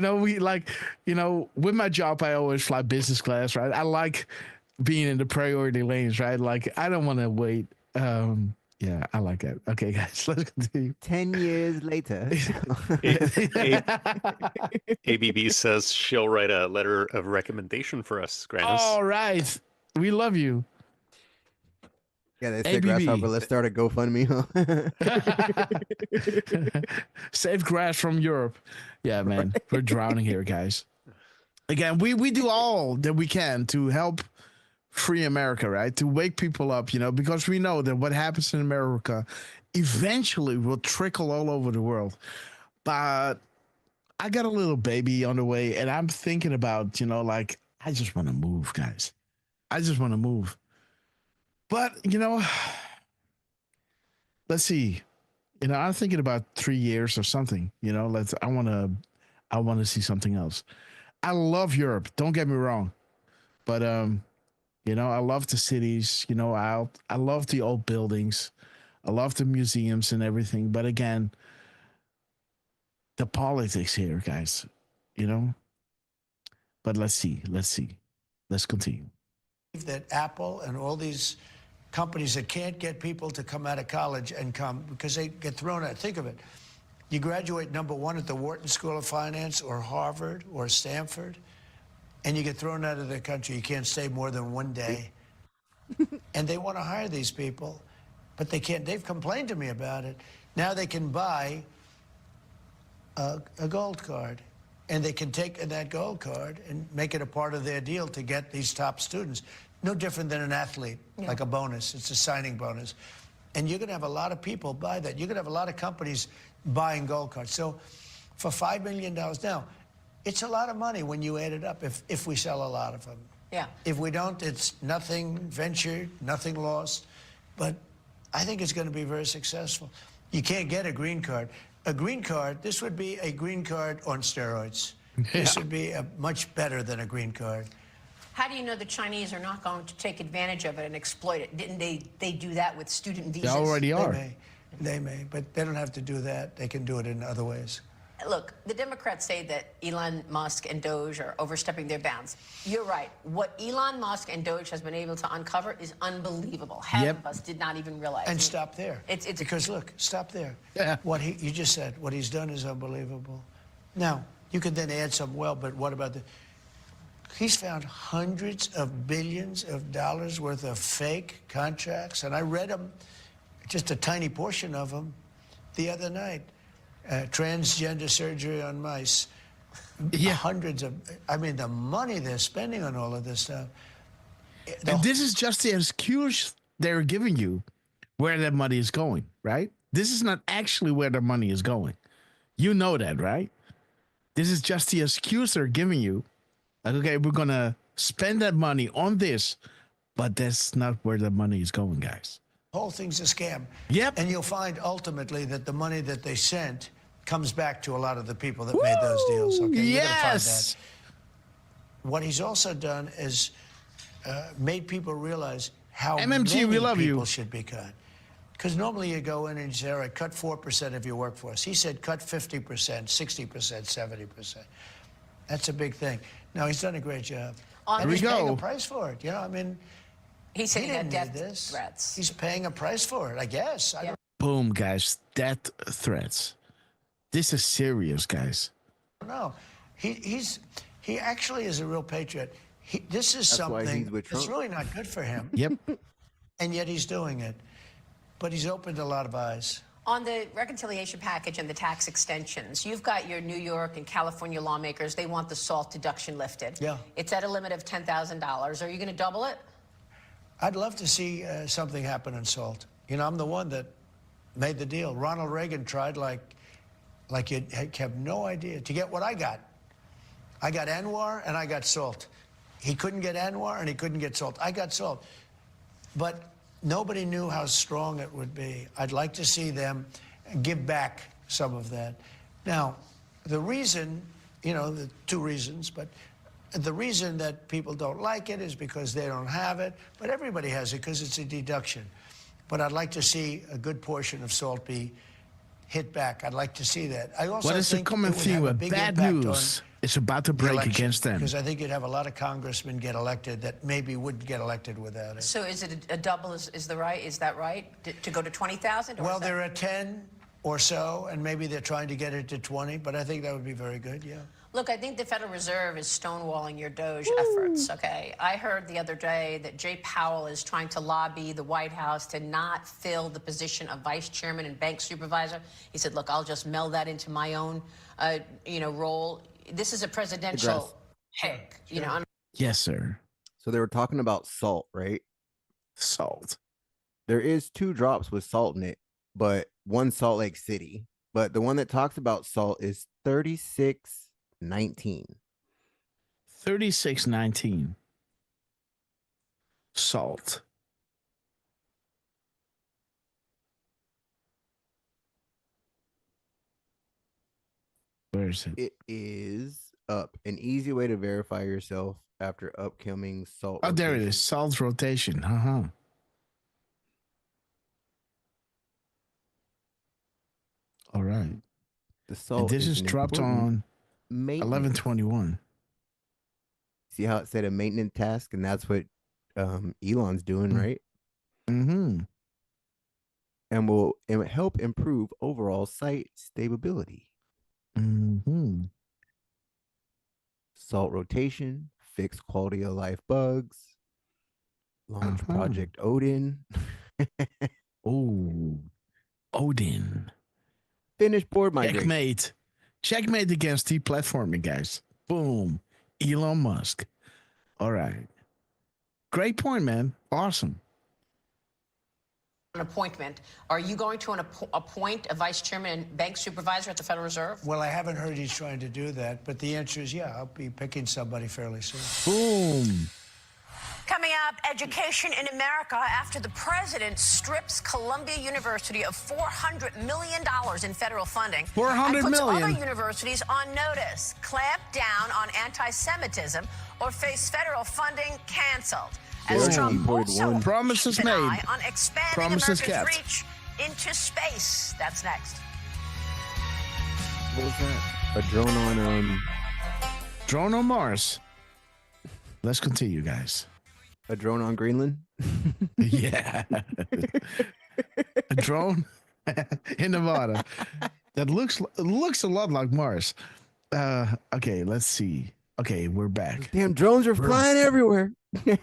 know, we like, you know, with my job, I always fly business class, right? I like being in the priority lanes, right? Like, I don't want to wait. Yeah, I like that. Okay, guys, let's continue. 10 years later. ABB says she'll write a letter of recommendation for us, Grannis. All right. We love you. Yeah, they said Grasshopper, let's start a GoFundMe, huh? Save grass from Europe. Yeah, man. We're drowning here, guys. Again, we do all that we can to help free America, right? To wake people up, you know, because we know that what happens in America eventually will trickle all over the world. But I got a little baby on the way, and I'm thinking about, you know, like, I just want to move, guys. I just want to move. But, you know, let's see. You know, I'm thinking about 3 years or something, you know, I want to see something else. I love Europe. Don't get me wrong. But, you know, I love the cities, you know, I love the old buildings. I love the museums and everything. But again, the politics here, guys, you know. But let's see. Let's continue. That Apple and all these companies that can't get people to come out of college and come because they get thrown out. Think of it. You graduate #1 at the Wharton School of Finance or Harvard or Stanford, and you get thrown out of the country. You can't stay more than 1 day. And they want to hire these people, but they can't. They've complained to me about it. Now they can buy a gold card, and they can take that gold card and make it a part of their deal to get these top students. No different than an athlete, like a bonus. It's a signing bonus. And you're going to have a lot of people buy that. You're going to have a lot of companies buying gold cards. So for $5 million now, it's a lot of money when you add it up if we sell a lot of them. Yeah. If we don't, it's nothing ventured, nothing lost. But I think it's going to be very successful. You can't get a green card. A green card, this would be a green card on steroids. This would be much better than a green card. How do you know the Chinese are not going to take advantage of it and exploit it? Didn't they do that with student visas? They already are. They may, but they don't have to do that. They can do it in other ways. Look, the Democrats say that Elon Musk and Doge are overstepping their bounds. You're right. What Elon Musk and Doge has been able to uncover is unbelievable. Half of us did not even realize. And stop there. It's because look, stop there. Yeah. What you just said, what he's done is unbelievable. Now, you could then add some, well, but what about he's found hundreds of billions of dollars worth of fake contracts, and I read them, just a tiny portion of them, the other night. Transgender surgery on mice. Yeah. Hundreds of, I mean, the money they're spending on all of this stuff. And this is just the excuse they're giving you where that money is going, right? This is not actually where the money is going. You know that, right? This is just the excuse they're giving you. Like, okay, we're going to spend that money on this, but that's not where the money is going, guys. The whole thing's a scam. Yep. And you'll find ultimately that the money that they sent comes back to a lot of the people that made those deals. Okay, you're gonna find that. What he's also done is made people realize how MMT, many we love people you. should be cut. Because normally you go in and you say, all right, cut 4% of your workforce. He said cut 50%, 60%, 70%. That's a big thing. No, he's done a great job. And he's paying a price for it. You know, I mean, He said he had didn't death need this. threats. He's paying a price for it, I guess. I don't Boom, guys. Death threats. This is serious, guys. know. He actually is a real patriot. This is That's why he's something with that's Trump. really not good for him. Yep. And yet he's doing it. But he's opened a lot of eyes. On the reconciliation package and the tax extensions, you've got your New York and California lawmakers. They want the SALT deduction lifted. Yeah. It's at a limit of $10,000. Are you going to double it? I'd love to see something happen in SALT. You know, I'm the one that made the deal. Ronald Reagan tried like you have no idea to get what I got. I got Anwar and I got SALT. He couldn't get Anwar and he couldn't get SALT. I got SALT. But nobody knew how strong it would be. I'd like to see them give back some of that. Now, the reason, you know, the two reasons, but the reason that people don't like it is because they don't have it, but everybody has it because it's a deduction. But I'd like to see a good portion of SALT be hit back. I'd like to see that. I also What is the think common it would theme have a with big bad impact news? on It's about to the break election, against them. because I think you'd have a lot of congressmen get elected that maybe wouldn't get elected without it. So is it a double? Is that right? To go to 20,000? Well, they're at 10 or so, and maybe they're trying to get it to 20, but I think that would be very good, yeah. Look, I think the Federal Reserve is stonewalling your Doge efforts, okay? I heard the other day that Jay Powell is trying to lobby the White House to not fill the position of vice chairman and bank supervisor. He said, look, I'll just meld that into my own, role. This is a presidential pick, you know. Yes, sir. So they were talking about salt, right? Salt. There is 2 drops with salt in it, but one Salt Lake City. But the one that talks about salt is 36.19. 36.19. Salt. Where is it? It is up. An easy way to verify yourself after upcoming salt. Oh, there it rotation. is. Salt rotation. Uh-huh. All right. The salt. And this is an dropped important on maintenance. 11/21. See how it said a maintenance task, and that's what Elon's doing, right? Mm-hmm. And will help improve overall site stability. Mm-hmm. Salt rotation, fix quality of life bugs, launch Project Odin. Oh, Odin. Finish board migration. Checkmate. Checkmate against deplatforming, guys. Boom. Elon Musk. All right. Great point, man. Awesome. An appointment. Are you going to appoint a vice chairman and bank supervisor at the Federal Reserve? Well, I haven't heard he's trying to do that, but the answer is yeah, I'll be picking somebody fairly soon. Boom. Coming up, education in America after the president strips Columbia University of $400 million in federal funding. $400 and puts million. other universities on notice. Clamp down on anti-Semitism or face federal funding canceled. As Boom. Trump also Promises keeps an made. eye on expanding Promises America's kept. reach into space. That's next. What was that? A drone on Drone on Mars. Let's continue, guys. a drone on Greenland. Yeah. A drone in Nevada that looks a lot like Mars. Okay, let's see. Okay, we're back. Damn drones are flying everywhere.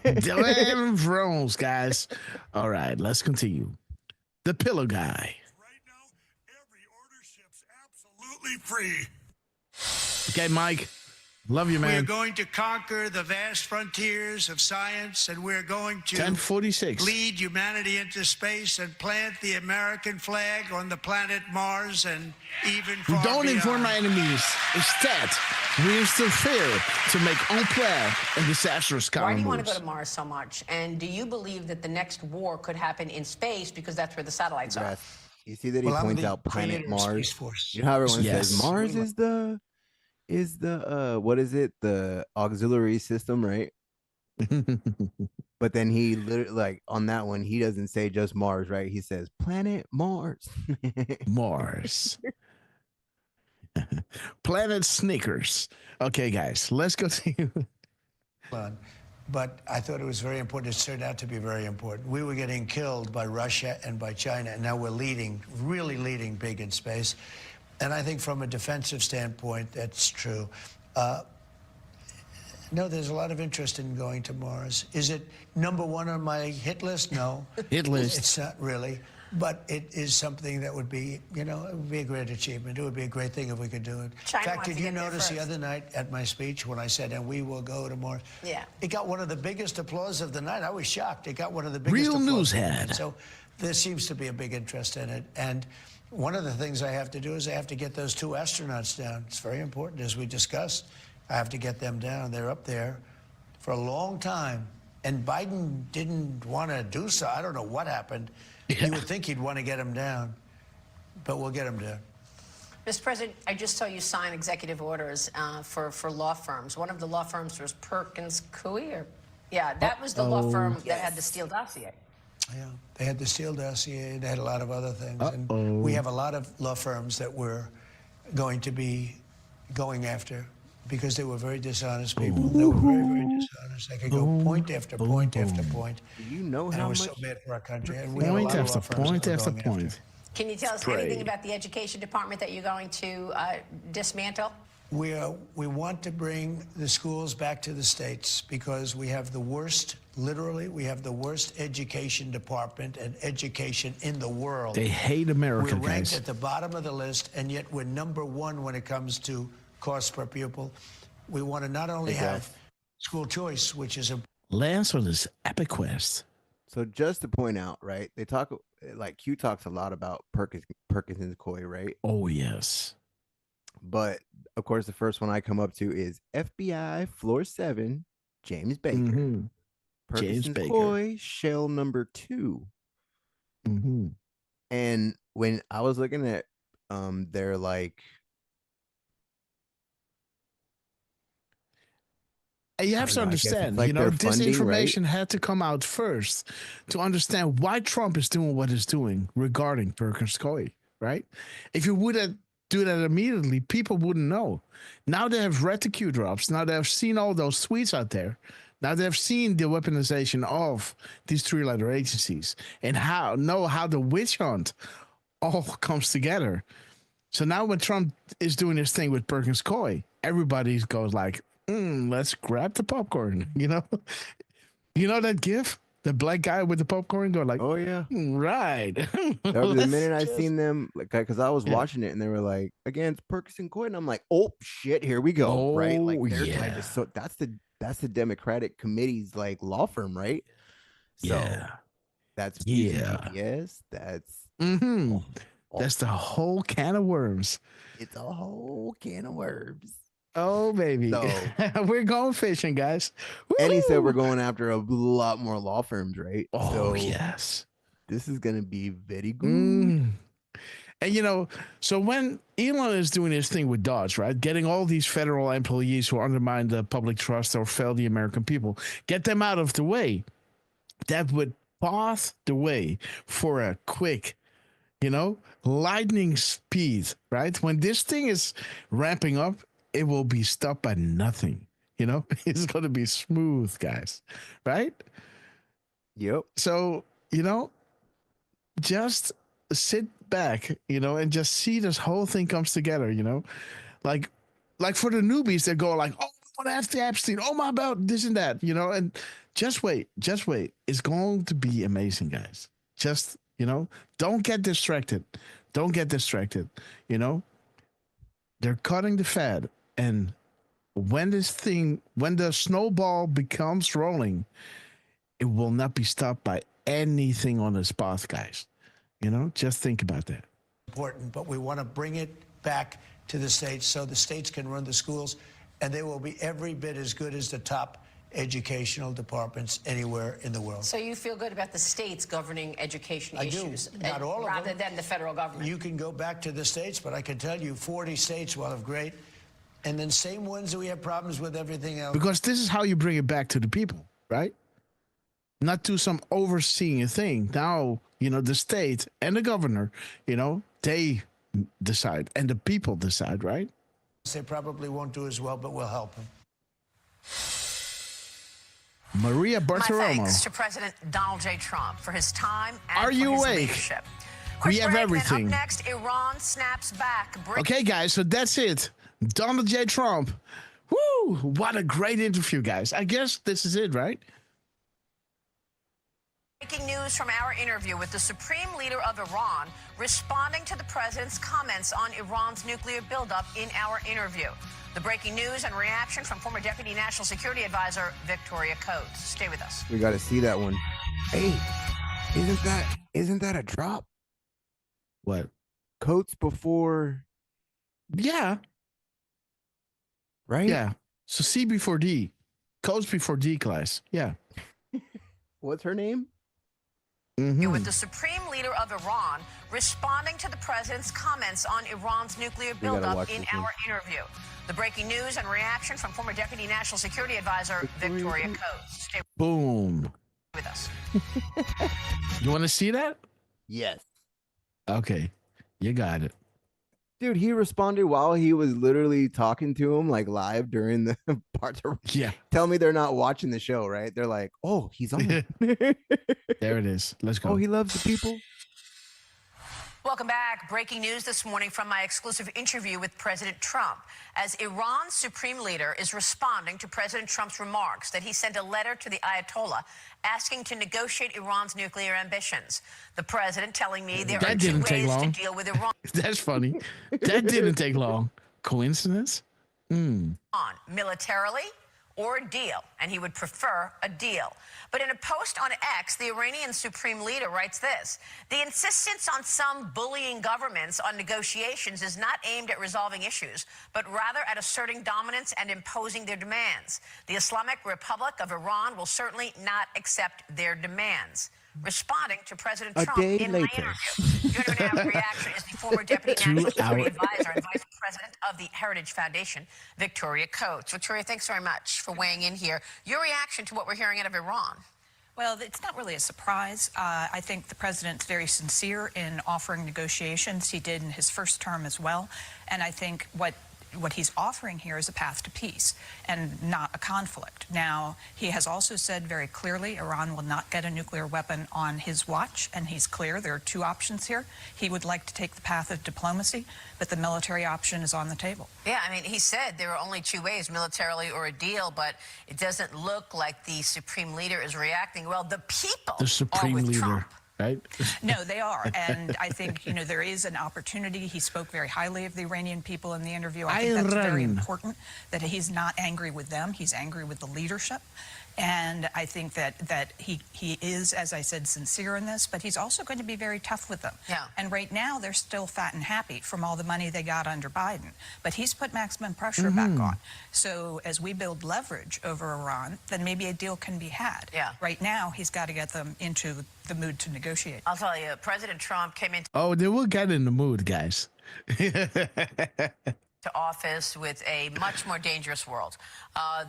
Damn drones, guys. All right, let's continue. The Pillow Guy. Right now, every order ships absolutely free. Okay, Mike. Love you, We're man. going to conquer the vast frontiers of science, and we're going to 1046. lead humanity into space and plant the American flag on the planet Mars and even We far don't inform our beyond. enemies. Instead, we instill fear to make unplanned and disastrous Why do you want moves. to go to Mars so much? And do you believe that the next war could happen in space because that's where the satellites are? Yes. You see that he Well, I'm points the out planet creator of Space Mars. Force. You know how everyone Yes. says Mars is the what is it? The auxiliary system, right? But then he literally, like, on that one, he doesn't say just Mars, right? He says planet Mars. Mars. Planet Snickers. Okay, guys, let's go to But I thought it was very important. It turned out to be very important. We were getting killed by Russia and by China, and now we're leading, really leading big in space. And I think from a defensive standpoint, that's true. No, there's a lot of interest in going to Mars. Is it number one on my hit list? No. Hit list. It's not really. But it is something that would be, you know, it would be a great achievement. It would be a great thing if we could do it. China In fact, wants did to you get there notice the first. other night at my speech when I said, and we will go to Mars? Yeah. It got one of the biggest applause of the night. I was shocked. It got one of the biggest Real applause news of the night. head. So there seems to be a big interest in it. And one of the things I have to do is I have to get those 2 astronauts down. It's very important, as we discussed. I have to get them down. They're up there for a long time. And Biden didn't want to do so. I don't know what happened. You would think he'd want to get them down, but we'll get them down. Mr. President, I just saw you sign executive orders for law firms. One of the law firms was Perkins Coie, or yeah, that was the law firm that had the Steele dossier. Yeah, they had the Steele dossier. They had a lot of other things. And we have a lot of law firms that we're going to be going after because they were very dishonest people. They were very, very dishonest. They could go point after point after point. Do you know And it how was much? so bad for our country. And we have a point lot of after law firms point that we're after going point. after. Can you tell us Pray. anything about the education department that you're going to dismantle? We want to bring the schools back to the states because we have the worst, literally, we have the worst education department and education in the world. They hate America, We're ranked guys. at the bottom of the list, and yet we're number 1 when it comes to cost per pupil. We want to not only have school choice, which is a Lance on this epic quest. So just to point out, right? They talk, like, Q talks a lot about Perkins and Coie, right? Oh, yes. But of course, the first one I come up to is FBI Floor 7, James Baker. Mhm. Perkins James Baker. Coie, shell number 2. Mm-hmm. And when I was looking at they're like, You have I to don't know, I guess it's understand, like you know, their this funding, information had to come out first to understand why Trump is doing what he's doing regarding Perkins Coie, right? If you would have do that immediately, people wouldn't know. Now they have read the Q drops. Now they have seen all those tweets out there. Now they've seen the weaponization of these 3-letter agencies and how the witch hunt all comes together. So now when Trump is doing his thing with Perkins Coie, everybody goes like, let's grab the popcorn, you know? You know that gif? The black guy with the popcorn going like, oh yeah, right. the minute I seen them, like, because I was watching it and they were like, against Perkins and Coie, and I'm like, oh shit, here we go, right? Like they're trying to, so that's the Democratic committee's like law firm, right? So that's yes, that's that's the whole can of worms. It's a whole can of worms. Oh baby, So, we're going fishing, guys. and he said Woo! we're going after a lot more law firms, right? Oh So yes, this is gonna be very good. And you know, so when Elon is doing his thing with Dodge, right, getting all these federal employees who undermine the public trust or fail the American people, get them out of the way, that would path the way for a quick, you know, lightning speed, right? When this thing is ramping up, it will be stopped by nothing. You know, it's going to be smooth, guys, right? Yep. So, you know, just sit back, you know, and just see this whole thing comes together, you know, like for the newbies that go like, oh, what after Epstein? Oh my about this and that, you know, and just wait. It's going to be amazing, guys. Just, you know, don't get distracted. You know, they're cutting the fat and when the snowball becomes rolling, it will not be stopped by anything on this path, guys. Just think about that. Important, but we want to bring it back to the states so the states can run the schools, and they will be every bit as good as the top educational departments anywhere in the world. So you feel good about the states governing education I issues do. Not all of them. rather than the federal government? You can go back to the states, but I can tell you 40 states will have great, and then same ones that we have problems with everything else. Because this is how you bring it back to the people, right? Not to some overseeing thing. Now, the state and the governor, they decide, and the people decide, right? They probably won't do as well, but we'll help them. Maria Bartiromo. My thanks to President Donald J. Trump for his time and Are for you his awake? leadership. We have break, everything. Up next, Iran snaps back. Okay, guys, so that's it. Donald J. Trump. Woo! What a great interview, guys. I guess this is it, right? Breaking news from our interview with the Supreme Leader of Iran responding to the president's comments on Iran's nuclear buildup in our interview. The breaking news and reaction from former Deputy National Security Advisor Victoria Coates. Stay with us. We got to see that one. Hey, isn't that a drop? What? Coates before. Yeah. Right? Yeah. So C before D. Coates before D class. Yeah. What's her name? With the Supreme Leader of Iran responding to the president's comments on Iran's nuclear buildup in our interview. The breaking news and reaction from former Deputy National Security Advisor Victoria Coates. Stay Boom. with us. You want to see that? Yes. Okay. You got it. Dude, he responded while he was literally talking to him, like live during the part. Yeah. Tell me they're not watching the show, right? They're like, oh, he's on. There it is. Let's go. Oh, he loves the people. Welcome back. Breaking news this morning from my exclusive interview with President Trump as Iran's supreme leader is responding to President Trump's remarks that he sent a letter to the Ayatollah asking to negotiate Iran's nuclear ambitions. The president telling me there are two ways to deal with Iran. That's funny. That didn't take long. Coincidence? Militarily or a deal, and he would prefer a deal. But in a post on X, the Iranian supreme leader writes this: the insistence on some bullying governments on negotiations is not aimed at resolving issues, but rather at asserting dominance and imposing their demands. The Islamic Republic of Iran will certainly not accept their demands. Responding to President Trump in my interview. Joining me now for reaction is the former Deputy National Security Advisor and Vice President of the Heritage Foundation, Victoria Coates. Victoria, thanks very much for weighing in here. Your reaction to what we're hearing out of Iran? Well, it's not really a surprise. I think the president's very sincere in offering negotiations. He did in his first term as well. And I think what he's offering here is a path to peace and not a conflict. Now, he has also said very clearly Iran will not get a nuclear weapon on his watch, and he's clear there are two options here. He would like to take the path of diplomacy, but the military option is on the table. Yeah, I mean, he said there are only two ways, militarily or a deal, but it doesn't look like the supreme leader is reacting well. The people are with Trump. Right? No, they are. And I think, there is an opportunity. He spoke very highly of the Iranian people in the interview. I think that's very important, that he's not angry with them. He's angry with the leadership. And I think that he is, as I said, sincere in this, but he's also going to be very tough with them. Yeah. And right now, they're still fat and happy from all the money they got under Biden. But he's put maximum pressure back on. So as we build leverage over Iran, then maybe a deal can be had. Yeah. Right now, he's got to get them into the mood to negotiate. I'll tell you, President Trump came into they will get in the mood, guys. office with a much more dangerous world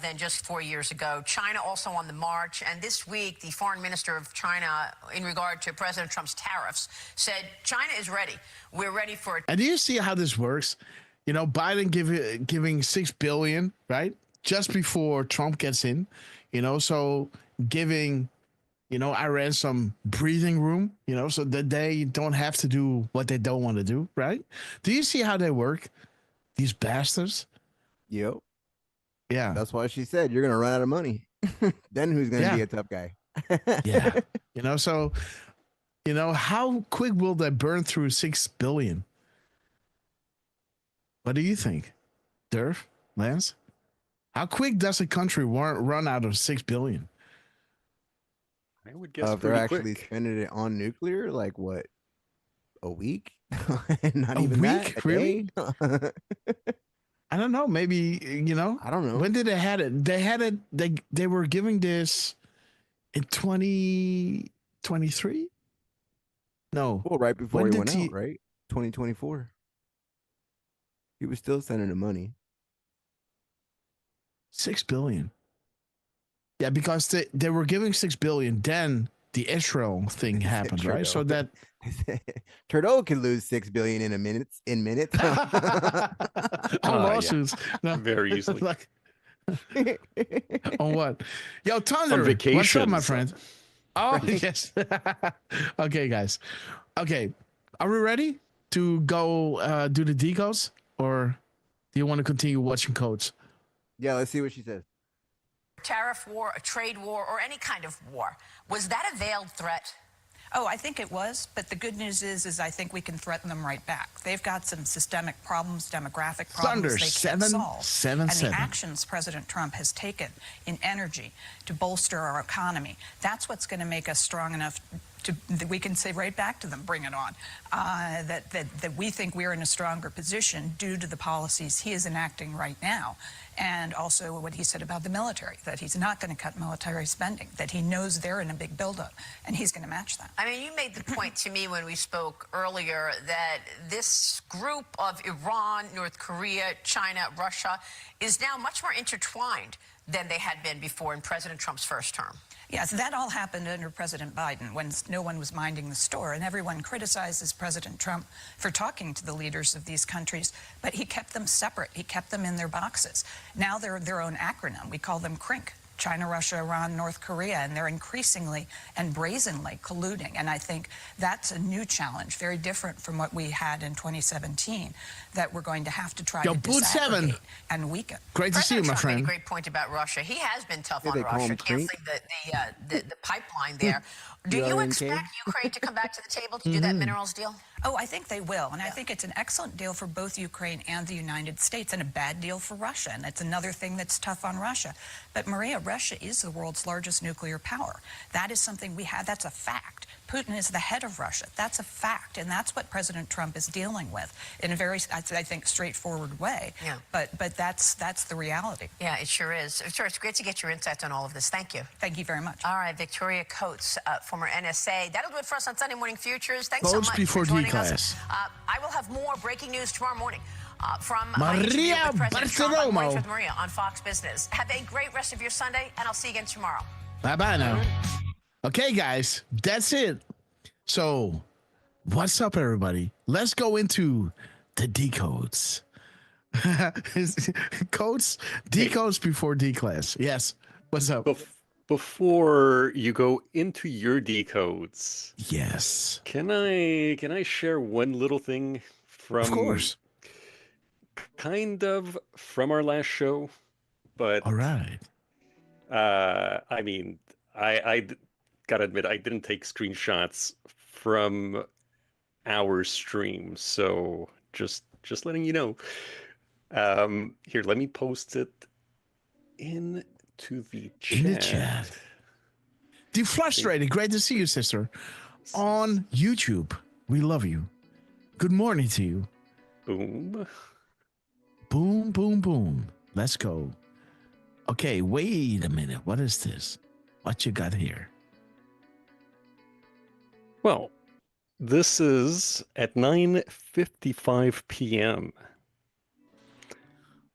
than just 4 years ago. China also on the march. And this week, the foreign minister of China, in regard to President Trump's tariffs, said China is ready. We're ready for it. And do you see how this works? Biden giving $6 billion, right? Just before Trump gets in, so giving, Iran some breathing room, so that they don't have to do what they don't want to do, right? Do you see how they work? These bastards. Yep. Yeah. That's why she said you're gonna run out of money. Then who's gonna be a tough guy? Yeah. So how quick will they burn through $6 billion? What do you think, Durf, Lance? How quick does a country run out of 6 billion? I would guess If they're pretty actually quick. spending it on nuclear, like what, a week? Not A even that, week? a Really? day? I don't know. Maybe, I don't know. when did they had it? They had it. They were giving this in 2023. No. Well, right before When he did went out, right? 2024. He was still sending the money. 6 billion? Yeah, because they were giving 6 billion. Then the Israel thing happened, right? So that Trudeau could lose 6 billion in minutes. on lawsuits. No. Very easily. Like, on what? Yo, Thunder, On what's up, my vacations. friend? Oh, Right. yes. Okay, guys. Okay, are we ready to go do the decodes, or do you want to continue watching codes? Yeah, let's see what she says. Tariff war, a trade war, or any kind of war. Was that a veiled threat? Oh, I think it was, but the good news is I think we can threaten them right back. They've got some systemic problems, demographic problems Thunder, they can't solve. 777. And the actions President Trump has taken in energy to bolster our economy, that's what's going to make us strong enough that we can say right back to them, bring it on, that we think we're in a stronger position due to the policies he is enacting right now. And also what he said about the military, that he's not going to cut military spending, that he knows they're in a big buildup, and he's going to match that. I mean, you made the point to me when we spoke earlier that this group of Iran, North Korea, China, Russia is now much more intertwined than they had been before in President Trump's first term. Yes, that all happened under President Biden when no one was minding the store, and everyone criticizes President Trump for talking to the leaders of these countries, but he kept them separate. He kept them in their boxes. Now they're their own acronym. We call them CRINC. China, Russia, Iran, North Korea, and they're increasingly and brazenly colluding. And I think that's a new challenge, very different from what we had in 2017, that we're going to have to try to disaggregate and weaken. Great to see you, my Trump made friend. a great point about Russia. He has been tough Yeah, on they call Russia, him canceling the pipeline there. Do you expect Ukraine to come back to the table to do that minerals deal? Oh, I think they will. And I think it's an excellent deal for both Ukraine and the United States, and a bad deal for Russia. And it's another thing that's tough on Russia. But Maria, Russia is the world's largest nuclear power. That is something we have. That's a fact. Putin is the head of Russia. That's a fact. And that's what President Trump is dealing with in a very, I think, straightforward way. Yeah. But that's the reality. Yeah, it sure is. Sure, it's great to get your insights on all of this. Thank you. Thank you very much. All right, Victoria Coates, former NSA. That'll do it for us on Sunday Morning Futures. Thanks Coates so much before for joining D-class. us. I will have more breaking news tomorrow morning from Maria with President Trump on Mornings Bartiromo. with Maria on Fox Business. Have a great rest of your Sunday, and I'll see you again tomorrow. Bye-bye now. Okay, guys, that's it. So, what's up, everybody? Let's go into the decodes. Decodes before D-class. Yes. What's up? Before you go into your decodes, Yes. can I share one little thing from, Of course. kind of from our last show, but All right. I mean, I gotta admit, I didn't take screenshots from our stream, so just letting you know. Here, let me post it into the chat. In the chat. Deflustrated. Great to see you, sister. On YouTube. We love you. Good morning to you. Boom. Boom, boom, boom. Let's go. Okay, wait a minute. What is this? What you got here? Well, this is at 9:55 p.m.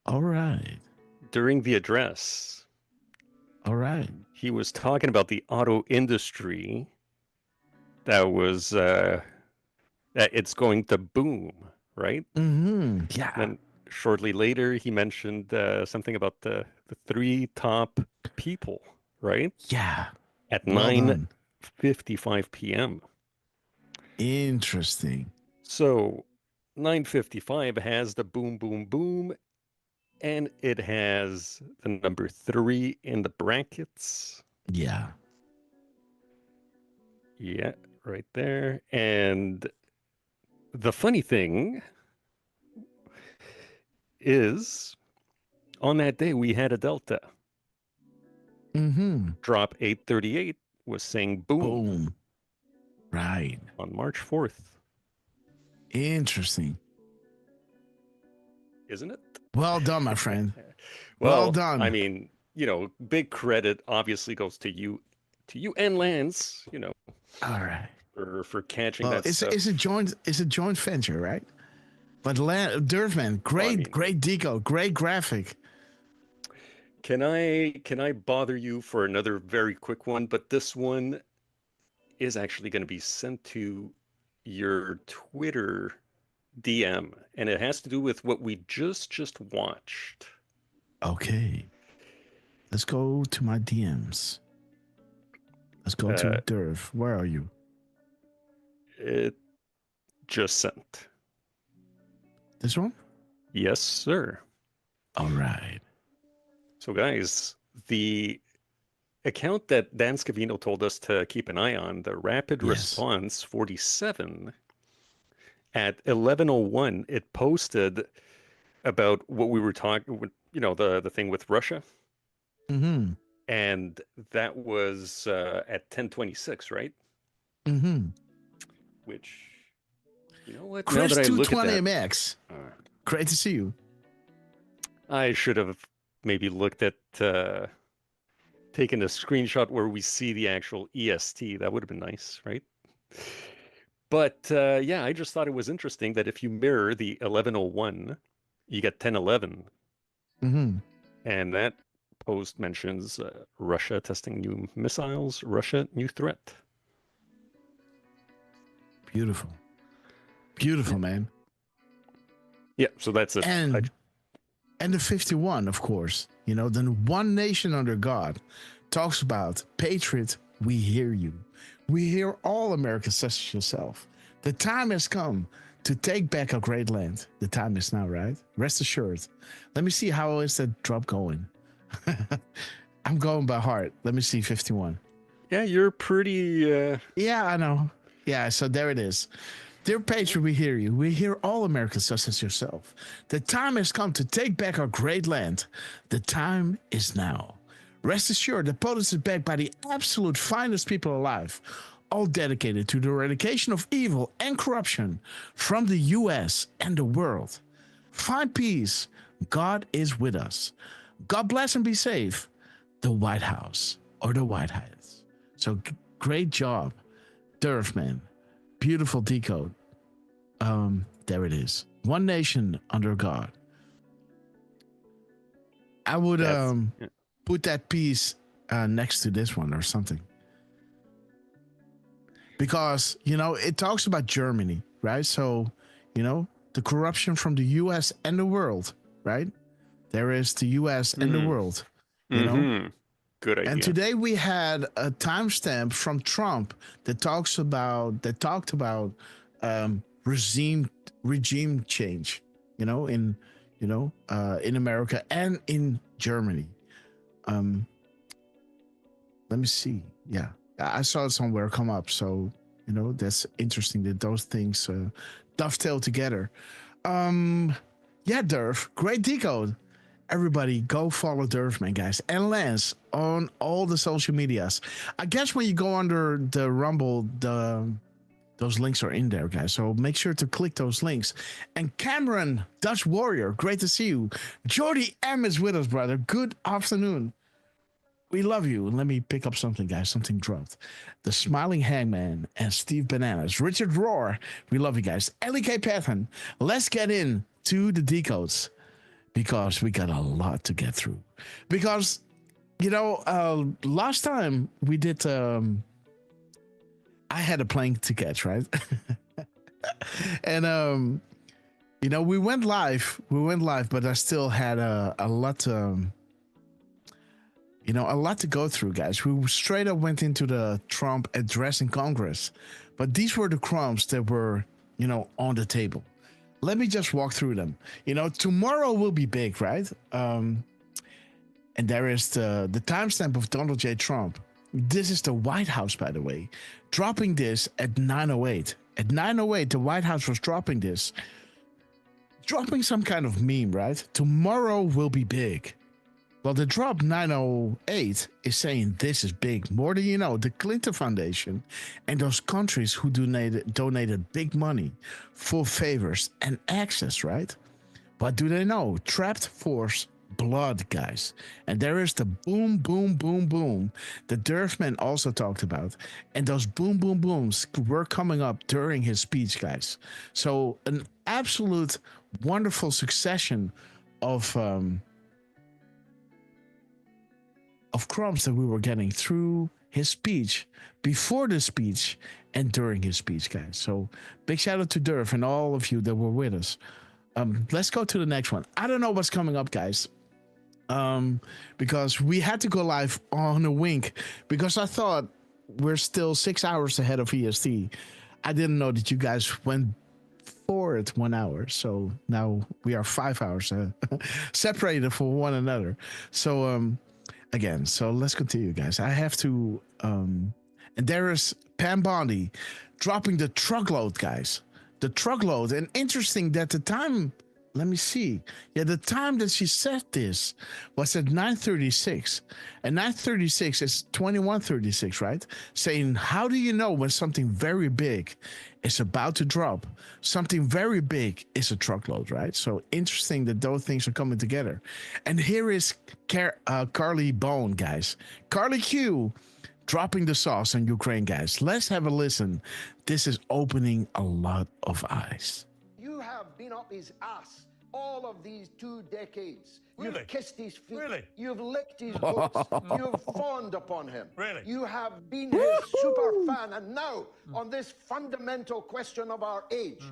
All right. During the address, All right. he was talking about the auto industry that was that it's going to boom, right? Mm-hmm. Yeah. And shortly later, he mentioned something about the three top people, right? Yeah. At Well done. 9:55 p.m. Interesting. So 9:55 has the boom, boom, boom, and it has the number 3 in the brackets. Yeah. Yeah, right there. And the funny thing is On that day, we had a delta. Mm-hmm. Drop 838 was saying boom. Boom. Right. On March 4th. Interesting. Isn't it? Well done, my friend. Well done. I mean, you know, big credit obviously goes to you and Lance, you know. All right. For catching that it's stuff. it's a joint venture, right? But Durfman, great decode, great graphic. Can I bother you for another very quick one? But this one is actually going to be sent to your Twitter DM, and it has to do with what we just watched. Okay. Let's go to my DMs. Let's go to Durf. Where are you? It just sent. This one? Yes, sir. All right. So, guys, the account that Dan Scavino told us to keep an eye on, the Rapid Response 47, at 11:01, it posted about what we were talking, you know, the thing with Russia. Mm-hmm. And that was at 10:26, right? Mm-hmm. Which, you know what? Chris now that I look at 220 that, MX. Great to see you. I should have maybe looked at taken a screenshot where we see the actual EST. That would have been nice, right? But yeah, I just thought it was interesting that if you mirror the 11:01, you get 10:11. Mm-hmm. And that post mentions Russia testing new missiles, Russia new threat. Beautiful. Beautiful, man. Yeah, so that's it. And the 51, of course, you know, the one nation under God talks about, Patriot, we hear you. We hear all America, such as yourself. The time has come to take back our great land. The time is now, right? Rest assured. Let me see, how is that drop going? I'm going by heart. Let me see, 51. Yeah, you're pretty... Yeah, I know. Yeah, so there it is. Dear Patriot, we hear you. We hear all Americans such as yourself. The time has come to take back our great land. The time is now. Rest assured, the POTUS is backed by the absolute finest people alive, all dedicated to the eradication of evil and corruption from the U.S. and the world. Find peace. God is with us. God bless and be safe. The White House, or the White House. So great job, Durfman. Beautiful decode. There it is. One nation under God. I would put that piece next to this one or something. Because, you know, it talks about Germany, right? So, you know, the corruption from the US and the world, right? There is the US and the world, you know? Good idea. And today we had a timestamp from Trump that talked about regime change, you know, in America and in Germany. Let me see. Yeah, I saw it somewhere come up. So, you know, that's interesting that those things dovetail together. Yeah, Durf, great decode. Everybody go follow Durfman, guys, and Lance on all the social medias. I guess when you go under the Rumble, those links are in there, guys. So make sure to click those links. And Cameron, Dutch Warrior, great to see you. Jordy M is with us, brother. Good afternoon. We love you. Let me pick up something, guys. Something dropped. The Smiling Hangman and Steve Bananas. Richard Rohr, we love you guys. Ellie K. Patton, let's get into the decodes, because we got a lot to get through. Because, you know, last time we did, I had a plane to catch, right? And, you know, we went live, but I still had a lot to, you know, a lot to go through, guys. We straight up went into the Trump address in Congress, but these were the crumbs that were, you know, on the table. Let me just walk through them. You know, tomorrow will be big, right? And there is the timestamp of Donald J. Trump. This is the White House, by the way, dropping this at 9:08. At 9:08, the White House was dropping this. dropping some kind of meme, right? Tomorrow will be big. Well, the drop 908 is saying this is big. More than you know, the Clinton Foundation and those countries who donated big money for favors and access, right? What do they know? Trapped force blood, guys. And there is the boom, boom, boom, boom that Durfman also talked about. And those boom, boom, booms were coming up during his speech, guys. So an absolute wonderful succession of crumbs that we were getting through his speech, before the speech, and during his speech, guys. So big shout out to Durf and all of you that were with us. Let's go to the next one. I don't know what's coming up, guys. Because we had to go live on a wink because I thought we're still 6 hours ahead of EST. I didn't know that you guys went forward 1 hour. So now we are 5 hours separated from one another. So, again, so let's continue, guys. I have to, and there is Pam Bondi dropping the truckload, guys. The truckload. And interesting that the time, let me see. Yeah, the time that she said this was at 9:36. And 9:36 is 21:36, right? Saying, how do you know when something very big is about to drop? Something very big is a truckload, right? So interesting that those things are coming together. And here is Carly Bone, guys. Carly Q dropping the sauce on Ukraine, guys. Let's have a listen. This is opening a lot of eyes. You have been up his ass all of these 2 decades. Really? You've kissed his feet. Really? You've licked his boots. You've fawned upon him. Really? You have been his super fan. And now, on this fundamental question of our age,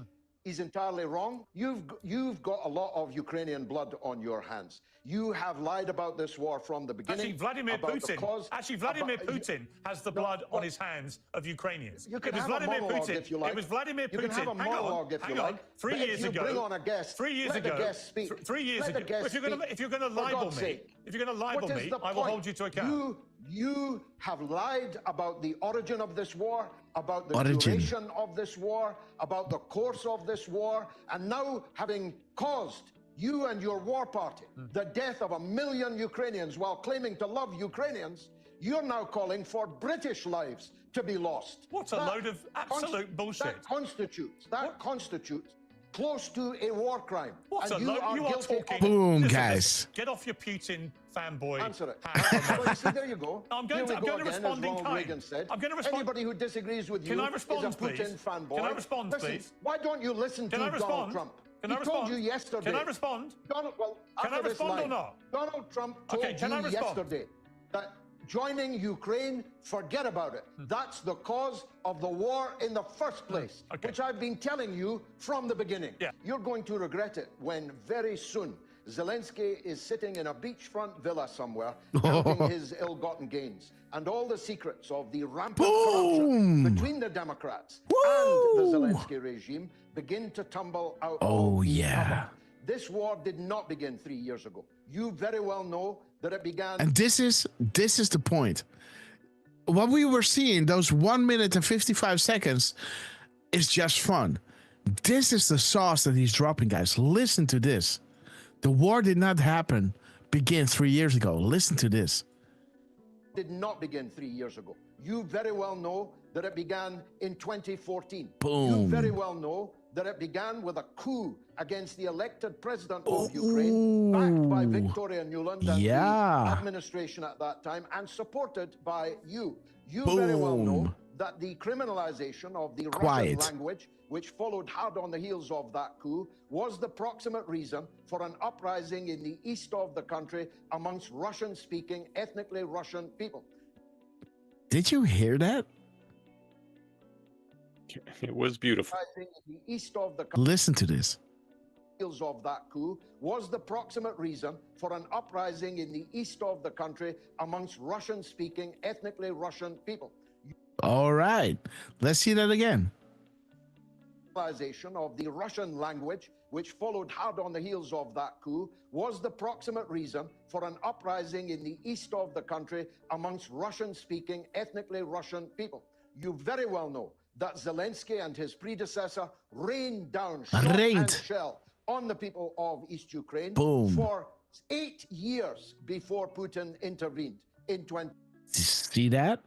he's entirely wrong. You've got a lot of Ukrainian blood on your hands. You have lied about this war from the beginning. Actually, Vladimir Putin has the blood on his hands of Ukrainians. You can have a monologue if you like. It was Vladimir Putin. You can have a monologue if you like. 3 years ago. Bring on a guest. 3 years let ago. the guest speak. 3 years let ago. If you're going to libel me, I will hold you to account. You have lied about the origin of this war, about the Origin. duration of this war, about the course of this war, and now having caused you and your war party the death of 1 million Ukrainians while claiming to love Ukrainians, you're now calling for British lives to be lost. What a load of absolute bullshit. That constitutes close to a war crime. What and a load. You are talking. Boom, guys. Get off your Putin fanboy. Answer it. See, there you go. I'm going to respond in kind. I'm going to respond. Anybody who disagrees with you Can I respond, is a Putin please? fanboy. Can I respond, Listen, please? why don't you listen to Donald Trump? Can I respond? He told you yesterday. Can I respond? Can I respond or not? Donald Trump told you yesterday that joining Ukraine, forget about it. That's the cause of the war in the first place, which I've been telling you from the beginning. You're going to regret it when very soon Zelensky is sitting in a beachfront villa somewhere, counting his ill-gotten gains, and all the secrets of the rampant corruption between the Democrats and the Zelensky regime begin to tumble out. This war did not begin 3 years ago. You very well know that it began. And this is the point. What we were seeing, those 1 minute and 55 seconds, is just fun. This is the sauce that he's dropping, guys. Listen to this. The war did not begin 3 years ago. Listen to this. Did not begin 3 years ago. You very well know that it began in 2014. Boom. You very well know that it began with a coup against the elected president of Ukraine, backed by Victoria Nuland and the administration at that time, and supported by you. You very well know that the criminalization of the Russian language, which followed hard on the heels of that coup, was the proximate reason for an uprising in the east of the country amongst Russian-speaking, ethnically Russian people. Did you hear that? It was beautiful. In the east of the Listen to this. Of that coup was the proximate reason for an uprising in the east of the country amongst Russian-speaking, ethnically Russian people. All right, let's see that again. Of the Russian language, which followed hard on the heels of that coup, was the proximate reason for an uprising in the east of the country amongst Russian-speaking, ethnically Russian people. You very well know that Zelensky and his predecessor rained down shot and shell on the people of East Ukraine Boom. for 8 years before Putin intervened in See that?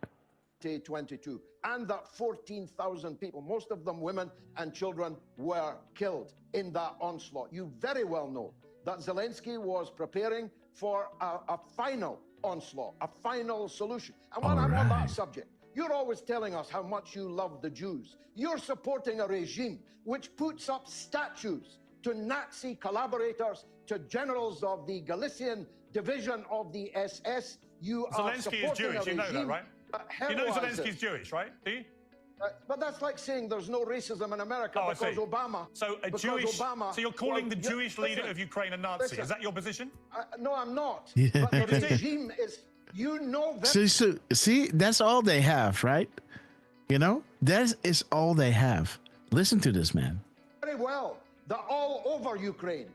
2022, and that 14,000 people, most of them women and children, were killed in that onslaught. You very well know that Zelensky was preparing for a final onslaught, a final solution. And when I'm on that subject, you're always telling us how much you love the Jews. You're supporting a regime which puts up statues to Nazi collaborators, to generals of the Galician division of the SS. You are Zelensky is supporting Jewish, a you know that, regime right? that You know heroises. Zelensky's Jewish, right? Do you? But that's like saying there's no racism in America Oh, I because see. Obama. So because Jewish. Obama So you're calling the was- Jewish leader listen, of Ukraine a Nazi? listen. Is that your position? No, I'm not. Yeah. But the regime is, you know very See, that's all they have, right? You know, that is all they have. Listen to this, man. well that all over Ukraine,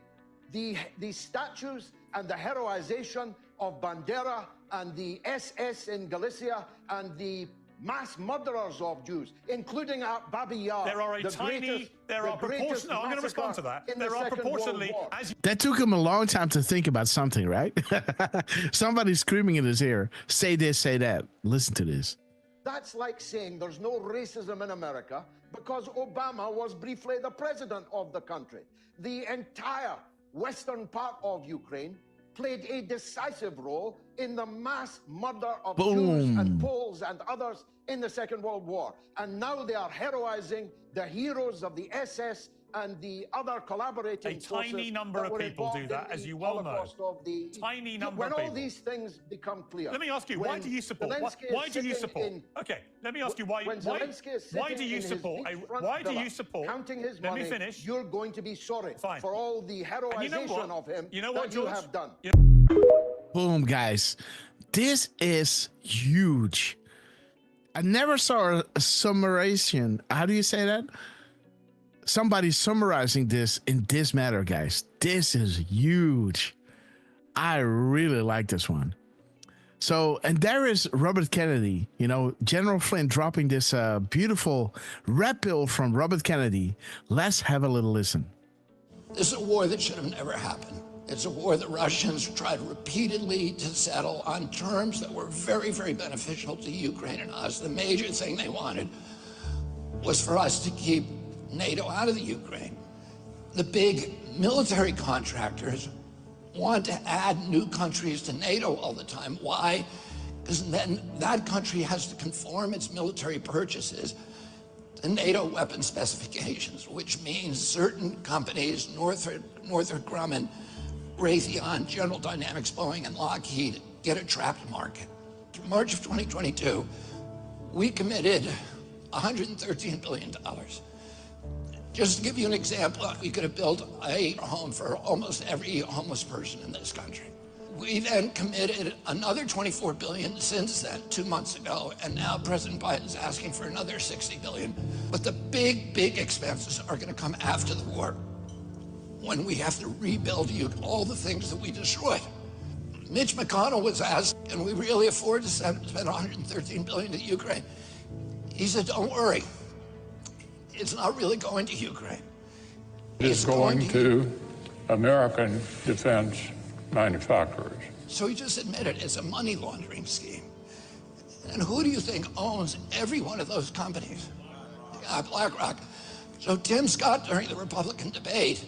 the statues and the heroization of Bandera and the SS in Galicia and the mass murderers of Jews, including at Babi Yar. There are a the tiny. greatest- There the are greatest proportionally. I'm going to respond to that. massacre in the There are Second World proportionally War. as. That took him a long time to think about something, right? Somebody screaming in his ear, say this, say that. Listen to this. That's like saying there's no racism in America because Obama was briefly the president of the country. The entire western part of Ukraine played a decisive role in the mass murder of Jews and Poles and others in the Second World War. And now they are heroizing the heroes of the SS and the other collaborating A tiny number that of were people do involved that, in as the you well know. Holocaust of the, Tiny number when of all people. these things become clear. Let me ask you, why when do you support? Zelensky is Why do you sitting support? in- Okay, let me ask you why. when Zelensky is Why do sitting you in his support? beachfront Why do villa you support? counting his Let money, me finish. you're going to be sorry Fine. for all the And you know heroization what? of him You know what, that you George? have done. Boom, guys. This is huge. I never saw a summarization. How do you say that? Somebody summarizing this in this matter, guys. This is huge. I really like this one. So, and there is Robert Kennedy, you know, General Flynn dropping this beautiful red pill from Robert Kennedy. Let's have a little listen. This is a war that should have never happened. It's a war the Russians tried repeatedly to settle on terms that were very, very beneficial to Ukraine and us. The major thing they wanted was for us to keep NATO out of the Ukraine. The big military contractors want to add new countries to NATO all the time. Why? Because then that country has to conform its military purchases to NATO weapon specifications, which means certain companies, Northrop Grumman, Raytheon, General Dynamics, Boeing, and Lockheed, get a trapped market. In March of 2022, we committed $113 billion. Just to give you an example, we could have built a home for almost every homeless person in this country. We then committed another $24 billion since then, 2 months ago, and now President Biden is asking for another $60 billion. But the big, big expenses are going to come after the war, when we have to rebuild all the things that we destroyed. Mitch McConnell was asked, can we really afford to spend $113 billion to Ukraine? He said, don't worry. It's not really going to Ukraine. It's going to American defense manufacturers. So he just admitted it's a money laundering scheme. And who do you think owns every one of those companies? BlackRock. So Tim Scott, during the Republican debate,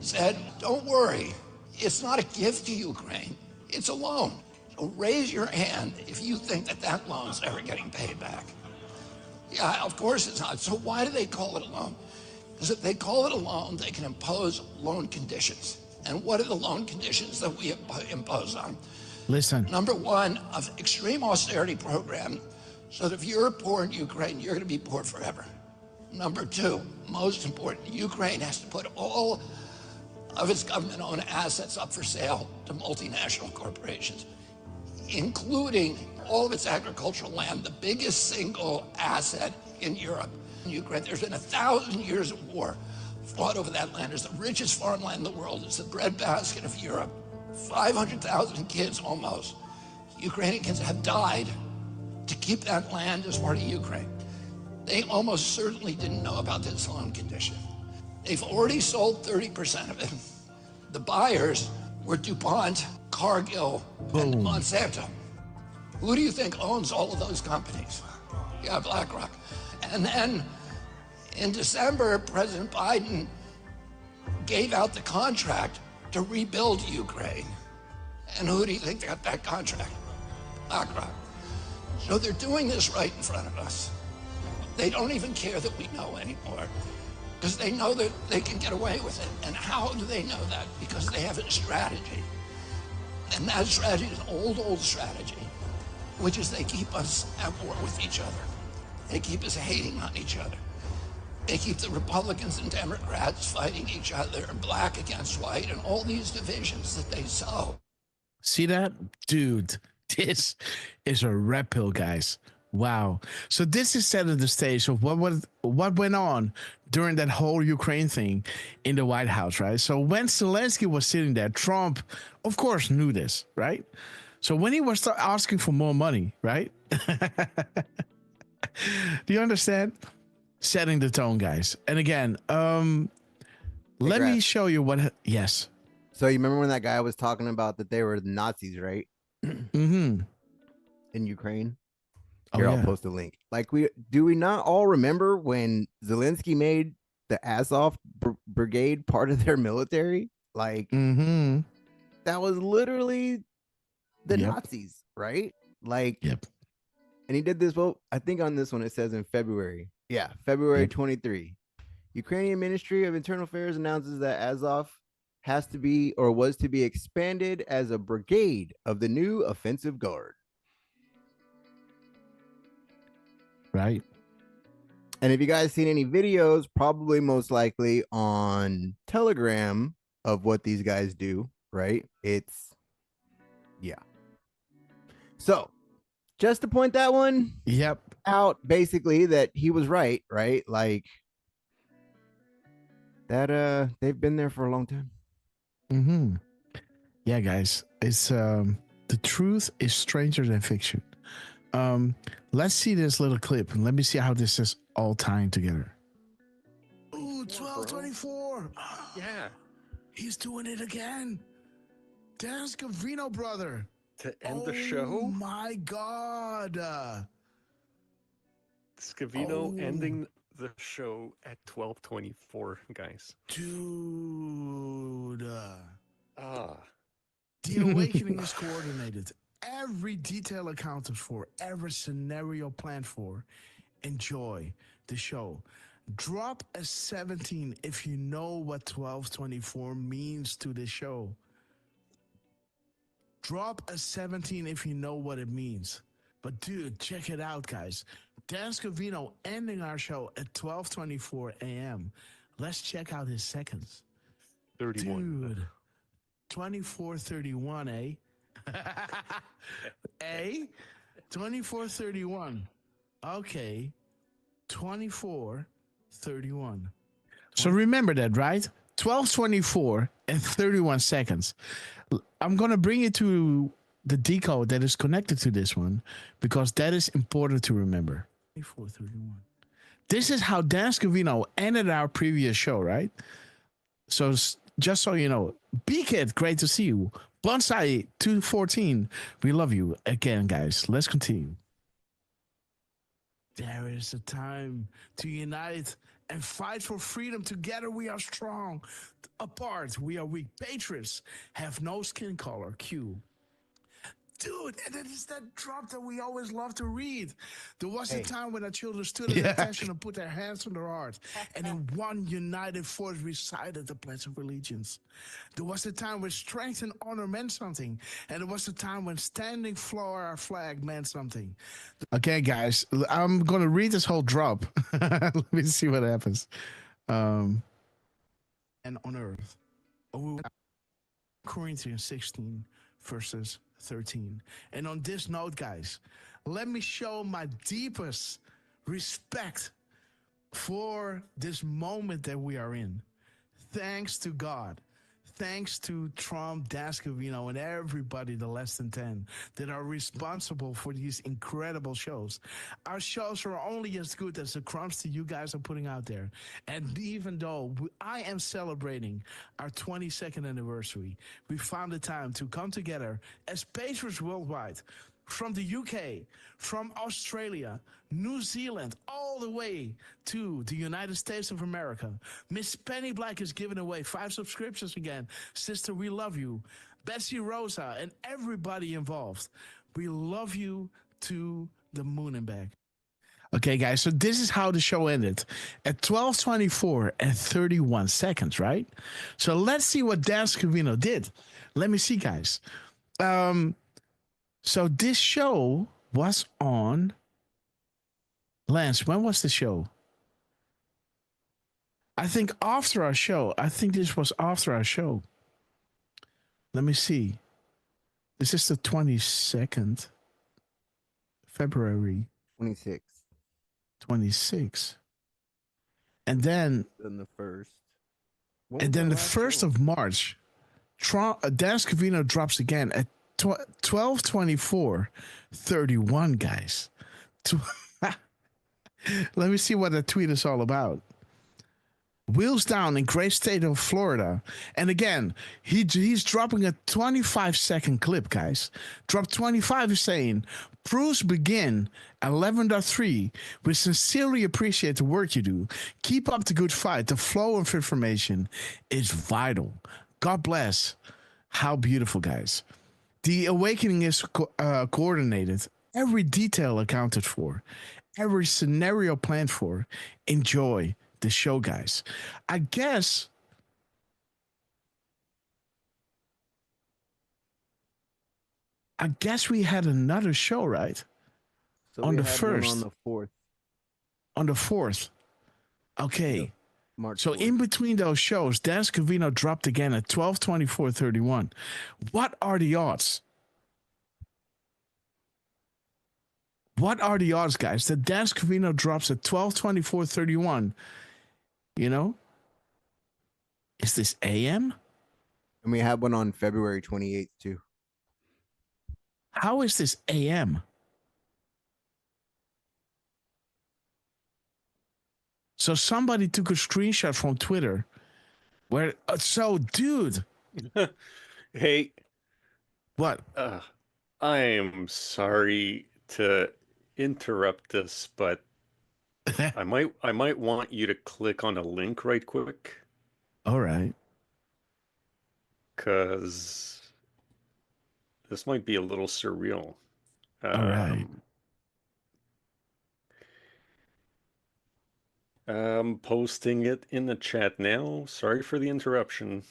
said, don't worry, it's not a gift to Ukraine, it's a loan. So raise your hand if you think that that loan's ever getting paid back. Yeah, of course it's not. So why do they call it a loan? Because if they call it a loan, they can impose loan conditions. And what are the loan conditions that we impose on? Listen. Number one, an extreme austerity program, so that if you're poor in Ukraine, you're going to be poor forever. Number two, most important, Ukraine has to put all of its government-owned assets up for sale to multinational corporations, including all of its agricultural land, the biggest single asset in Europe. In Ukraine, there's been 1,000 years of war fought over that land. It's the richest farmland in the world. It's the breadbasket of Europe. 500,000 kids almost, Ukrainians have died to keep that land as part of Ukraine. They almost certainly didn't know about this loan condition. They've already sold 30% of it. The buyers were DuPont, Cargill, and Monsanto. Who do you think owns all of those companies? Yeah, BlackRock. And then in December, President Biden gave out the contract to rebuild Ukraine. And who do you think got that contract? BlackRock. So they're doing this right in front of us. They don't even care that we know anymore, because they know that they can get away with it. And how do they know that? Because they have a strategy. And that strategy is an old strategy, which is they keep us at war with each other. They keep us hating on each other. They keep the Republicans and Democrats fighting each other, black against white, and all these divisions that they sow. See that? Dude, this is a red pill, guys. Wow. So this is setting the stage of what went on during that whole Ukraine thing in the White House, right? So when Zelensky was sitting there, Trump, of course, knew this, right? So when he was asking for more money, right? Do you understand? Setting the tone, guys. And again, let me show you what. Yes. So you remember when that guy was talking about that they were Nazis, right? Mm-hmm. In Ukraine. Oh, Here, yeah. I'll post a link. Like, we not all remember when Zelensky made the Azov brigade part of their military? Like, that was literally the Nazis, right? Like, and he did this. Well, I think on this one it says in February. Yeah, February 23. Ukrainian Ministry of Internal Affairs announces that Azov has to be or was to be expanded as a brigade of the new offensive guard. Right. And if you guys seen any videos, probably most likely on Telegram of what these guys do, right? It's, yeah. So just to point that one out, basically, that he was right, right? Like that, they've been there for a long time. Mm-hmm. Yeah, guys, it's the truth is stranger than fiction. Let's see this little clip and let me see how this is all tying together. Ooh, 1224. Yeah. He's doing it again. Dan Scavino, brother. To end the show? Oh my God. Scavino ending the show at 12:24, guys. Dude. The awakening is coordinated. Every detail accounted for, every scenario planned for. Enjoy the show. Drop a 17 if you know what 1224 means to the show. Drop a 17 if you know what it means. But dude, check it out, guys. Dan Scavino ending our show at 12:24 a.m. Let's check out his seconds. 31. Dude, 24:31, eh? A 24:31. Okay. 24:31. So remember that, right? 12:24 and 31 seconds. I'm going to bring you to the decode that is connected to this one because that is important to remember. 24:31. This is how Dan Scavino ended our previous show, right? So just so you know, B-Kid, great to see you. Bonsai 214, we love you again, guys. Let's continue. There is a time to unite and fight for freedom. Together we are strong. Apart we are weak. Patriots have no skin color. Q. Dude, and that is that drop that we always love to read. There was a time when our children stood at attention and put their hands on their heart, and in one united force recited the Pledge of Allegiance. There was a time when strength and honor meant something, and there was a time when standing for our flag meant something. Okay, guys, I'm going to read this whole drop. Let me see what happens. And on earth. Corinthians 16 verses 13. And on this note, guys, let me show my deepest respect for this moment that we are in. Thanks to God. thanks to Trump, Dascovino, and everybody, the less than 10, that are responsible for these incredible shows. Our shows are only as good as the crumbs that you guys are putting out there. And even though I am celebrating our 22nd anniversary, we found the time to come together as patriots worldwide. From the UK, from Australia, New Zealand, all the way to the United States of America. Miss Penny Black is giving away 5 subscriptions again. Sister, we love you. Bessie Rosa and everybody involved. We love you to the moon and back. Okay, guys, so this is how the show ended at 12:24 and 31 seconds, right? So let's see what Dan Scavino did. Let me see, guys. So this show was on, Lance, when was the show? I think after our show. I think this was after our show. Let me see. This is the 22nd February. 26. 26. And then the 1st. And then the 1st of March, Dan Scavino drops again at 12:24:31, guys. Let me see what that tweet is all about. Wheels down in great state of Florida. And again, he's dropping a 25-second clip, guys. Drop 25 is saying, proofs begin 11.3. We sincerely appreciate the work you do. Keep up the good fight. The flow of information is vital. God bless. How beautiful, guys. The awakening is coordinated. Every detail accounted for. Every scenario planned for. Enjoy the show, guys. I guess we had another show, right? So on we the had 1st. one on the 4th. On the 4th. Okay. Yep. March so 4th. In between those shows, Dan Scavino dropped again at 12:24:31. What are the odds? What are the odds, guys, that Dan Scavino drops at 12:24:31? You know? Is this AM? And we had one on February 28th, too. How is this AM? So somebody took a screenshot from Twitter where, dude. Hey. What? I am sorry to interrupt this, but I might want you to click on a link right quick. All right. Because this might be a little surreal. All right. I'm posting it in the chat now. Sorry for the interruption.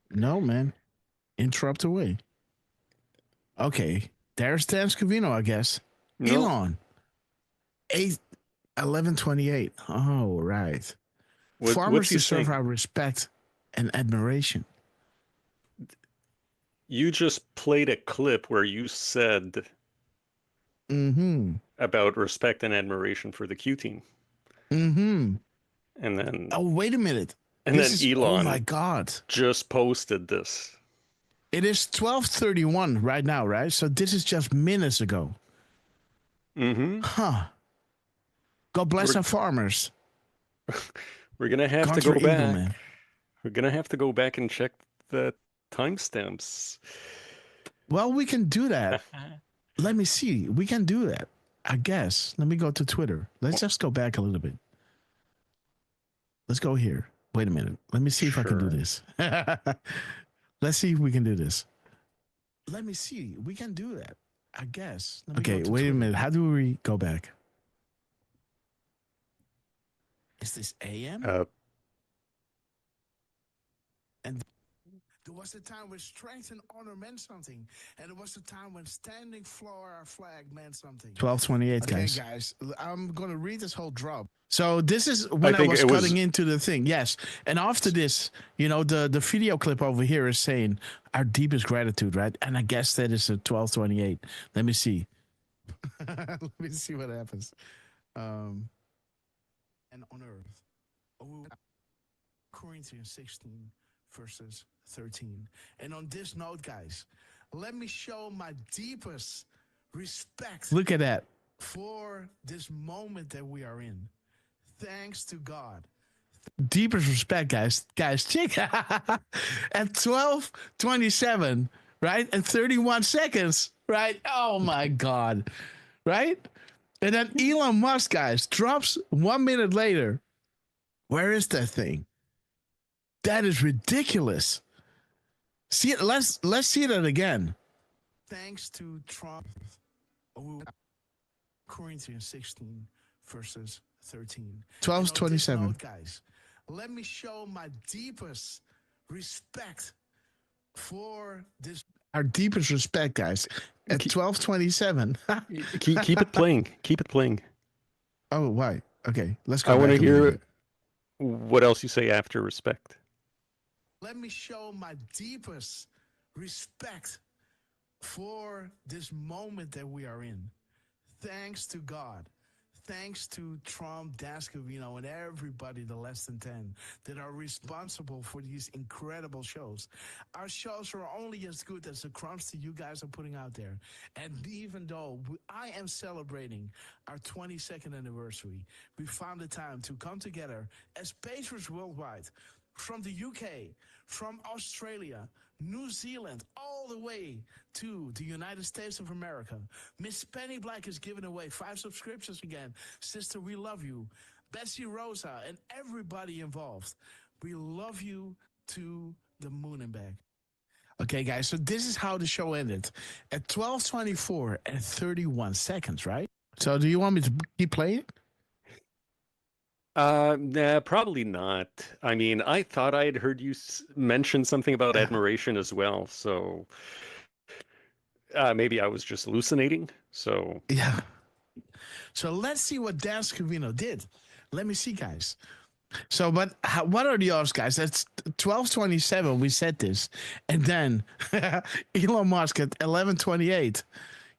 No, man. Interrupt away. Okay. There's Dan Scavino, I guess. No. Elon. 11:28. Oh, right. Farmers deserve our respect and admiration. You just played a clip where you said about respect and admiration for the Q team. Mm-hmm. And then... Oh, wait a minute. And then Elon oh, my God. just posted this. It is 12:31 right now, right? So this is just minutes ago. Mm-hmm. Huh. God bless our farmers. We're going to have to go back. We're going to have to go back and check the timestamps. Well, we can do that. Let me see. We can do that, I guess. Let me go to Twitter. Let's just go back a little bit. Let's go here. Wait a minute. Let me see if I can do this. Let's see if we can do this. Let me see. We can do that, I guess. Okay, wait a minute. How do we go back? Is this AM? And there was a time when strength and honor meant something. And there was a time when standing for our flag meant something. 12:28, guys. Okay, guys. I'm going to read this whole drop. So this is when I was cutting into the thing. Yes. And after this, you know, the video clip over here is saying our deepest gratitude, right? And I guess that is at 12:28. Let me see. Let me see what happens. And on earth. Oh, Corinthians 16. verses 13. And on this note, guys, let me show my deepest respect. Look at that. For this moment that we are in. Thanks to God. Deepest respect, guys. Guys, check at 12:27, right? And 31 seconds, right? Oh my God. Right? And then Elon Musk, guys, drops 1 minute later. Where is that thing? That is ridiculous. See it. Let's see that again. Thanks to Trump. Corinthians 16 verses 13. 12:27. Guys, let me show my deepest respect for this. Our deepest respect, guys, at 12:27. keep it playing. Keep it playing. Oh, why? Okay, let's go. I want to hear what else you say after respect. Let me show my deepest respect for this moment that we are in. Thanks to God. Thanks to Trump, Dascovino, and everybody, the less than 10, that are responsible for these incredible shows. Our shows are only as good as the crumbs that you guys are putting out there. And even though I am celebrating our 22nd anniversary, we found the time to come together as patriots worldwide, from the UK, from Australia, New Zealand, all the way to the United States of America. Miss Penny Black is giving away 5 subscriptions again. Sister, we love you. Bessie Rosa and everybody involved. We love you to the moon and back. Okay, guys, so this is how the show ended. At 12:24 and 31 seconds, right? So do you want me to keep playing? Nah, probably not. I mean, I thought I had heard you mention something about admiration as well. So maybe I was just hallucinating. So yeah. So let's see what Dan Scavino did. Let me see, guys. So, but what are the odds, guys? That's 12:27. We said this, and then Elon Musk at 11:28.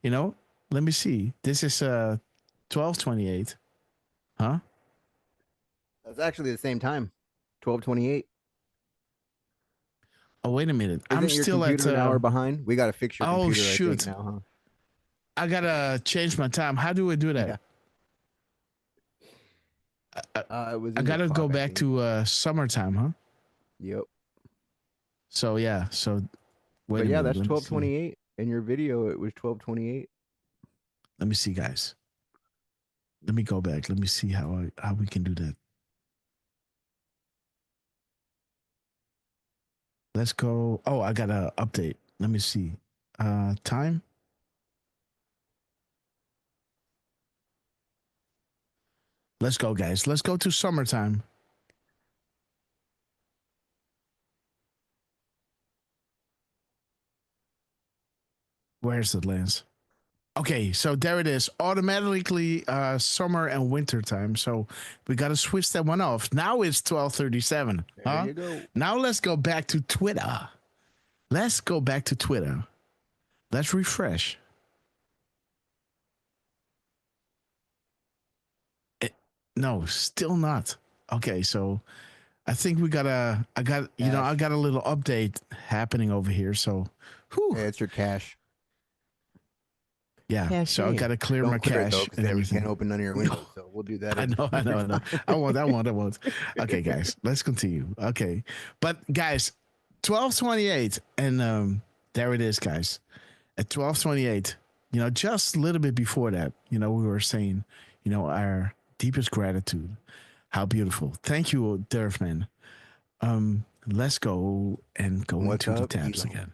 You know, let me see. This is 12:28. Huh? That's actually the same time, 12:28. Oh, wait a minute. Isn't I'm your still computer at an hour behind. We got to fix your computer. shoot. I think, now, huh? I gotta change my time. How do I do that? Yeah. It was I gotta go back to summertime, huh? Yep. So yeah. So wait. But a yeah, minute, that's 12:28. In your video, it was 12:28. Let me see, guys. Let me go back. Let me see how we can do that. Let's go. Oh, I got an update. Let me see. Time. Let's go, guys. Let's go to summertime. Where's the lens? Okay, so there it is. Automatically summer and winter time. So we got to switch that one off. Now it's 12:37. There you go. Now let's go back to Twitter. Let's go back to Twitter. Let's refresh. No, still not. Okay, so I think I got a little update happening over here. So, yeah, it's your cache. Yeah, Cache so I got to clear my cache and everything. You can't open none of your windows, so we'll do that. I know. I won't. Okay, guys, let's continue. Okay, but guys, 12:28, and there it is, guys. At 12:28, just a little bit before that, we were saying, our deepest gratitude. How beautiful! Thank you, Durfman. Let's go and go into the tabs again.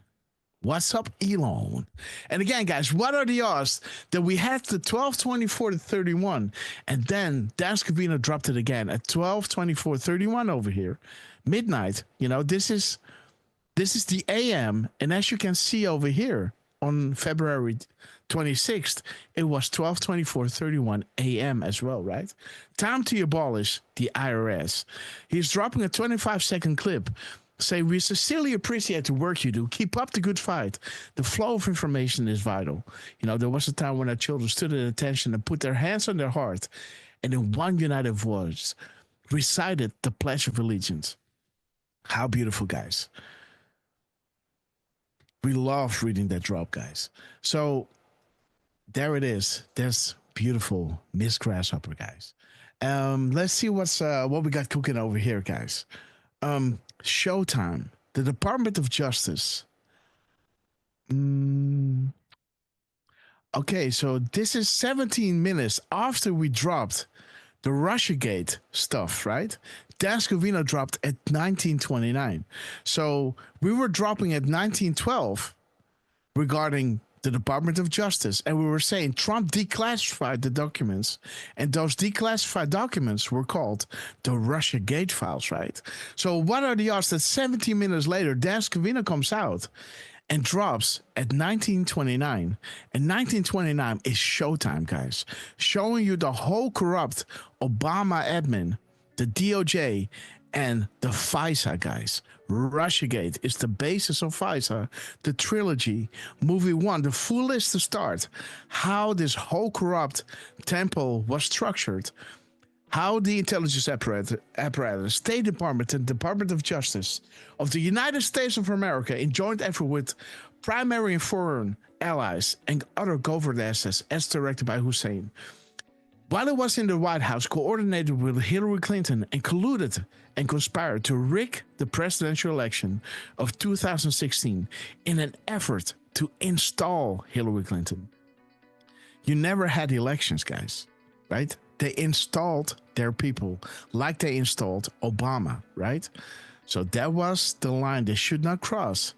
What's up, Elon? And again, guys, what are the odds that we had the 12:24 to 31, and then Dan Scavino dropped it again at 12:24:31 over here, midnight? This is the AM, and as you can see over here on February 26th, it was 12:24:31 AM as well, right? Time to abolish the IRS. He's dropping a 25-second clip. Say, we sincerely appreciate the work you do. Keep up the good fight. The flow of information is vital. There was a time when our children stood at attention and put their hands on their heart, and in one united voice recited the Pledge of Allegiance. How beautiful, guys. We loved reading that drop, guys. So there it is. There's beautiful Miss Grasshopper, guys. Let's see what we got cooking over here, guys. Showtime. The Department of Justice. Okay, so this is 17 minutes after we dropped the Russiagate stuff, right? Dan Scavino dropped at 1929. So we were dropping at 1912 regarding the Department of Justice. And we were saying Trump declassified the documents. And those declassified documents were called the Russiagate files, right? So what are the odds that 17 minutes later, Dan Scavino comes out and drops at 1929. And 1929 is showtime, guys. Showing you the whole corrupt Obama admin, the DOJ, and the FISA, guys. Russiagate is the basis of FISA, the trilogy, movie one, the full list to start. How this whole corrupt temple was structured. How the intelligence apparatus, State Department, and Department of Justice of the United States of America in joint effort with primary and foreign allies and other covert assets as directed by Hussein, while it was in the White House, coordinated with Hillary Clinton and colluded and conspired to rig the presidential election of 2016 in an effort to install Hillary Clinton. You never had elections, guys, right? They installed their people like they installed Obama, right? So that was the line they should not cross.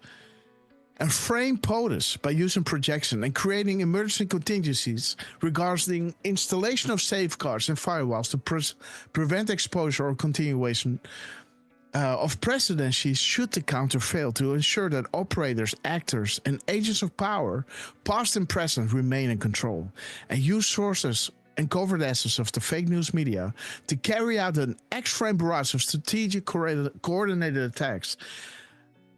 And frame POTUS by using projection and creating emergency contingencies regarding installation of safeguards and firewalls to prevent exposure or continuation of presidencies should the counter fail, to ensure that operators, actors, and agents of power, past and present, remain in control, and use sources and covert assets of the fake news media to carry out an X-frame barrage of strategic coordinated attacks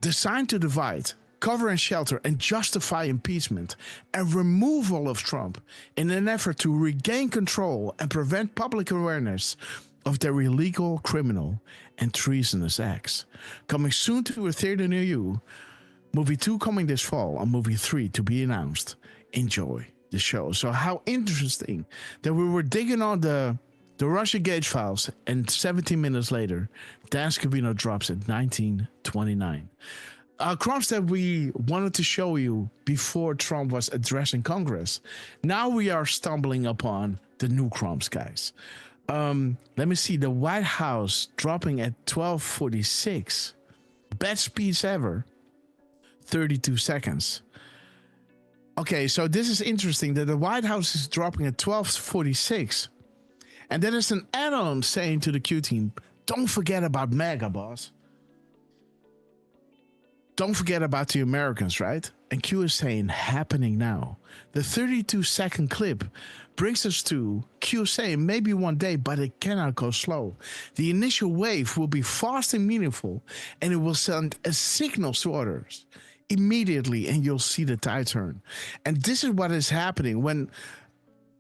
designed to divide, cover and shelter, and justify impeachment and removal of Trump in an effort to regain control and prevent public awareness of their illegal, criminal, and treasonous acts. Coming soon to a theater near you, movie 2 coming this fall, and movie 3 to be announced. Enjoy the show. So how interesting that we were digging on the Russiagate files, and 17 minutes later, Dan Scavino drops at 1929. Crumbs that we wanted to show you before Trump was addressing Congress. Now we are stumbling upon the new crumbs, guys. Let me see. The White House dropping at 12:46. Best speech ever. 32 seconds. Okay, so this is interesting that the White House is dropping at 12:46. And then there's an add-on saying to the Q team, don't forget about MAGA, boss. Don't forget about the Americans, right? And Q is saying, happening now. The 32-second clip brings us to Q saying, maybe one day, but it cannot go slow. The initial wave will be fast and meaningful, and it will send a signal to others immediately, and you'll see the tide turn. And this is what is happening when,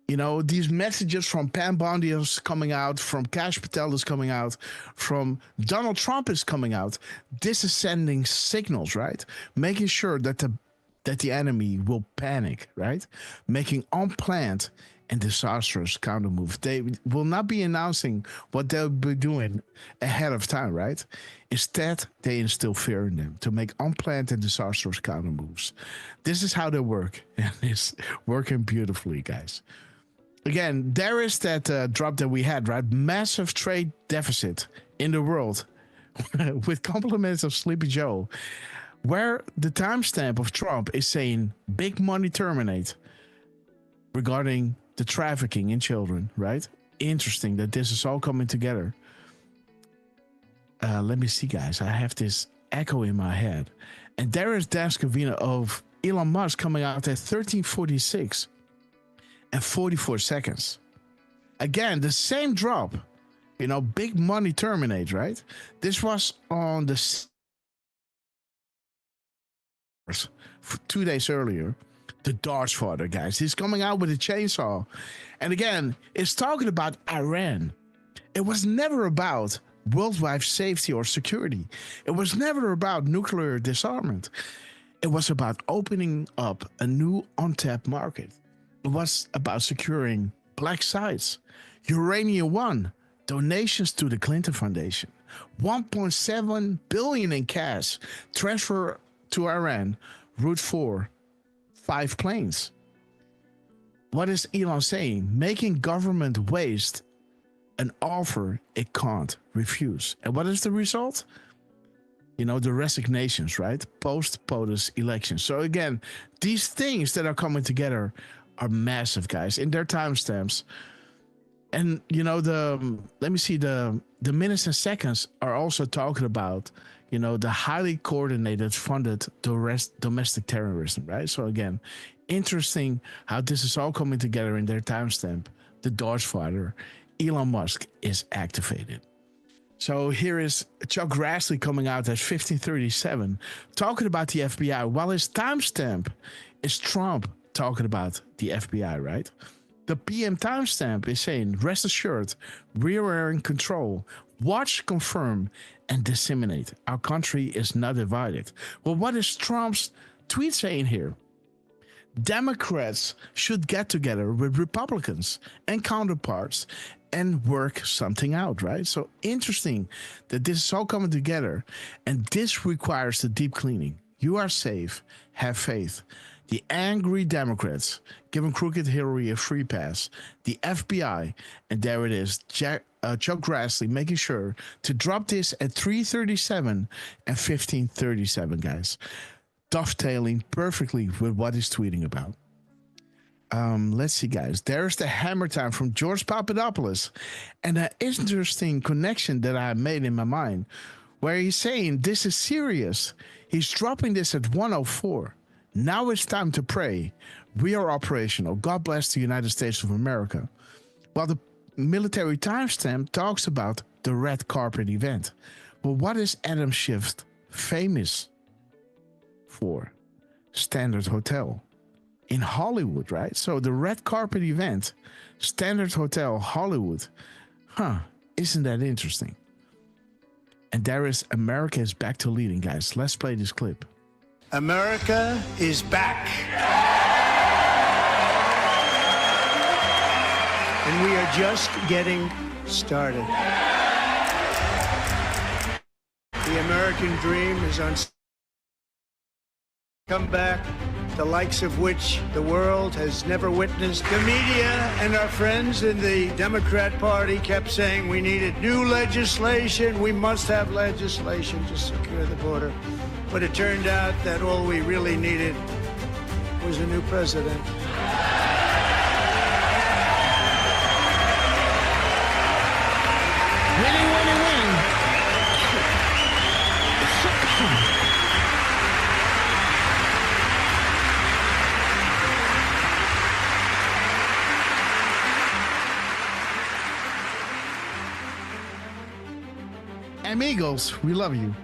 you know, these messages from Pam Bondi is coming out, from Kash Patel is coming out, from Donald Trump is coming out. This is sending signals, right? Making sure that the enemy will panic, right? Making unplanned and disastrous counter moves. They will not be announcing what they'll be doing ahead of time, right? Instead, they instill fear in them to make unplanned and disastrous counter moves. This is how they work, and it's working beautifully, guys. Again, there is that drop that we had, right? Massive trade deficit in the world with compliments of Sleepy Joe, where the timestamp of Trump is saying big money terminate regarding the trafficking in children, right? Interesting that this is all coming together. Let me see, guys. I have this echo in my head. And there is Dan Scavino of Elon Musk coming out at 13:46 and 44 seconds. Again, the same drop. You know, big money terminate, right? This was on the 2 days earlier. The Darth Father, guys. He's coming out with a chainsaw. And again, it's talking about Iran. It was never about worldwide safety or security. It was never about nuclear disarmament. It was about opening up a new untapped market. It was about securing black sites. Uranium One, donations to the Clinton Foundation, 1.7 billion in cash, transfer to Iran, Route 4, 5 planes. What is Elon saying? Making government waste an offer it can't refuse. And what is the result? You know, the resignations, right? Post-POTUS elections. So again, these things that are coming together are massive, guys, in their timestamps. And you know, let me see, the minutes and seconds are also talking about, you know, the highly coordinated, funded domestic terrorism, right? So again, interesting how this is all coming together in their timestamp. The Dodge fighter, Elon Musk, is activated. So here is Chuck Grassley coming out at 1537, talking about the FBI, while his timestamp is Trump talking about the FBI, right? The PM timestamp is saying, rest assured, we are in control. Watch, confirm, and disseminate. Our country is not divided. Well, what is Trump's tweet saying here? Democrats should get together with Republicans and counterparts and work something out, right? So interesting that this is all coming together, and this requires the deep cleaning. You are safe. Have faith. The angry Democrats giving crooked Hillary a free pass. The FBI, and there it is, Chuck Grassley making sure to drop this at 3:37 and 15:37, guys. Dovetailing perfectly with what he's tweeting about. Let's see, guys. There's the hammer time from George Papadopoulos, and an interesting connection that I made in my mind, where he's saying this is serious. He's dropping this at 1:04. Now it's time to pray. We are operational. God bless the United States of America. While the military timestamp talks about the red carpet event. Well, what is Adam Schiff famous for? Standard Hotel in Hollywood, right? So the red carpet event, Standard Hotel, Hollywood. Isn't that interesting? And there is America is back to leading, guys. Let's play this clip. America is back. And we are just getting started. The American dream is on comeback, the likes of which the world has never witnessed. The media and our friends in the Democrat Party kept saying we needed new legislation. We must have legislation to secure the border. But it turned out that all we really needed was a new president. Winning, winning, winning. Amigos, we love you.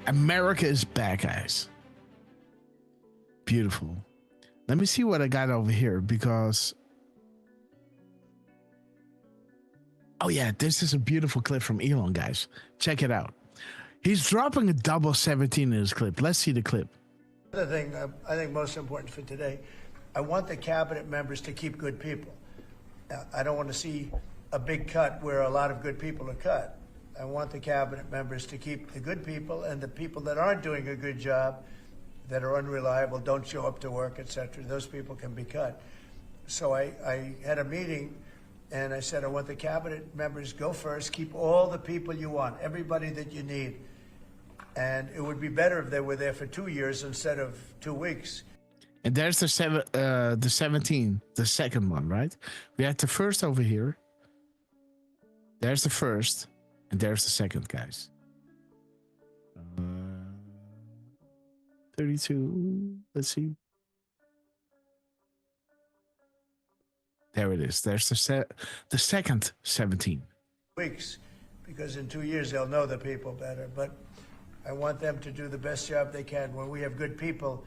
America is back, guys. Beautiful. Let me see what I got over here, because oh yeah, this is a beautiful clip from Elon, guys. Check it out. He's dropping a double 17 in his clip. Let's see the clip. The thing I think most important for today, I want the cabinet members to keep good people. I don't want to see a big cut where a lot of good people are cut. I want the cabinet members to keep the good people, and the people that aren't doing a good job, that are unreliable, don't show up to work, etc., those people can be cut. So I had a meeting, and I said, I want the cabinet members, go first, keep all the people you want, everybody that you need. And it would be better if they were there for 2 years instead of 2 weeks. And there's the 17, the second one, right? We had the first over here. There's the first. And there's the second, guys. 32. Let's see. There it is. There's the second 17. Weeks, because in 2 years they'll know the people better. But I want them to do the best job they can. When we have good people,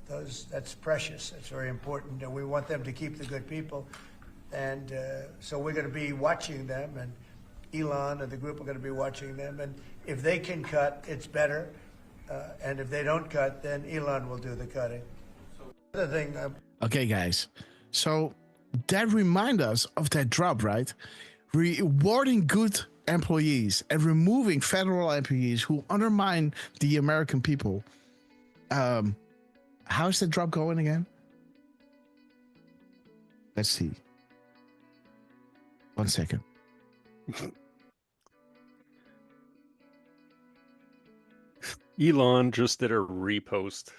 that's precious. That's very important. And we want them to keep the good people. And so we're going to be watching them, and Elon and the group are going to be watching them. And if they can cut, it's better. And if they don't cut, then Elon will do the cutting. The other thing. Okay, guys. So that reminds us of that drop, right? Rewarding good employees and removing federal employees who undermine the American people. How's the drop going again? Let's see. 1 second. Elon just did a repost.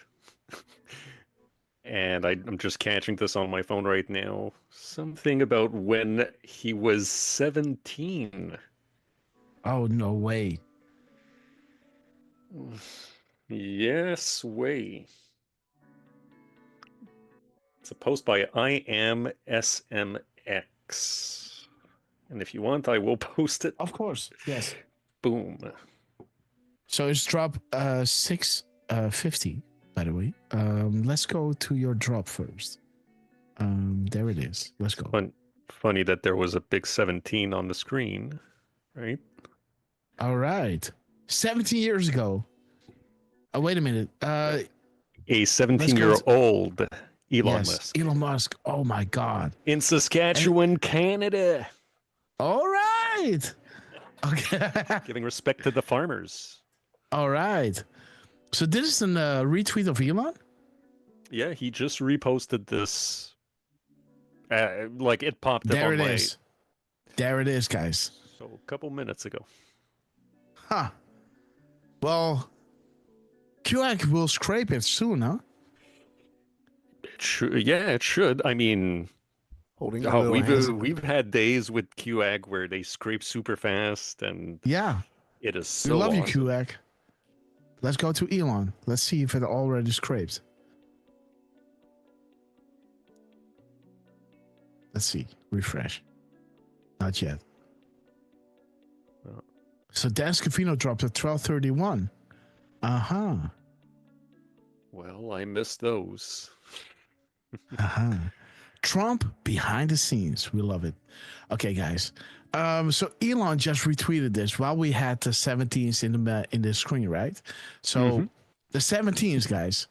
And I'm just catching this on my phone right now. Something about when he was 17. Oh, no way. Yes, way. It's a post by I am SMX. And if you want, I will post it. Of course, yes. Boom. So it's drop 650, by the way. Let's go to your drop first. There it is. Let's go. Funny that there was a big 17 on the screen, right? All right. 17 years ago. Oh, wait a minute. A 17-year-old Elon Musk. Elon Musk. Oh, my God. In Saskatchewan, Canada. All right. Okay. Giving respect to the farmers. All right. So this is a retweet of Elon? Yeah, he just reposted this. Like it popped up there on it my... is. There it is, guys. So a couple minutes ago. Huh. Well, QAC will scrape it soon, huh? It should, yeah, it should. I mean, we've had days with QAG where they scrape super fast, and yeah, it is so we love awesome. You, QAG. Let's go to Elon. Let's see if it already scrapes. Let's see. Refresh. Not yet. Oh. So Dan Scavino dropped at 12:31. Uh-huh. Well, I missed those. Uh-huh. Trump behind the scenes. We love it. Okay, guys. So Elon just retweeted this while we had the 17s in the screen, right? So the 17s, guys.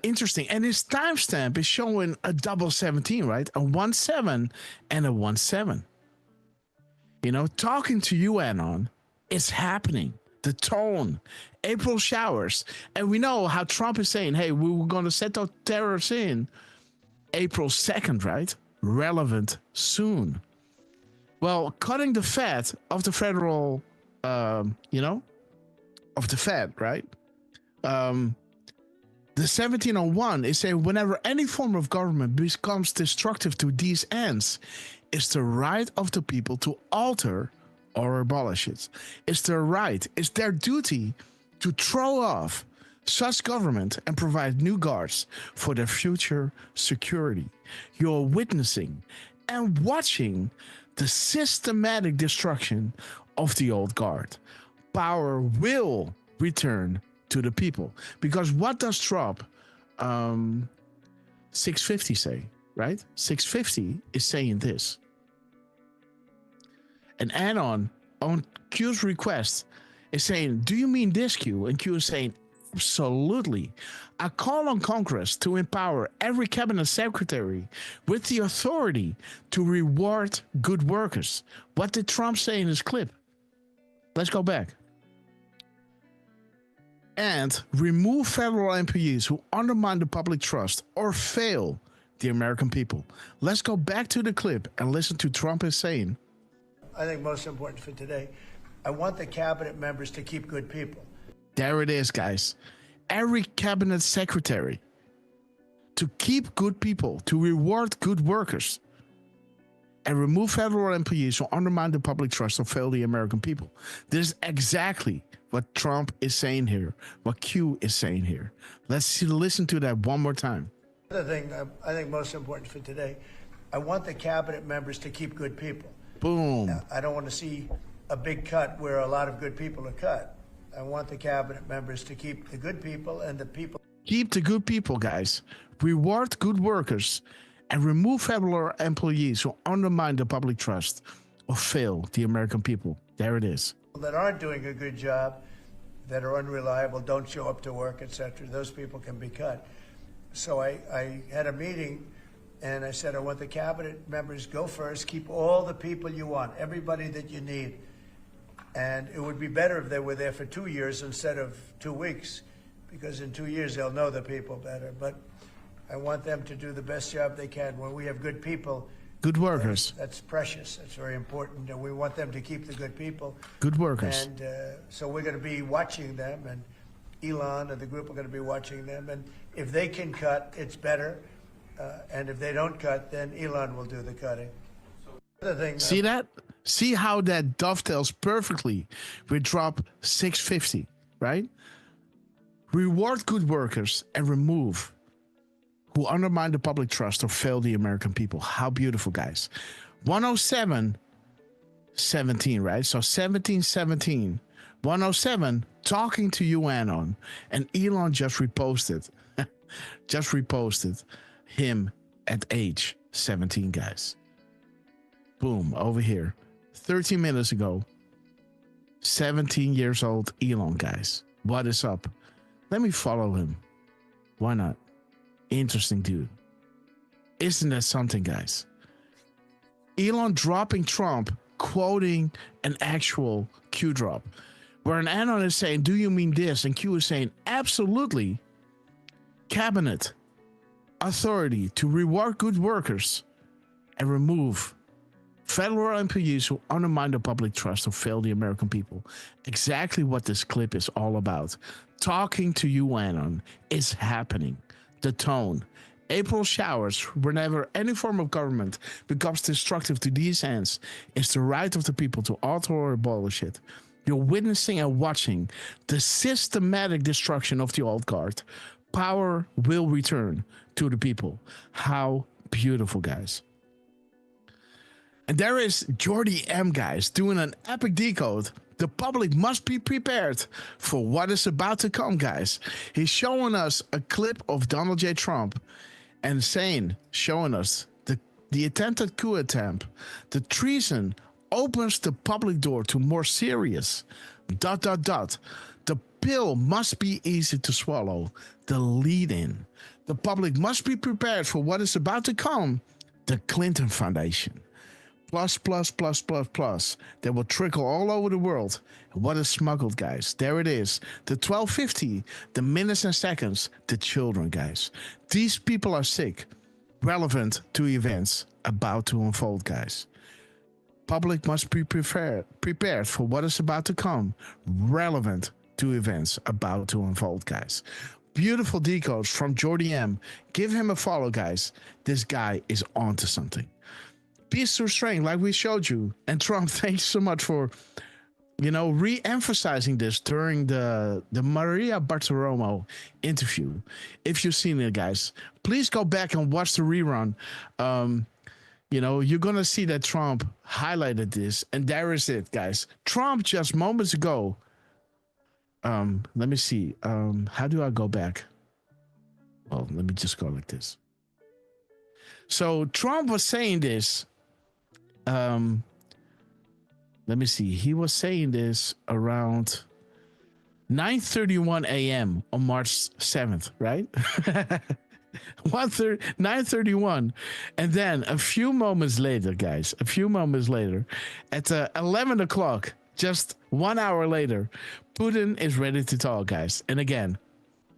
Interesting. And his timestamp is showing a double 17, right? A 1-7 and a 1-7. You know, talking to you, Anon, it's happening. The tone, April showers. And we know how Trump is saying, hey, we were going to set those tariffs in April 2nd, right? Relevant soon. Well, cutting the fat of the federal, of the Fed, right? The 1701 is saying whenever any form of government becomes destructive to these ends, it's the right of the people to alter or abolish it. It's their right, it's their duty to throw off such government and provide new guards for their future security. You're witnessing and watching the systematic destruction of the old guard. Power will return to the people. Because what does Trump 650 say, right? 650 is saying this. And Anon on Q's request is saying, do you mean this, Q? And Q is saying, absolutely. I call on Congress to empower every cabinet secretary with the authority to reward good workers. What did Trump say in his clip? Let's go back. And remove federal employees who undermine the public trust or fail the American people. Let's go back to the clip and listen to Trump is saying. I think most important for today, I want the cabinet members to keep good people. There it is, guys. Every cabinet secretary to keep good people, to reward good workers, and remove federal employees who undermine the public trust or fail the American people. This is exactly what Trump is saying here, what Q is saying here. Let's listen to that one more time. The other thing I think most important for today, I want the cabinet members to keep good people. Boom. Now, I don't want to see a big cut where a lot of good people are cut. I want the cabinet members to keep the good people and the people. Keep the good people, guys. Reward good workers and remove federal employees who undermine the public trust or fail the American people. There it is. That aren't doing a good job, that are unreliable, don't show up to work, etc. Those people can be cut. So I had a meeting, and I said, I want the cabinet members go first, keep all the people you want, everybody that you need. And it would be better if they were there for 2 years instead of 2 weeks, because in 2 years they'll know the people better. But I want them to do the best job they can. When we have good people, good workers, that's precious. That's very important. And we want them to keep the good people. Good workers. And so we're going to be watching them, and Elon and the group are going to be watching them. And if they can cut, it's better. And if they don't cut, then Elon will do the cutting. The thing, see that? See how that dovetails perfectly with drop 650, right? Reward good workers and remove who undermine the public trust or fail the American people. How beautiful, guys. 107:17, right? So 17:17. 107, talking to you, Anon. And Elon just reposted him at age 17, guys. Boom, over here. 13 minutes ago. 17 years old Elon, guys. What is up? Let me follow him. Why not? Interesting dude. Isn't that something, guys? Elon dropping Trump, quoting an actual Q drop, where an anon is saying, do you mean this? And Q is saying, absolutely. Cabinet authority to reward good workers and remove federal employees who undermine the public trust or fail the American people. Exactly what this clip is all about. Talking to you, Anon, is happening. The tone. April showers whenever any form of government becomes destructive to these ends is the right of the people to alter or abolish it. You're witnessing and watching the systematic destruction of the old guard. Power will return to the people. How beautiful, guys. And there is Jordy M, guys, doing an epic decode. The public must be prepared for what is about to come, guys. He's showing us a clip of Donald J. Trump and showing us the attempted coup attempt. The treason opens the public door to more serious ... The pill must be easy to swallow. The lead-in. The public must be prepared for what is about to come. The Clinton Foundation. Plus, that will trickle all over the world. What is smuggled, guys? There it is. The 1250, the minutes and seconds, the children, guys. These people are sick, relevant to events about to unfold, guys. Public must be prepared for what is about to come, relevant to events about to unfold, guys. Beautiful decodes from Jordy M. Give him a follow, guys. This guy is onto something. Peace through strength, like we showed you. And Trump, thanks so much for, re-emphasizing this during the Maria Bartiromo interview. If you've seen it, guys, please go back and watch the rerun. You're going to see that Trump highlighted this. And there is it, guys. Trump just moments ago. Let me see. How do I go back? Well, let me just go like this. So Trump was saying this. Let me see. He was saying this around 9:31 a.m. on March 7th, right? 9:31. And then a few moments later, guys, at 11 o'clock, just 1 hour later, Putin is ready to talk, guys. And again,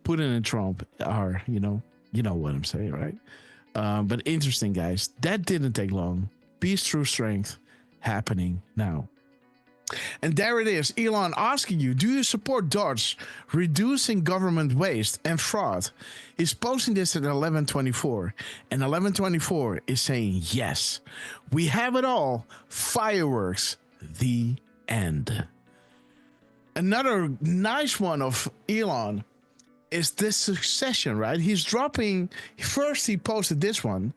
Putin and Trump are, you know what I'm saying, right? But interesting, guys. That didn't take long. Peace through strength happening now. And there it is. Elon asking you, do you support Dodge reducing government waste and fraud? He's posting this at 11:24. And 11:24 is saying, yes, we have it all. Fireworks, the end. Another nice one of Elon is this succession, right? He's dropping, first he posted this one.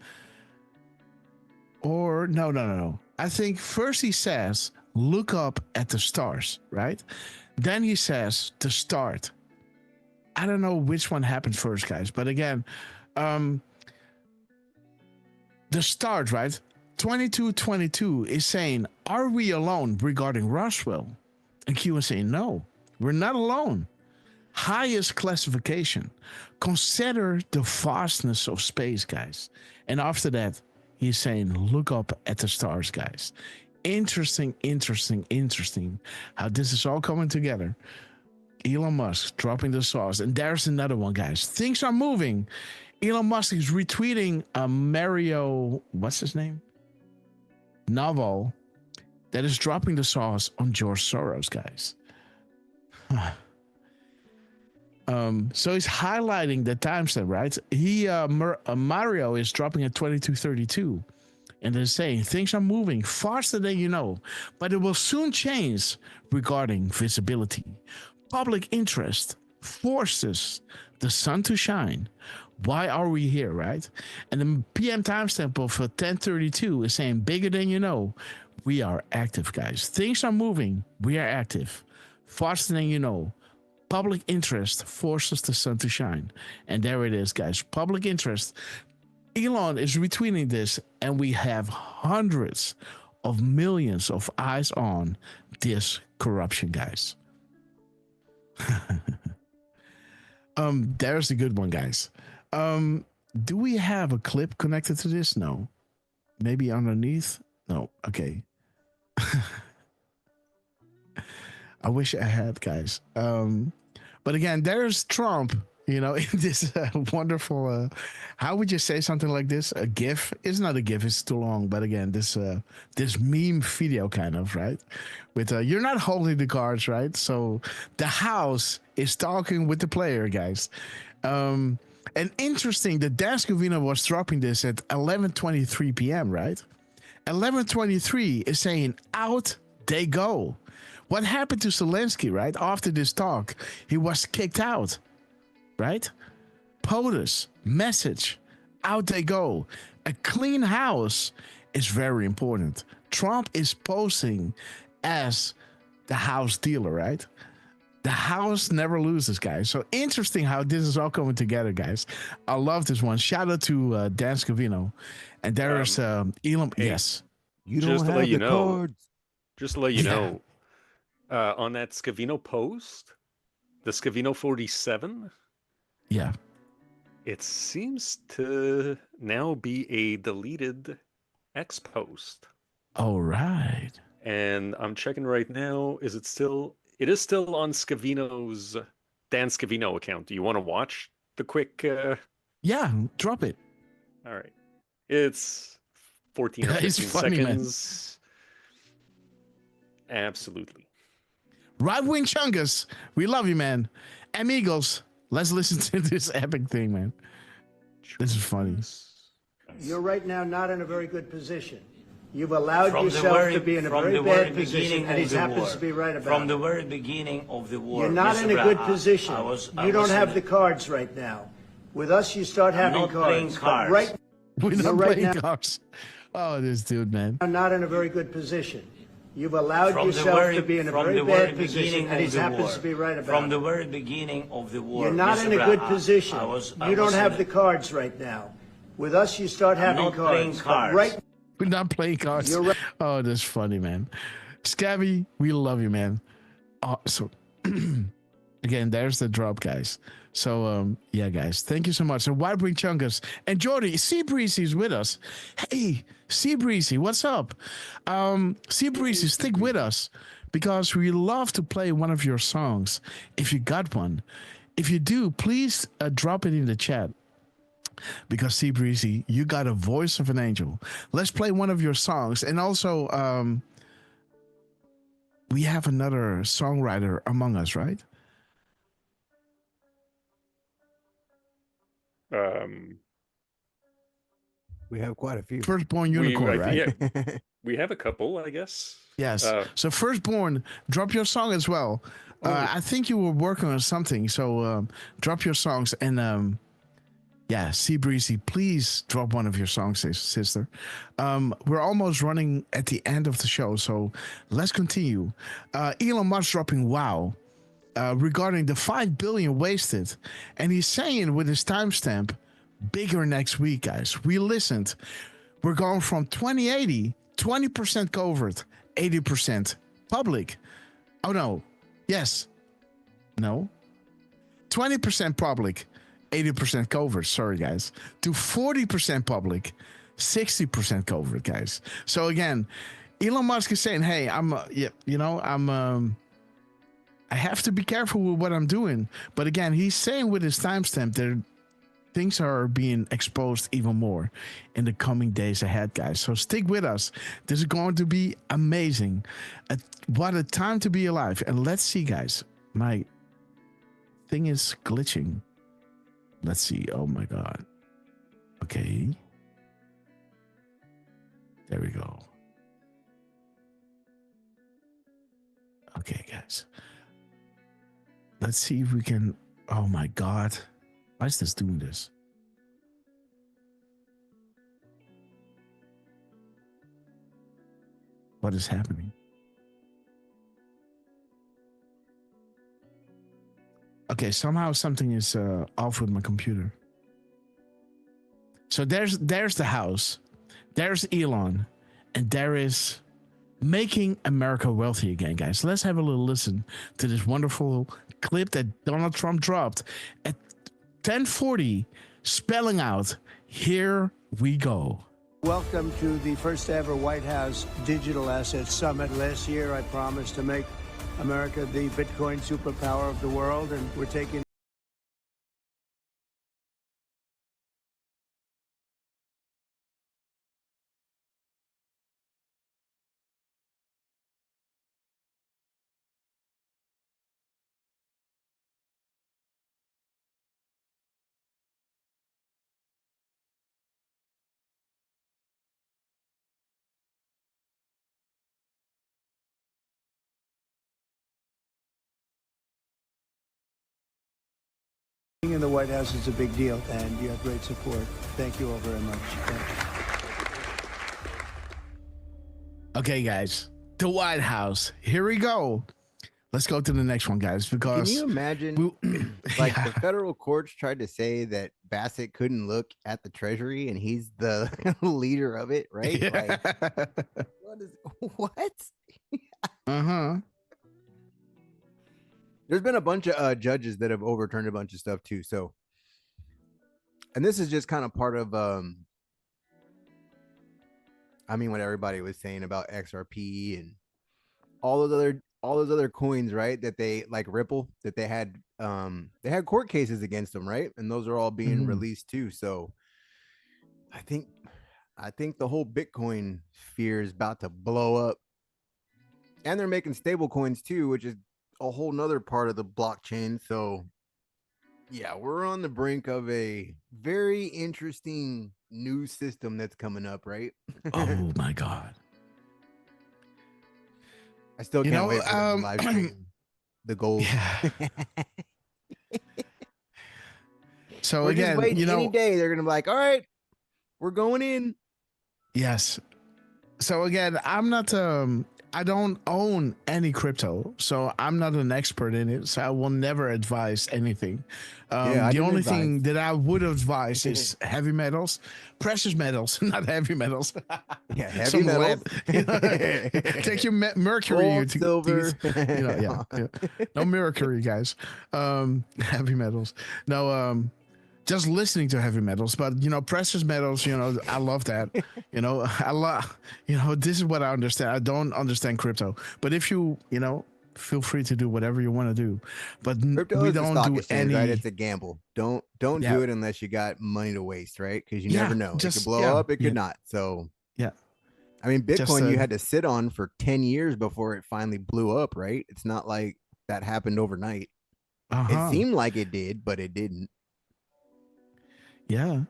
Or no. I think first he says, look up at the stars, right? Then he says, the start. I don't know which one happened first, guys. But again, the start, right? 2222 is saying, are we alone regarding Roswell? And Q is saying, no, we're not alone. Highest classification. Consider the vastness of space, guys. And after that, he's saying, look up at the stars, guys. Interesting how this is all coming together. Elon Musk dropping the sauce. And there's another one, guys. Things are moving. Elon Musk is retweeting a Mario, what's his name? Novel that is dropping the sauce on George Soros, guys. So he's highlighting the timestamp, right? Mario is dropping at 2232. And they're saying things are moving faster than you know, but it will soon change regarding visibility. Public interest forces the sun to shine. Why are we here, right? And the PM timestamp of 1032 is saying bigger than you know. We are active, guys. Things are moving. We are active. Faster than you know. Public interest forces the sun to shine. And there it is, guys. Public interest. Elon is retweeting this, and we have hundreds of millions of eyes on this corruption, guys. There's a good one, guys. Do we have a clip connected to this? No. Maybe underneath? No. Okay. I wish I had, guys. But again, there's Trump, you know, in this wonderful, how would you say something like this? A GIF? It's not a GIF, it's too long. But again, this meme video kind of, right? With, you're not holding the cards, right? So the house is talking with the player, guys. And interesting, the Dan Scavino was dropping this at 11:23 p.m., right? 11:23 is saying, out they go. What happened to Zelensky, right? After this talk, he was kicked out, right? POTUS, message, out they go. A clean house is very important. Trump is posing as the house dealer, right? The house never loses, guys. So interesting how this is all coming together, guys. I love this one. Shout out to Dan Scavino. And there's Elon. Hey, yes. You don't have the cards. Just to let you know, on that Scavino post, the Scavino 47. Yeah. It seems to now be a deleted X post. All right. And I'm checking right now. Is it still? It is still on Scavino's Dan Scavino account. Do you want to watch the quick? Yeah, drop it. All right. It's 14 or 15 seconds. Man. Absolutely. Right Wing Chungus, we love you, man. Amigos, let's listen to this epic thing, man. This is funny. You're right now not in a very good position. You've allowed yourself to be in a very bad position, and he happens to be right about it. From the very beginning of the war. You're not in a good position. You don't have the cards right now. With us, you start having cards. Right, we're not playing cards. Oh, this dude, man. You're not in a very good position. You've allowed yourself to be in a very bad position, and he happens to be right about it. From the very beginning of the war. You're not in a good position. You don't have the cards right now. With us, you start having cards. Right. We're not playing cards. Right. Oh, that's funny, man. Scabby, we love you, man. So, again, there's the drop, guys. So, yeah, guys, thank you so much. And White Wing Chungus and Jordy, Sea Breezy's with us. Hey, Sea Breezy, what's up? Sea Breezy, stick with us because we love to play one of your songs if you got one. If you do, please drop it in the chat. Because Sea Breezy, you got a voice of an angel. Let's play one of your songs. And also, we have another songwriter among us, right? We have quite a few. Firstborn Unicorn, right? Yeah, we have a couple, I guess. Yes. So Firstborn, drop your song as well. I think you were working on something. So drop your songs and yeah, Sea Breezy, please drop one of your songs, sister. We're almost running at the end of the show, so let's continue. Elon Musk dropping wow regarding the 5 billion wasted, and he's saying with his timestamp, bigger next week, guys. We listened. We're going from 2080, 20% covert, 80% public. Oh, no. Yes. No. 20% public, 80% covert. Sorry, guys. To 40% public, 60% covert, guys. So again, Elon Musk is saying, hey, I have to be careful with what I'm doing. But again, he's saying with his timestamp that things are being exposed even more in the coming days ahead, guys. So stick with us. This is going to be amazing. What a time to be alive. And let's see, guys. My thing is glitching. Let's see. Oh my God. Okay. There we go. Okay, guys. Let's see if we can. Oh my God. Why is this doing this? What is happening? Okay, somehow something is off with my computer. So there's the house, there's Elon, and there is making America wealthy again, guys. Let's have a little listen to this wonderful clip that Donald Trump dropped at 10:40, spelling out, here we go. Welcome to the first ever White House Digital Assets Summit. Last year, I promised to make America the Bitcoin superpower of the world, and we're taking being in the White House is a big deal, and you have great support. Thank you all very much. Thank you. Okay, guys, the White House. Here we go. Let's go to the next one, guys, because can you imagine like the federal courts tried to say that Bassett couldn't look at the Treasury and he's the leader of it, right? Yeah. Like, what? Uh-huh. There's been a bunch of judges that have overturned a bunch of stuff too. So, and this is just kind of part of, what everybody was saying about XRP and all those other coins, right? That they like Ripple, that they had court cases against them, right? And those are all being released too. So, I think the whole Bitcoin sphere is about to blow up, and they're making stable coins too, which is a whole nother part of the blockchain. So yeah, we're on the brink of a very interesting new system that's coming up, right? Oh my God. I still can't wait for the live stream. The gold. Yeah. So we're again, just waiting, any day they're gonna be like, all right, we're going in. Yes. So again, I don't own any crypto, so I'm not an expert in it. So I will never advise anything. The only thing that I would advise is heavy metals, precious metals, not heavy metals. Yeah, heavy metals. Take your mercury, gold, silver. No mercury, guys. Heavy metals. No. Just listening to heavy metals, but precious metals, I love that. This is what I understand. I don't understand crypto, but if you feel free to do whatever you want to do, but crypto we is don't stock do exchange, any. Right? It's a gamble. Don't do it unless you got money to waste, right? Because you never know. It could blow up, it could not. So yeah, Bitcoin you had to sit on for 10 years before it finally blew up, right? It's not like that happened overnight. It seemed like it did, but it didn't. Yeah.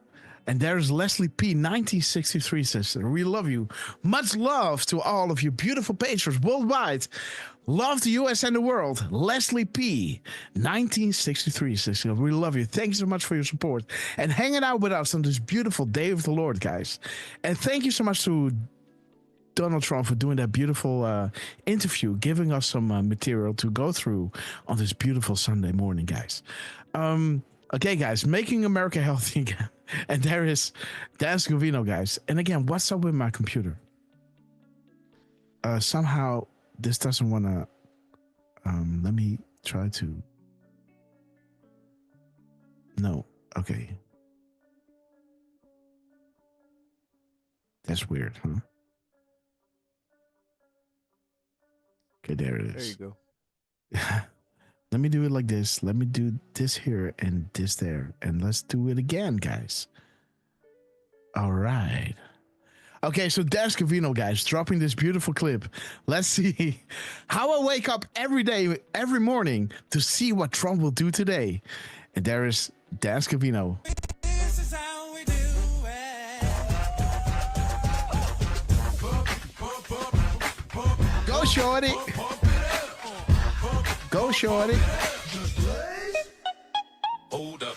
And there's Leslie P. 1963 says, we love you. Much love to all of you beautiful patrons worldwide. Love the US and the world. Leslie P. 1963 says, we love you. Thank you so much for your support and hanging out with us on this beautiful day of the Lord, guys. And thank you so much to Donald Trump for doing that beautiful interview, giving us some material to go through on this beautiful Sunday morning, guys. Okay, guys, making America healthy again. And there is Dan Scavino, guys. And again, what's up with my computer? Somehow this doesn't want to. Let me try to. No. Okay. That's weird, huh? Okay, there it is. There you go. Let me do it like this. Let me do this here and this there. And let's do it again, guys. All right. Okay, so Dan Scavino, guys, dropping this beautiful clip. Let's see how I wake up every day, every morning to see what Trump will do today. And there is Dan Scavino. This is how we do it. Go, shorty. Go, shorty. Hold up.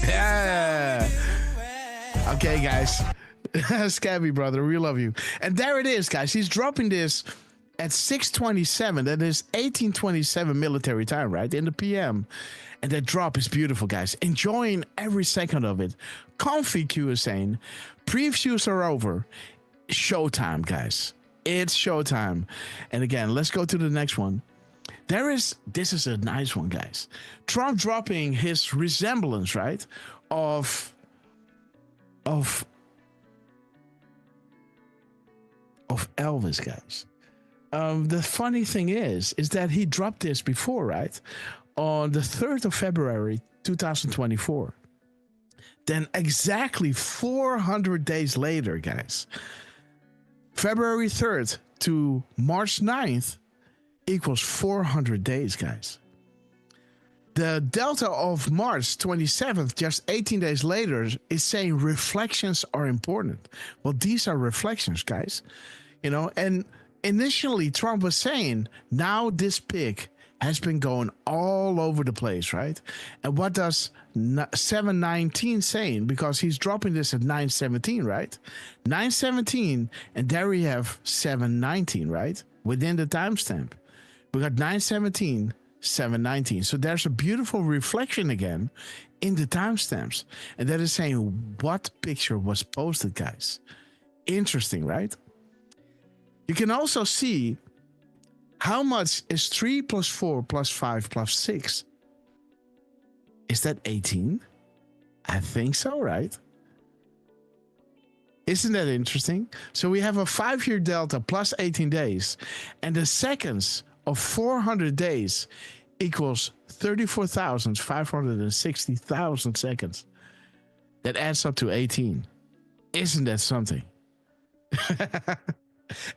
Yeah. Okay, guys. Scabby brother, we love you. And there it is, guys. He's dropping this at 6:27. That is 18:27 military time, right? In the PM. And that drop is beautiful, guys. Enjoying every second of it. Comfy QSAing. Previews are over. Showtime, guys. It's showtime. And again, let's go to the next one. This is a nice one, guys. Trump dropping his resemblance, right? Of Elvis, guys. The funny thing is that he dropped this before, right? On the 3rd of February, 2024. Then exactly 400 days later, guys, February 3rd to March 9th equals 400 days, guys. The delta of March 27th, just 18 days later, is saying reflections are important. Well, these are reflections, guys. You know, and initially Trump was saying, now this pig has been going all over the place, right? And what does 719 saying? Because he's dropping this at 917, right? 917, and there we have 719, right? Within the timestamp. We got 917, 719. So there's a beautiful reflection again in the timestamps. And that is saying what picture was posted, guys. Interesting, right? You can also see how much is 3 plus 4 plus 5 plus 6. Is that 18? I think so, right? Isn't that interesting? So we have a 5-year delta plus 18 days. And the seconds of 400 days equals 34,560,000 seconds. That adds up to 18. Isn't that something?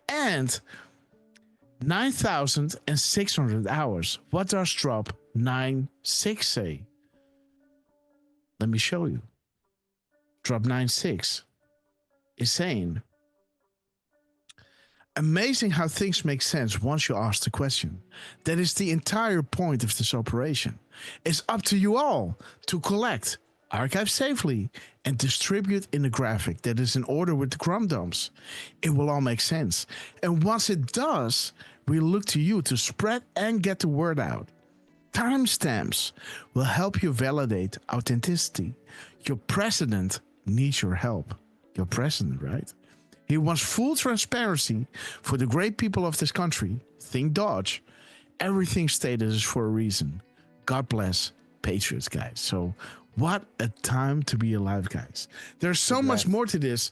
And 9,600 hours. What does drop 9.6 say? Let me show you. Drop 9.6 is saying, amazing how things make sense once you ask the question. That is the entire point of this operation. It's up to you all to collect, archive safely, and distribute in a graphic that is in order with the crumb dumps. It will all make sense. And once it does, we look to you to spread and get the word out. Timestamps will help you validate authenticity. Your president needs your help. Your president, right? He wants full transparency for the great people of this country. Think Dodge. Everything stated is for a reason. God bless Patriots, guys. So what a time to be alive, guys. There's so much more to this,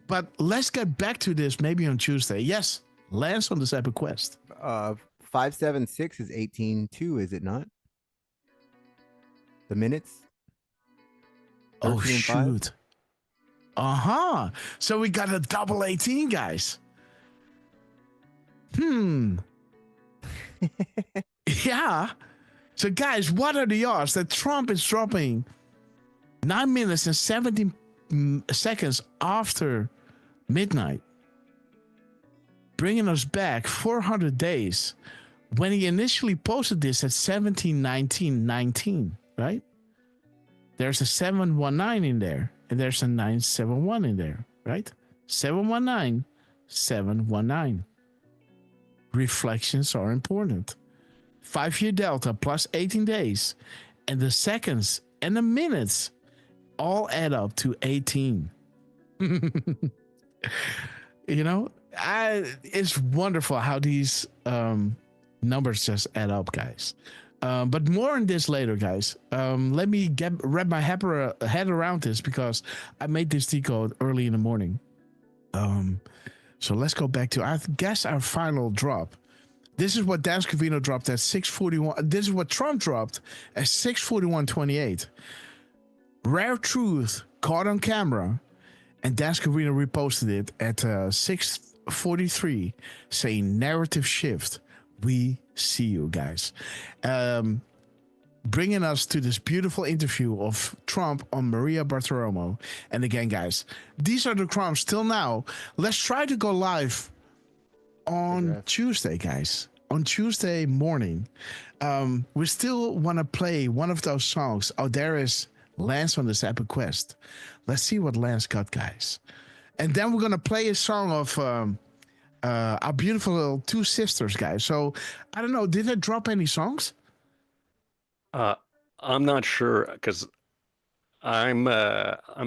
but let's get back to this maybe on Tuesday. Yes, Lance on this epic quest. 576 is 18.2, is it not? The minutes? Oh, shoot. Uh-huh. So we got a double 18, guys. Yeah. So, guys, what are the odds that Trump is dropping 9 minutes and 17 seconds after midnight, bringing us back 400 days when he initially posted this at 17:19:19, right? There's a 719 in there, and there's a 971 in there, right? 719, 719. Reflections are important. 5-year delta plus 18 days, and the seconds and the minutes all add up to 18. You know, it's wonderful how these numbers just add up, guys. But more on this later, guys. Let me wrap my head around this because I made this decode early in the morning. So let's go back to, I guess, our final drop. This is what Dan Scavino dropped at 6:41. This is what Trump dropped at 6:41:28. Rare truth caught on camera, and Dan Scavino reposted it at 6:43, saying narrative shift. We see you guys. Bringing us to this beautiful interview of Trump on Maria Bartiromo. And again, guys, these are the crumbs till now. Let's try to go live on Tuesday, guys. On Tuesday morning. We still want to play one of those songs. Oh, there is Lance on this epic quest. Let's see what Lance got, guys. And then we're going to play a song of our beautiful little two sisters, guys. So, I don't know, did they drop any songs? I'm not sure because I'm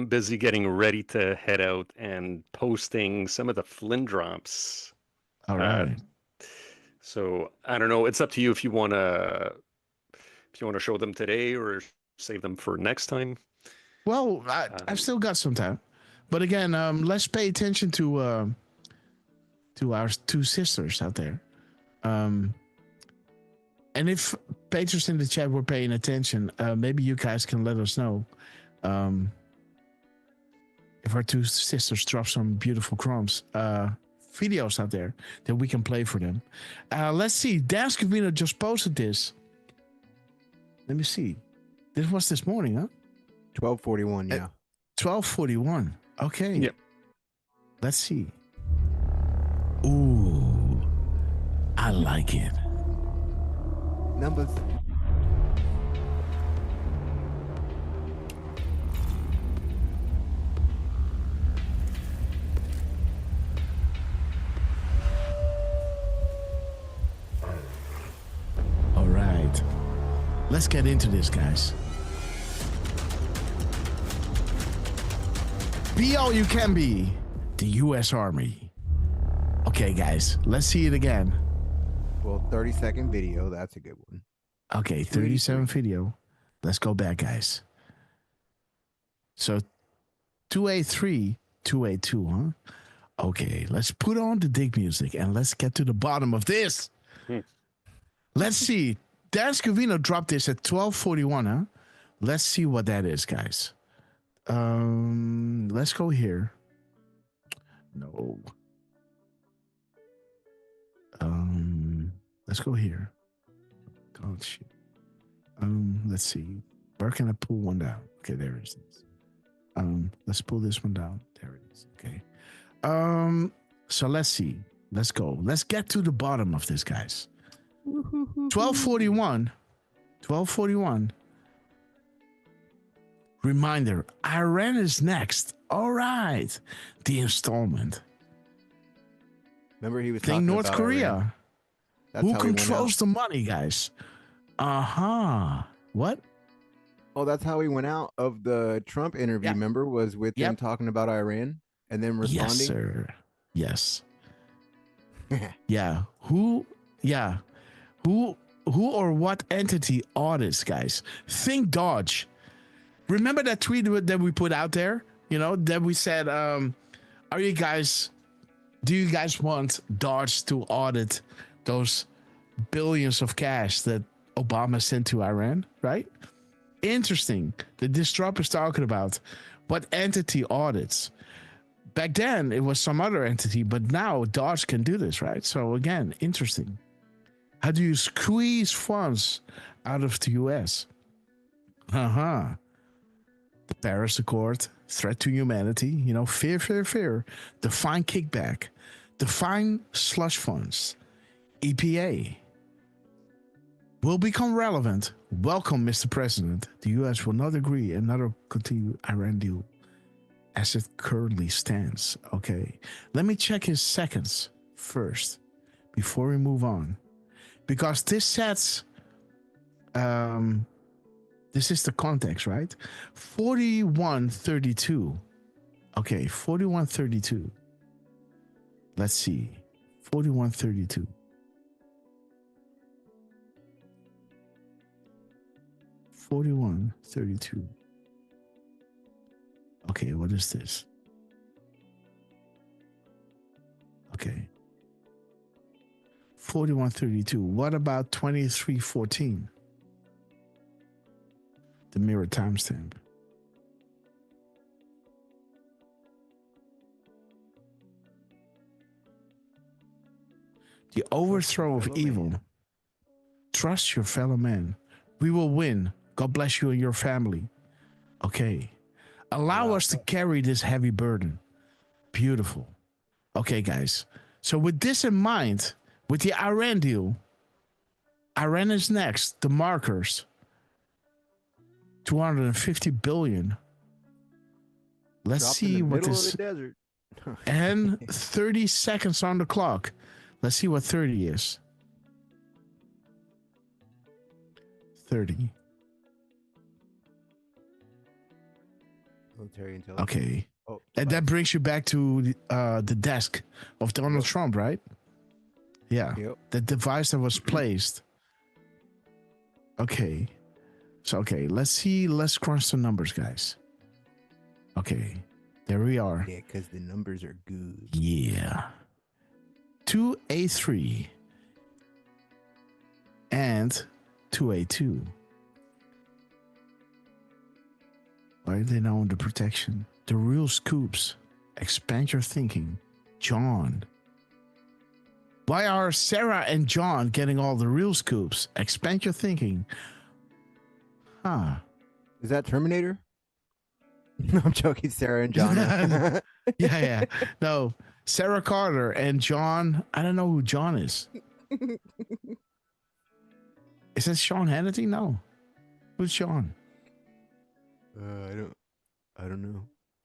busy getting ready to head out and posting some of the Flynn drops. All right. So I don't know. It's up to you if you wanna show them today or save them for next time. Well, I've still got some time, but again, let's pay attention to our two sisters out there. And if patrons in the chat were paying attention, maybe you guys can let us know if our two sisters drop some beautiful crumbs videos out there that we can play for them. Let's see. Dan Scavino just posted this. Let me see. This was this morning, huh? 12:41. Yeah. 12:41. Okay. Yep. Let's see. Ooh, I like it. Numbers. All right. Let's get into this, guys. Be all you can be, the U.S. Army. Okay, guys, let's see it again. Well, 30-second video. That's a good one. Okay, 37 video. Let's go back, guys. So 283, 282, huh? Okay, let's put on the dig music and let's get to the bottom of this. Let's see. Dan Scavino dropped this at 12:41, huh? Let's see what that is, guys. Let's go here. No. Let's go here. Oh shit. Let's see. Where can I pull one down? Okay, there it is. Let's pull this one down. There it is. Okay. So let's see. Let's go. Let's get to the bottom of this, guys. 12:41. 12:41. Reminder, Iran is next. All right. The installment. Remember he was Think talking North about Korea. Iran. That's Who how he went controls out. the money, guys? What? Oh, that's how he went out of the Trump interview. Yeah. Remember, was with him Yep. talking about Iran and then responding. Yes, sir. Yes. Yeah. Who or what entity audits, guys? Think Dodge. Remember that tweet that we put out there? You know, that we said, do you guys want Dodge to audit those billions of cash that Obama sent to Iran, right? Interesting that this drop is talking about what entity audits. Back then, it was some other entity, but now Dodge can do this, right? So again, interesting. How do you squeeze funds out of the U.S.? The Paris Accord, threat to humanity, you know, fear, define kickback, define slush funds, EPA will become relevant. Welcome, Mr. President. The U.S. will not agree another continued Iran deal as it currently stands. Okay, let me check his seconds first before we move on, because this sets This is the context, right? 4132. Okay, 4132. Let's see. 4132. 4132. Okay, what is this? Okay. 4132. What about 2314? The mirror timestamp. The overthrow of evil. Trust your fellow man. We will win. God bless you and your family. Okay. Allow us to carry this heavy burden. Beautiful. Okay, guys. So with this in mind, with the Iran deal, Iran is next. The markers. 250 billion. Let's see what this. And 30 seconds on the clock. Let's see what 30 is. 30. Military intelligence. Okay. And that brings you back to the desk of Donald Trump, right? Yeah. The device that was placed. Okay. So, okay, let's see. Let's crunch the numbers, guys. Okay. There we are. Yeah, because the numbers are good. Yeah. 2A3 and 2A2. Why are they now under protection? The real scoops. Expand your thinking. John. Why are Sarah and John getting all the real scoops? Expand your thinking. Huh. Is that Terminator? No, I'm joking. Sarah and John. Yeah. No. Sarah Carter and John. I don't know who John is. Is that Sean Hannity? No. Who's Sean? I don't know.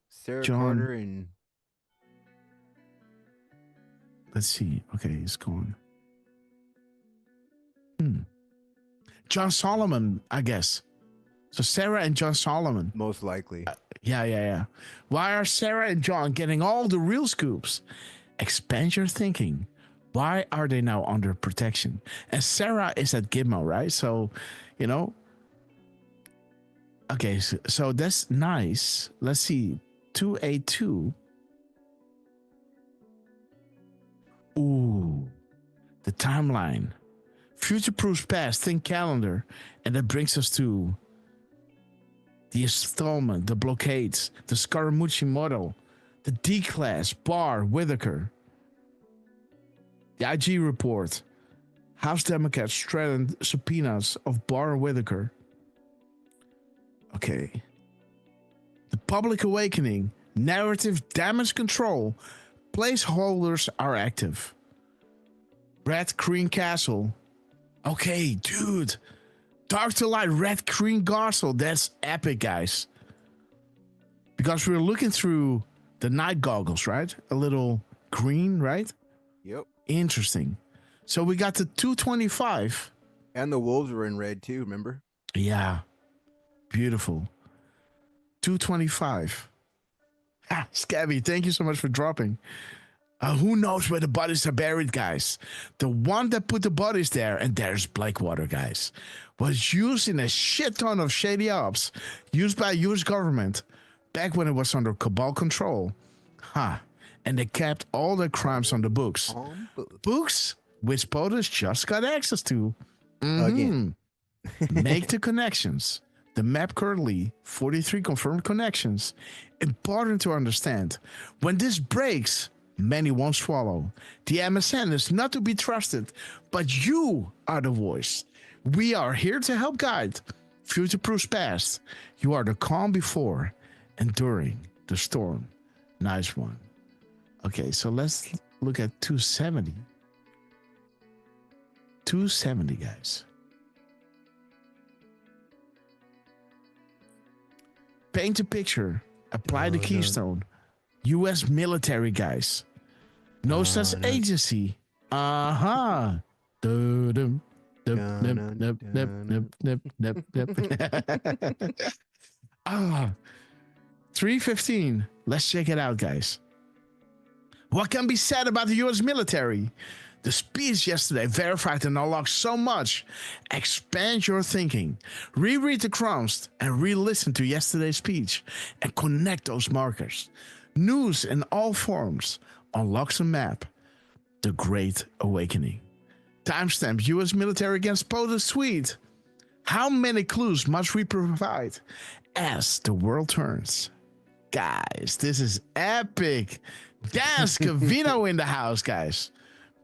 Sarah John. Carter and Let's see. Okay, it's gone. John Solomon, I guess. So Sarah and John Solomon. Most likely. Yeah. Why are Sarah and John getting all the real scoops? Expand your thinking. Why are they now under protection? And Sarah is at Gitmo, right? So, okay, so that's nice. Let's see. 2A2. Ooh, the timeline. Future proofs past, think calendar. And that brings us to the installment, the blockades, the Scaramucci model, the D-class, Barr, Whitaker, the IG report, House Democrats threatened subpoenas of Barr and Whitaker. Okay. The public awakening, narrative damage control, placeholders are active. Red Green Castle. Okay, dude. Dark to light, red green castle. That's epic, guys. Because we're looking through the night goggles, right? A little green, right? Yep. Interesting. So we got the 225. And the wolves were in red too, remember? Yeah. Beautiful. 225. Scabby, thank you so much for dropping. Who knows where the bodies are buried, guys? The one that put the bodies there, and there's Blackwater, guys, was used in a shit ton of shady ops used by U.S. government back when it was under cabal control. And they kept all their crimes on the books. Books which POTUS just got access to. Again. Make the connections. The map currently 43 confirmed connections. Important to understand. When this breaks, many won't swallow. The MSN is not to be trusted, but you are the voice. We are here to help guide. Future proofs past. You are the calm before and during the storm. Nice one. Okay, so let's look at 270. 270, guys. Paint a picture. Apply the keystone. U.S. military, guys. No such agency. Dum, Ah, 3:15. Let's check it out, guys. What can be said about the U.S. military? The speech yesterday verified and unlocked so much. Expand your thinking. Reread the crumbs and re-listen to yesterday's speech and connect those markers. News in all forms unlocks a map. The Great Awakening. Timestamp U.S. military against Poland Swede. How many clues must we provide as the world turns? Guys, this is epic. Dan Scavino in the house, guys.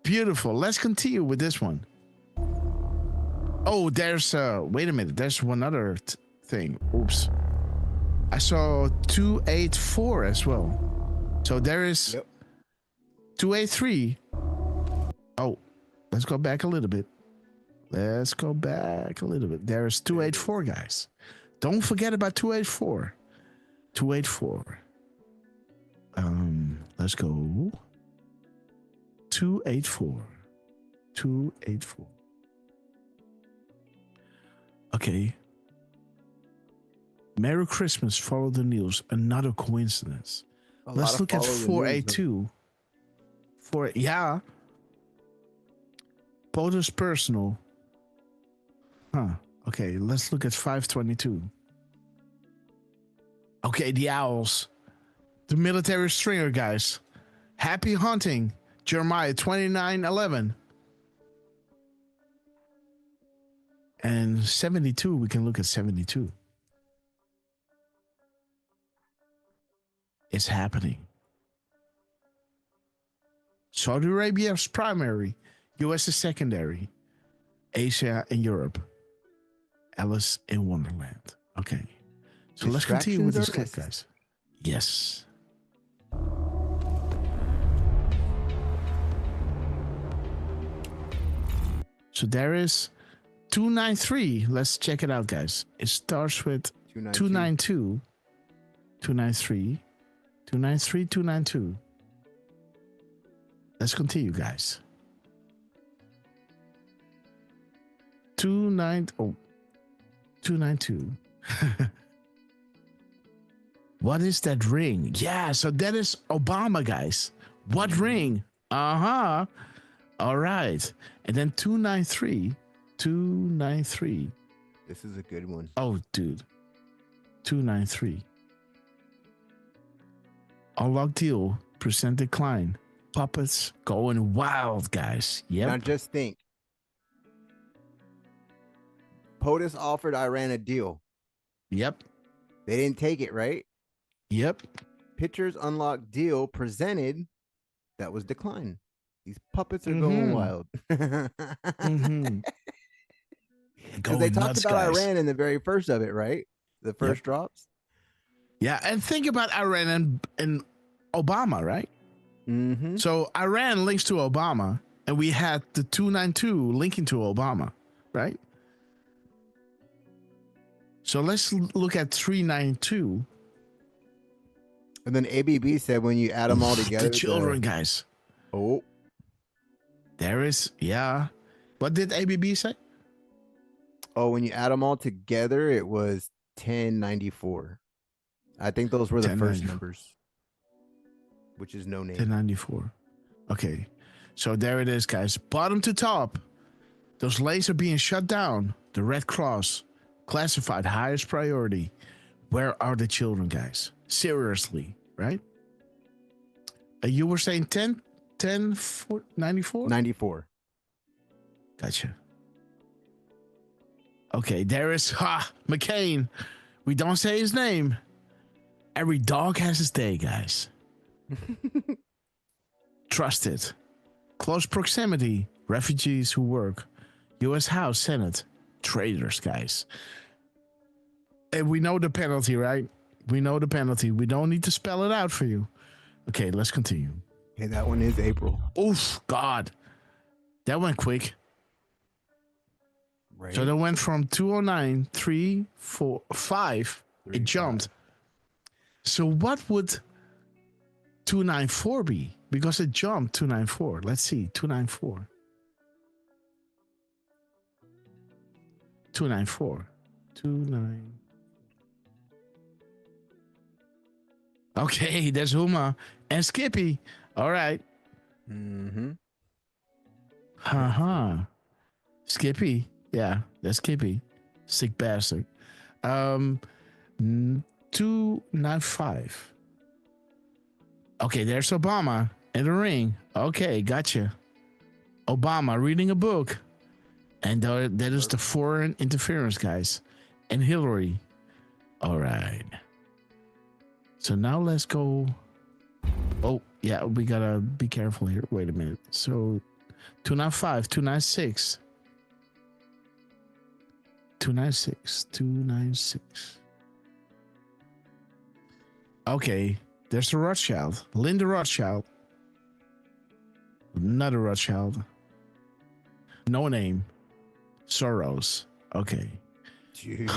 Beautiful. Let's continue with this one. Oh, there's wait a minute. There's one other thing. Oops. I saw 284 as well. So there is 283. Oh, let's go back a little bit. There's 284, guys. Don't forget about 284. 284. Let's go. 284. 284. Okay. Merry Christmas. Follow the news. Another coincidence. Let's look at 482. Yeah. POTUS personal. Huh. Okay, let's look at 522. Okay, the owls. The military stringer, guys. Happy hunting. Jeremiah 29:11. And 72, we can look at 72. It's happening. Saudi Arabia's primary, US is secondary, Asia and Europe, Alice in Wonderland. Okay, so let's continue with this clip, guys. Yes. So there is 293. Let's check it out, guys. It starts with 292, 293, 293, 292. Let's continue, guys. 292. What is that ring? Yeah, so that is Obama, guys. What ring? Uh-huh. All right. And then 293. 293. This is a good one. Oh, dude. 293. Unlock deal. Percent decline. Puppets going wild, guys. Yep. Now just think. POTUS offered Iran a deal. Yep. They didn't take it, right? Yep. Pictures unlocked deal presented. That was declined. These puppets are going wild. Because they talked about Iran in the very first of it, right? The first drops. Yeah, and think about Iran and Obama, right? So Iran links to Obama, and we had the 292 linking to Obama, right? So let's look at 392. And then ABB said when you add them all together. The children, guys. Oh. There is, yeah. What did ABB say? Oh, when you add them all together, it was 1094. I think those were the first numbers, which is no name. 1094. Okay. So there it is, guys. Bottom to top. Those lanes are being shut down. The Red Cross. Classified highest priority. Where are the children, guys? Seriously, right? You were saying 94? 94. Gotcha. Okay, there is McCain. We don't say his name. Every dog has his day, guys. Trusted. Close proximity. Refugees who work. U.S. House, Senate. Traitors, guys. And we know the penalty, right? We know the penalty. We don't need to spell it out for you. Okay, let's continue. Okay, that one is April. Oof, God. That went quick. Right. So that went from 209, 3, 4, 5. It jumped. So what would 294 be? Because it jumped 294. Let's see, 294. 294. 29. Okay, there's Huma and Skippy. All right. Mm-hmm. Skippy. Yeah, that's Skippy. Sick bastard. 295. Okay, there's Obama in the ring. Okay, gotcha. Obama reading a book. And that is the foreign interference, guys. And Hillary. All right. So now let's go. Oh, yeah, we gotta be careful here. Wait a minute. So 295, 296. 296, 296. Okay, there's the Rothschild. Linda Rothschild. Another Rothschild. No name. Soros. Okay. Dude.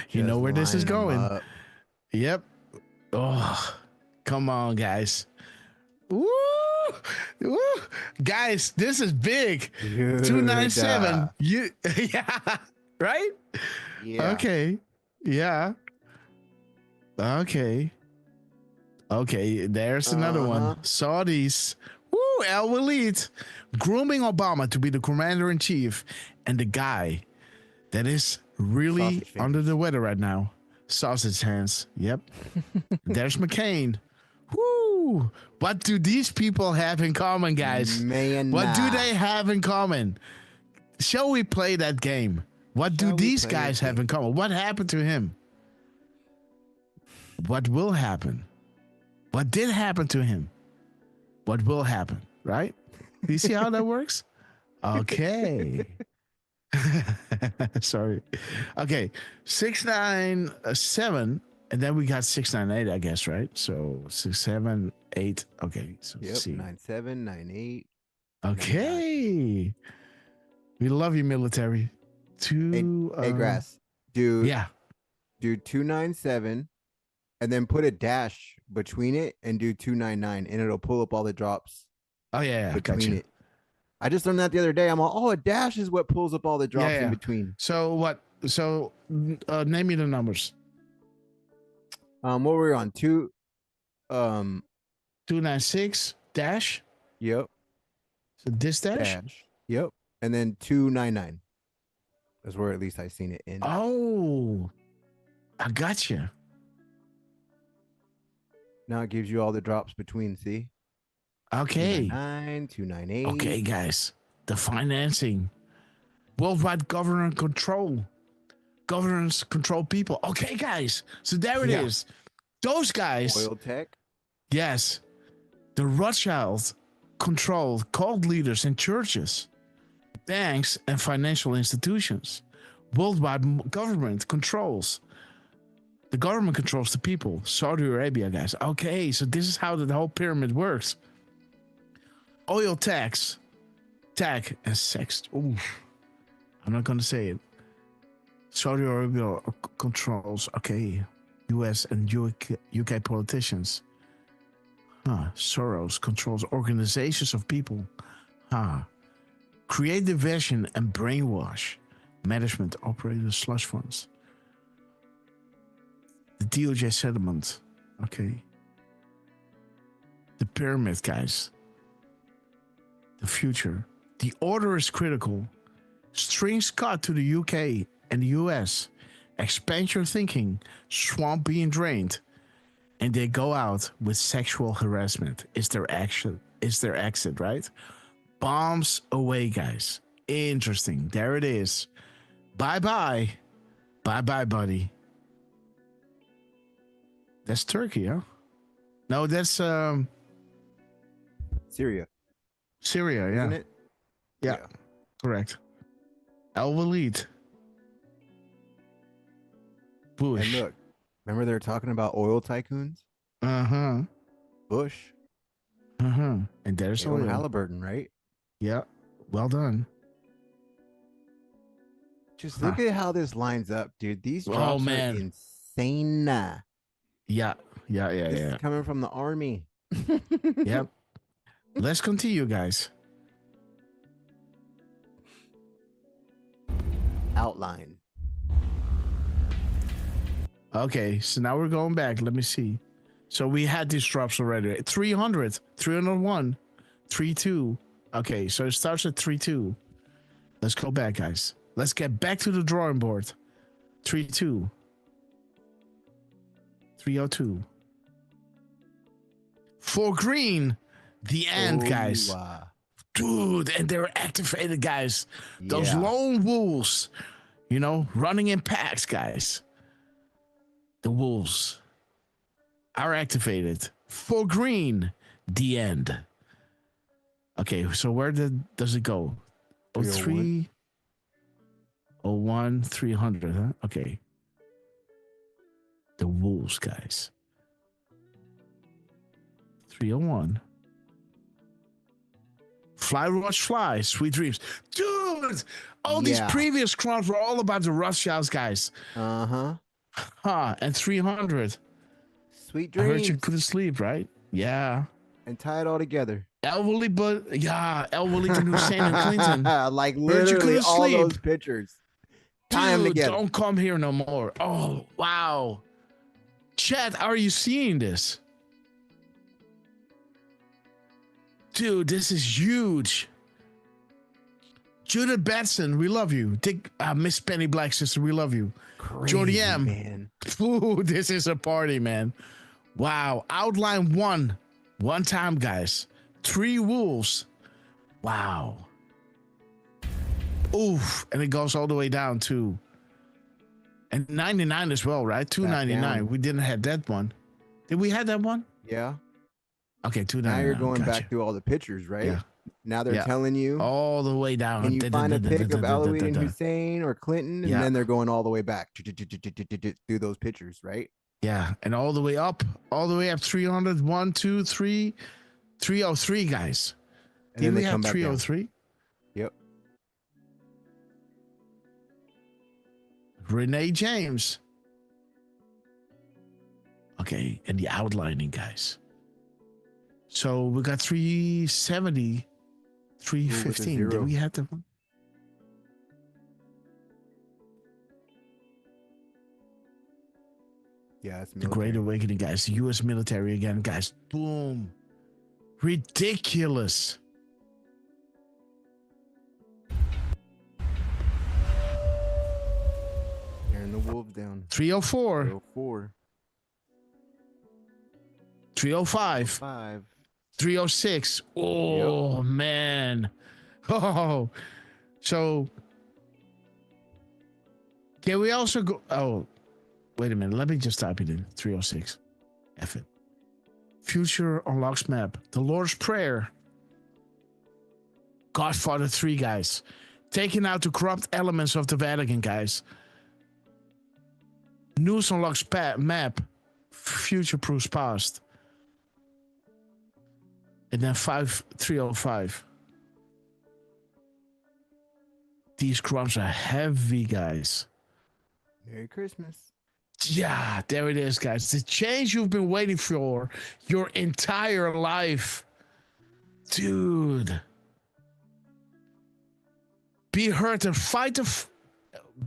You know where this is line 'em going. up. Yep. Oh, come on, guys. Woo! Woo! Guys, this is big. Dude, 297. You yeah, right? Yeah. Okay. Yeah. Okay. Okay, there's another one. Saudis. Woo, Al Walid grooming Obama to be the commander in chief, and the guy that is really Sausage under the weather right now. Sausage hands. Yep. There's McCain. Woo! What do these people have in common, guys? Man, what do nah. they have in common? Shall we play that game? What do these guys have in common? What happened to him? What will happen? What did happen to him? What will happen? Right? Do you see how that works? Okay. Sorry. Okay. 697, and then we got 698, I guess, right? So 678. Okay. So Yep. let's see. 97, 98. Okay. We love you, military. Hey, Grass. Dude. Yeah. Do 297 and then put a dash between it and do 299 and it'll pull up all the drops. Oh, yeah. Between Gotcha. it. I just learned that the other day. I'm all, a dash is what pulls up all the drops in between. So what? So name me the numbers. What were we on? 296 dash. Yep. So this dash. Yep. And then 299. That's where at least I seen it in. Oh, I gotcha. Now it gives you all the drops between. See. Okay. 299, 298. Okay, guys. The financing. Worldwide governance control. Governance control people. Okay, guys. So there it is. Those guys. Oil tech. Yes. The Rothschilds control cult leaders in churches, banks, and financial institutions. Worldwide government controls. The government controls the people. Saudi Arabia, guys. Okay, so this is how the whole pyramid works. Oil tax, and sex. Ooh, I'm not going to say it. Saudi Arabia controls, okay, US and UK politicians. Soros controls organizations of people. Create division and brainwash. Management operators, slush funds. The DOJ settlement. Okay. The pyramid, guys. The future. The order is critical. Strings cut to the UK and the US. Expand your thinking. Swamp being drained. And they go out with sexual harassment. Is their action? Is their exit, right? Bombs away, guys. Interesting. There it is. Bye-bye. Bye-bye, buddy. That's Turkey, huh? No, that's Syria. Syria, yeah. Isn't it? Yeah. Correct. Al Walid. Bush. And look, remember they were talking about oil tycoons? Uh-huh. Bush. Uh-huh. And there's oil. oil. Halliburton, right? Yeah. Well done. Just look at how this lines up, dude. These drops are insane. Yeah. This is coming from the army. Yep. Let's continue, guys. outline. Okay, so now we're going back. Let me see. So we had these drops already. 300, 301, 32. Okay, so it starts at 32. Let's go back, guys. Let's get back to the drawing board. 32. 302. For green, the end, guys. Wow. Dude, and they're activated, guys. Those Yeah. lone wolves, you know, running in packs, guys. The wolves are activated. For green, the end. Okay, so where does it go? 03, 01, 300, huh? Okay. The wolves, guys. 301. Fly, Rush, Fly, Sweet Dreams. Dude, all these previous crowns were all about the Rothschilds, guys. Uh-huh. And 300. Sweet I heard you Dreams. couldn't sleep, right? Yeah. And tie it all together. El Wellington, Hussein, and Clinton. Like Heard you literally couldn't all sleep. those pictures. Tie them Dude, together. don't come here no more. Oh, wow. Chat, are you seeing this? Dude, this is huge. Judith Batson, we love you. Miss Penny Black Sister, we love you. Jordy M. Man. Ooh, this is a party, man. Wow. Outline one time, guys. 3 wolves. Wow. Oof. And it goes all the way down to. And 99 as well, right? 299. We didn't have that one. Did we have that one? Yeah. Okay, 299. Now you're going Gotcha. back through all the pictures, right? Yeah. Now they're telling you all the way down. Can you find a pic of Eloise and Hussein or Clinton? And then they're going all the way back through those pictures, right? Yeah, and all the way up 300, 1, 2, 3, 303, guys. And Did then we they have come back 303? Yep. Renee James. Okay, and the outlining, guys. So we got 370, 315. Did we have that one? Yeah, it's The Great Awakening, guys. The U.S. military again, guys. Boom. Ridiculous. Tearing the wolves down. 304. 304. 305. 306. Oh, man. Oh. So, can we also go? Oh, wait a minute. Let me just type it in. 306. F it. Future Unlocks Map. The Lord's Prayer. Godfather 3, guys. Taking out the corrupt elements of the Vatican, guys. News Unlocks Map. Future Proofs Past. And then 305. These crumbs are heavy, guys. Merry Christmas. Yeah, there it is, guys. The change you've been waiting for your entire life. Dude. Be heard and fight.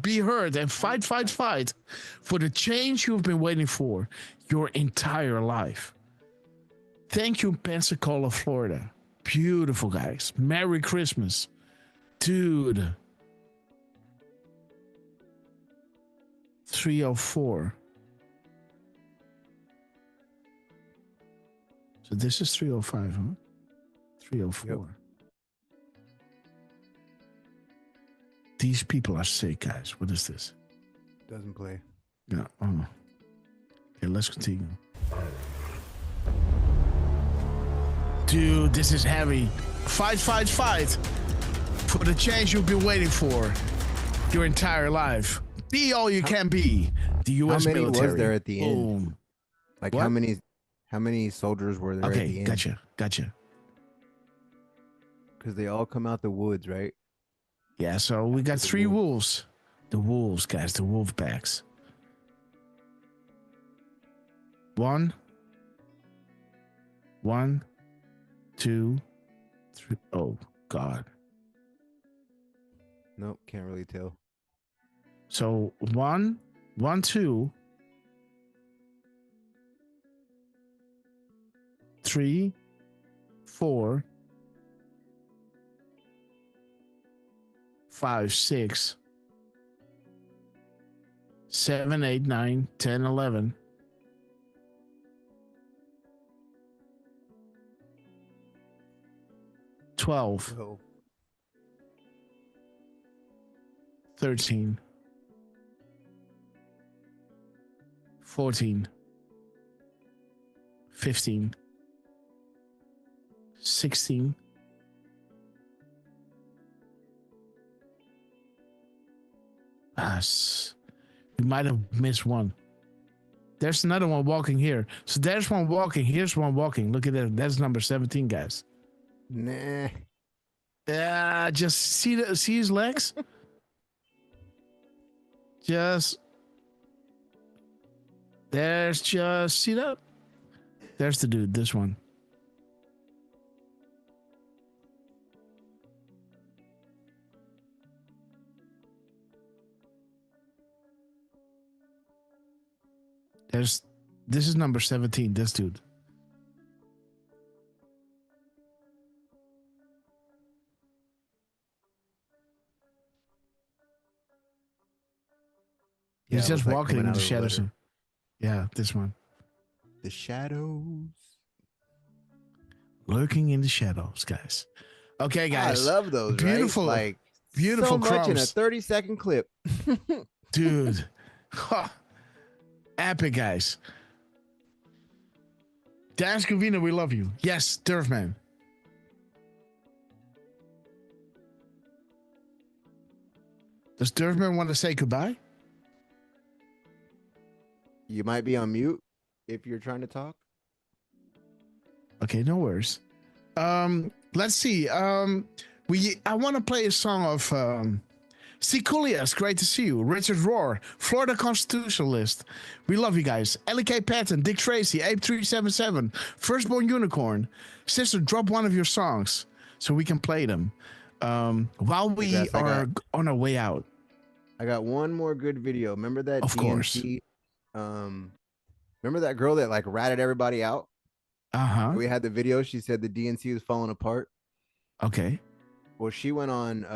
Be heard and fight for the change you've been waiting for your entire life. Thank you, Pensacola, Florida. Beautiful, guys. Merry Christmas. Dude. 304. So this is 305, huh? 304. Yep. These people are sick, guys. What is this? Doesn't play. Yeah. Okay, let's continue. Dude, this is heavy. Fight for the change you've been waiting for your entire life. Be all you can be. The U.S. How many military. was there at the end? Boom. Like What? how many soldiers were there at the end? Gotcha. Because they all come out the woods, right? Yeah, so we got 3 wolves. The wolves, guys, the wolf backs. 1, 2, 3. Oh, God. Nope, can't really tell. So 1, 1, 2, 3, 4, 5, 6, 7, 8, 9, 10, 11. 12, 13, 14, 15, 16, 'We might have missed one. There's another one walking here. So there's one walking. Here's one walking. Look at that. That's number 17, guys. Nah. Yeah, just see his legs. Just see that. There's the dude. This one. This is number 17. This dude. He's just walking in the shadows. Yeah, this one. The shadows. Lurking in the shadows, guys. Okay, guys. I love those. Beautiful, right? Like beautiful so much in a crumbs. 30-second clip. Dude. Epic, guys. Dan Scavino, we love you. Yes, Turfman. Does Turfman want to say goodbye? You might be on mute if you're trying to talk. Okay, no worries. Let's see. I want to play a song of Sikulias, great to see you. Richard Rohr, Florida Constitutionalist. We love you guys. Ellie Patton, Dick Tracy, Ape377, Firstborn Unicorn. Sister, drop one of your songs so we can play them while we are on our way out. I got one more good video. Remember that? Of course. Remember that girl that like ratted everybody out? Uh-huh. We had the video. She said the DNC was falling apart. Okay. Well, she went on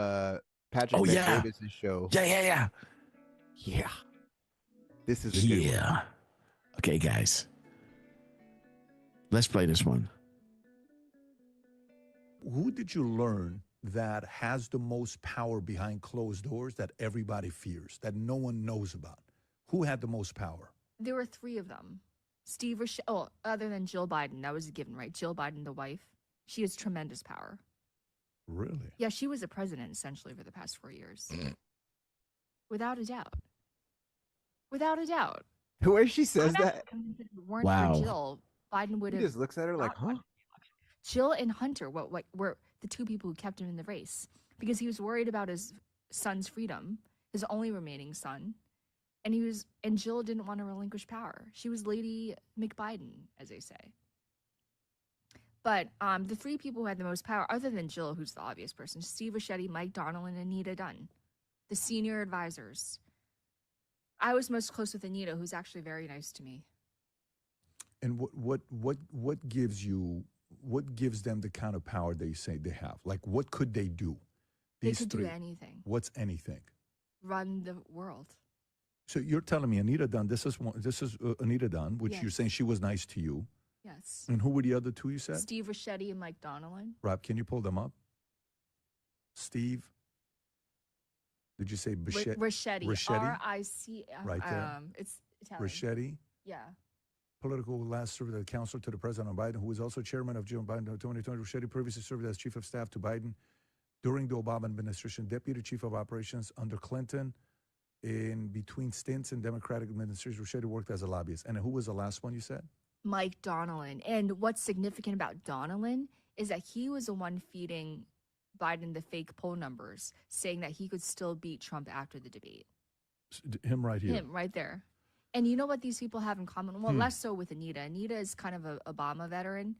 Patrick Davis's show. Yeah. This is a good one. Okay, guys. Let's play this one. Who did you learn that has the most power behind closed doors that everybody fears, that no one knows about? Who had the most power? There were three of them. Other than Jill Biden, that was a given, right? Jill Biden, the wife, she has tremendous power. Really? Yeah, she was a president essentially for the past 4 years. Without a doubt. Without a doubt. The way she says that. If it weren't Wow. for Jill, Biden would He have. just looks at her like, huh? Jill and Hunter, what were the two people who kept him in the race because he was worried about his son's freedom, his only remaining son, and Jill didn't want to relinquish power. She was Lady McBiden, as they say. But the three people who had the most power, other than Jill, who's the obvious person, Steve Ricchetti, Mike Donnell, and Anita Dunn, the senior advisors. I was most close with Anita, who's actually very nice to me. And what gives them the kind of power they say they have? Like, what could they do? They could do anything. What's anything? Run the world. So you're telling me Anita Dunn, this is Anita Dunn, which Yes. you're saying she was nice to you. Yes. And who were the other two you said? Steve Ricchetti and Mike Donnellan. Rob, can you pull them up? Steve? Did you say Ricchetti. Ricchetti? R-I-C. Right there. It's Italian. Ricchetti? Yeah. Political last served as counsel to the President Biden, who was also chairman of Joe Biden. 2020, Ricchetti previously served as chief of staff to Biden during the Obama administration, deputy chief of operations under Clinton. In between stints in Democratic administration, Ricchetti worked as a lobbyist. And who was the last one you said? Mike Donnellan. And what's significant about Donnellan is that he was the one feeding Biden the fake poll numbers, saying that he could still beat Trump after the debate. Him right here. Him right there. And you know what these people have in common? Well, less so with Anita. Anita is kind of a Obama veteran.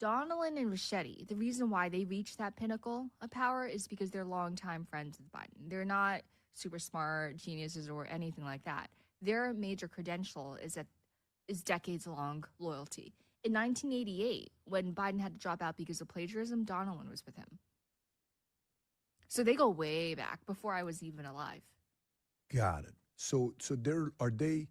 Donilon and Ricchetti, the reason why they reached that pinnacle of power is because they're longtime friends with Biden. They're not super smart geniuses or anything like that. Their major credential is decades-long loyalty. In 1988, when Biden had to drop out because of plagiarism, Donilon was with him. So they go way back before I was even alive. Got it. So are they?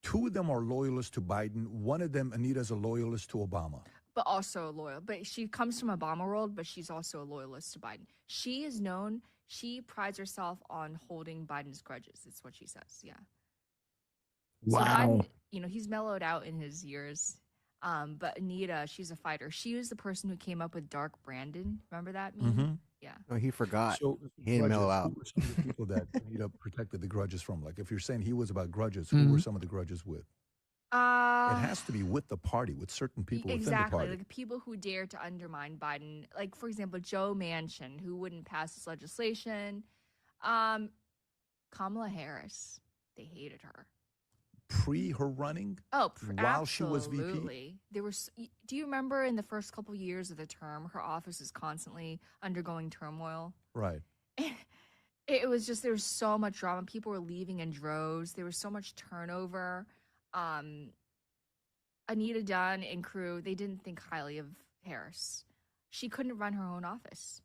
Two of them are loyalists to Biden. One of them, Anita's a loyalist to Obama. But also a loyal. But she comes from Obama world, but she's also a loyalist to Biden. She is known, she prides herself on holding Biden's grudges. It's what she says. Yeah. Wow. So Biden, he's mellowed out in his years. But Anita, she's a fighter. She was the person who came up with Dark Brandon. Remember that meme? Mm-hmm. Yeah. Oh, he forgot. So He didn't mellow out. Who were some of the people that Anita protected the grudges from? Like, if you're saying he was about grudges, who were some of the grudges with? It has to be with the party, with certain people within the Exactly, party. like people who dare to undermine Biden. Like, for example, Joe Manchin, who wouldn't pass this legislation. Kamala Harris, they hated her. Pre her running? Oh, while she was VP? absolutely. There was. Do you remember in the first couple years of the term, her office was constantly undergoing turmoil? Right. It was just, there was so much drama. People were leaving in droves. There was so much turnover. Anita Dunn and crew, they didn't think highly of Harris. She couldn't run her own office.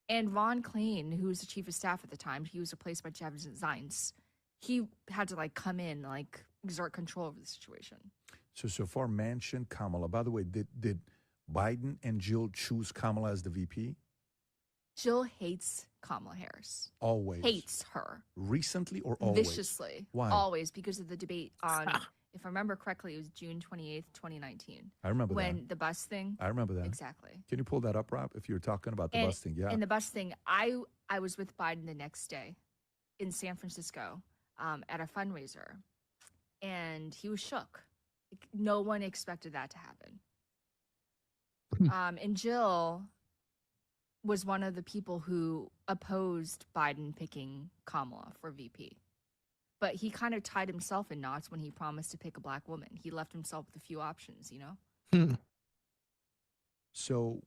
And Ron Klain, who was the chief of staff at the time, he was replaced by Jeff Zients. He had to come in, exert control over the situation. So far, Manchin, Kamala. By the way, did Biden and Jill choose Kamala as the VP? Jill hates Kamala Harris. Always. Hates her. Recently or always? Viciously. Why? Always, because of the debate on, if I remember correctly, it was June 28th, 2019. I remember that. When the bus thing. I remember that. Exactly. Can you pull that up, Rob, if you're talking about the bus thing? Yeah. And the bus thing, I was with Biden the next day in San Francisco at a fundraiser, and he was shook. No one expected that to happen. And Jill was one of the people who opposed Biden picking Kamala for VP. But he kind of tied himself in knots when he promised to pick a black woman. He left himself with a few options, So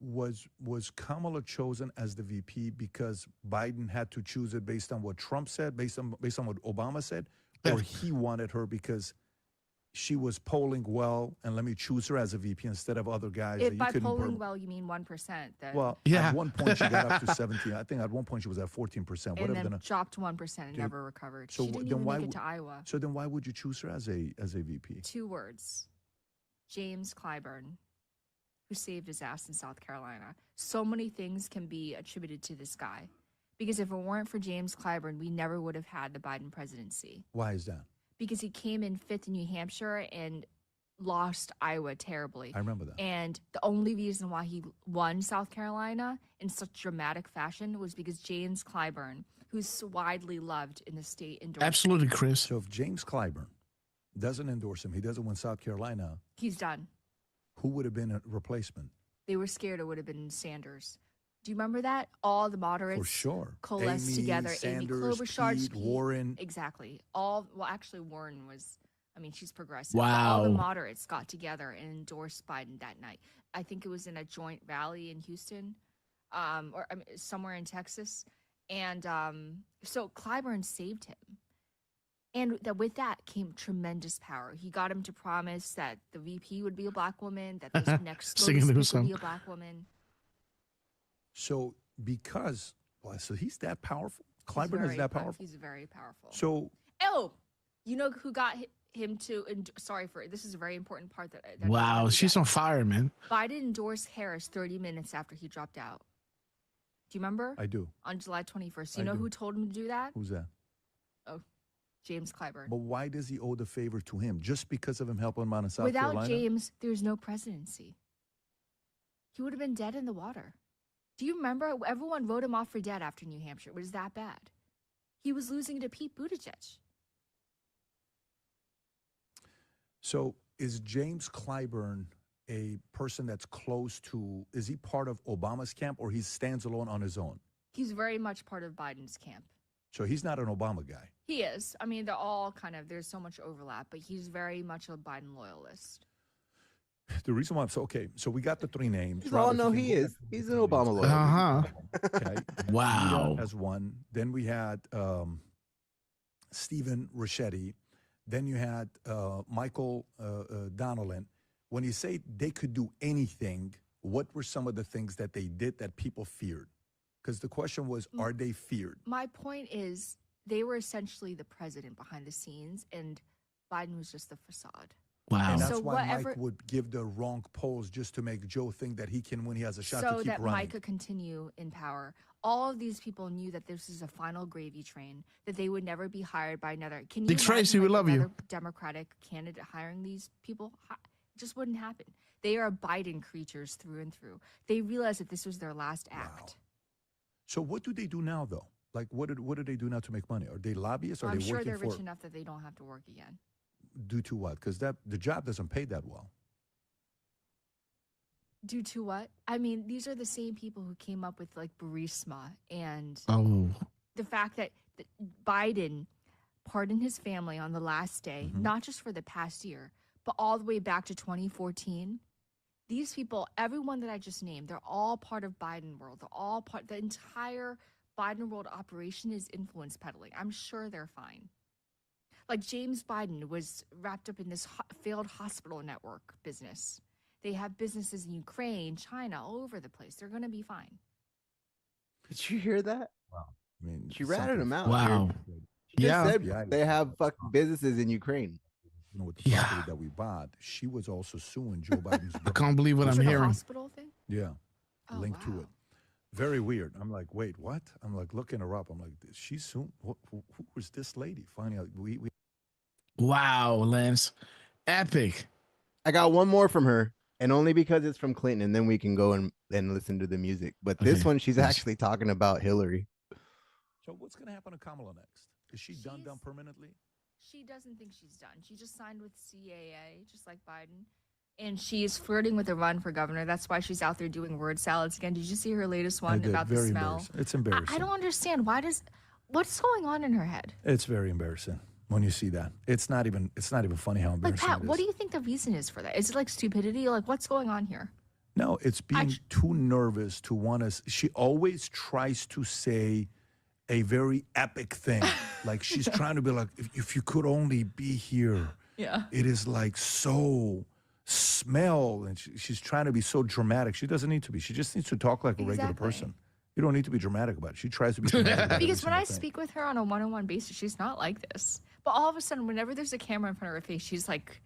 was Kamala chosen as the VP because Biden had to choose it based on what Trump said, based on what Obama said, or he wanted her because she was polling well and let me choose her as a VP instead of other guys that you by couldn't polling well, you mean 1%. Then. Well, at one point she got up to 17. I think at one point she was at 14%. And then dropped 1% and never recovered. So she didn't even make it to Iowa. So then why would you choose her as a VP? 2 words. James Clyburn, who saved his ass in South Carolina. So many things can be attributed to this guy. Because if it weren't for James Clyburn, we never would have had the Biden presidency. Why is that? Because he came in 5th in New Hampshire and lost Iowa terribly. I remember that. And the only reason why he won South Carolina in such dramatic fashion was because James Clyburn, who's so widely loved in the state, endorsed him. Absolutely, Chris. So if James Clyburn doesn't endorse him, he doesn't win South Carolina, He's done. Who would have been a replacement? They were scared it would have been Sanders. Do you remember that? All the moderates For sure. coalesced Amy, together. Sanders, Amy Klobuchar, Pete, Warren. Exactly. Actually, Warren was, she's progressive. But all the moderates got together and endorsed Biden that night. I think it was in a joint rally in Houston, somewhere in Texas. And so Clyburn saved him. And with that came tremendous power. He got him to promise that the VP would be a black woman, that the next spokesperson would be a black woman. So so he's that powerful? Clyburn is that powerful? He's very powerful. So. Oh, you know who got him to, this is a very important part that wow, she's on fire, man. Biden endorsed Harris 30 minutes after he dropped out. Do you remember? I do. On July 21st. You know who told him to do that? Who's that? Oh, James Clyburn. But why does he owe the favor to him? Just because of him helping him out in South Without Carolina? James, there's no presidency. He would have been dead in the water. Do you remember? Everyone wrote him off for dead after New Hampshire. It was that bad. He was losing to Pete Buttigieg. So is James Clyburn a person that's close to, is he part of Obama's camp or he stands alone on his own? He's very much part of Biden's camp. So he's not an Obama guy. He is. They're all there's so much overlap, but he's very much a Biden loyalist. The reason why I'm so we got the three names. We Rob, all if you know can he go is. back to He's the an names. Obama lawyer. Okay. Wow. Rita as one. Then we had Stephen Ricchetti. Then you had Michael Donnellan. When you say they could do anything, what were some of the things that they did that people feared? Because the question was, are they feared? My point is, they were essentially the president behind the scenes, and Biden was just the facade. Wow. And that's So why whatever- Mike would give the wrong polls just to make Joe think that he can, when he has a shot, So to keep that running. Mike could continue in power. All of these people knew that this is a final gravy train, that they would never be hired by another. Can you Dick Tracy, we love you. another Democratic candidate hiring these people? It just wouldn't happen. They are Biden creatures through and through. They realized that this was their last act. So what do they do now, though? Like, what do they do now to make money? Are they lobbyists? Or are I'm they sure working they're for? rich enough that they don't have to work again. Due to what? Because the job doesn't pay that well. Due to what? I mean, these are the same people who came up with like Burisma and the fact that Biden pardoned his family on the last day, not just for the past year, but all the way back to 2014. These people, everyone that I just named, they're all part of Biden world. They're all part, the entire Biden world operation is influence peddling. I'm sure they're fine. Like James Biden was wrapped up in this failed hospital network business. They have businesses in Ukraine, China, all over the place. They're going to be fine. Did you hear that? Wow. I mean, She ratted him out. Wow. She just Yeah. said they have fucking businesses in Ukraine. You know, with the property that we bought, she was also suing Joe Biden's. I can't believe what I'm The hearing. hospital thing? Yeah, Oh, linked to it. Very weird. I'm like, wait, what? I'm like looking her up. I'm like, she's suing. Who was this lady? Finding out we. Wow, Lance. Epic. I got one more from her, and only because it's from Clinton, and then we can go and listen to the music. But this one, she's actually talking about Hillary. So what's going to happen to Kamala next? Is she done permanently? She doesn't think she's done. She just signed with CAA, just like Biden. And she's flirting with a run for governor. That's why she's out there doing word salads again. Did you see her latest one about the Very smell? embarrassing. It's embarrassing. I don't understand. What's going on in her head? It's very embarrassing when you see that. It's not even funny how Like, embarrassing Pat, it is. what do you think the reason is for that? Is it like stupidity? Like, what's going on here? No, it's being too nervous to want to. She always tries to say a very epic thing. Like she's trying to be like, if you could only be here. Yeah. It is like so smell. And she's trying to be so dramatic. She doesn't need to be. She just needs to talk like a regular person. You don't need to be dramatic about it. She tries to be dramatic about Because every when I single thing. speak with her on a one-on-one basis, she's not like this. But all of a sudden, whenever there's a camera in front of her face, she's like,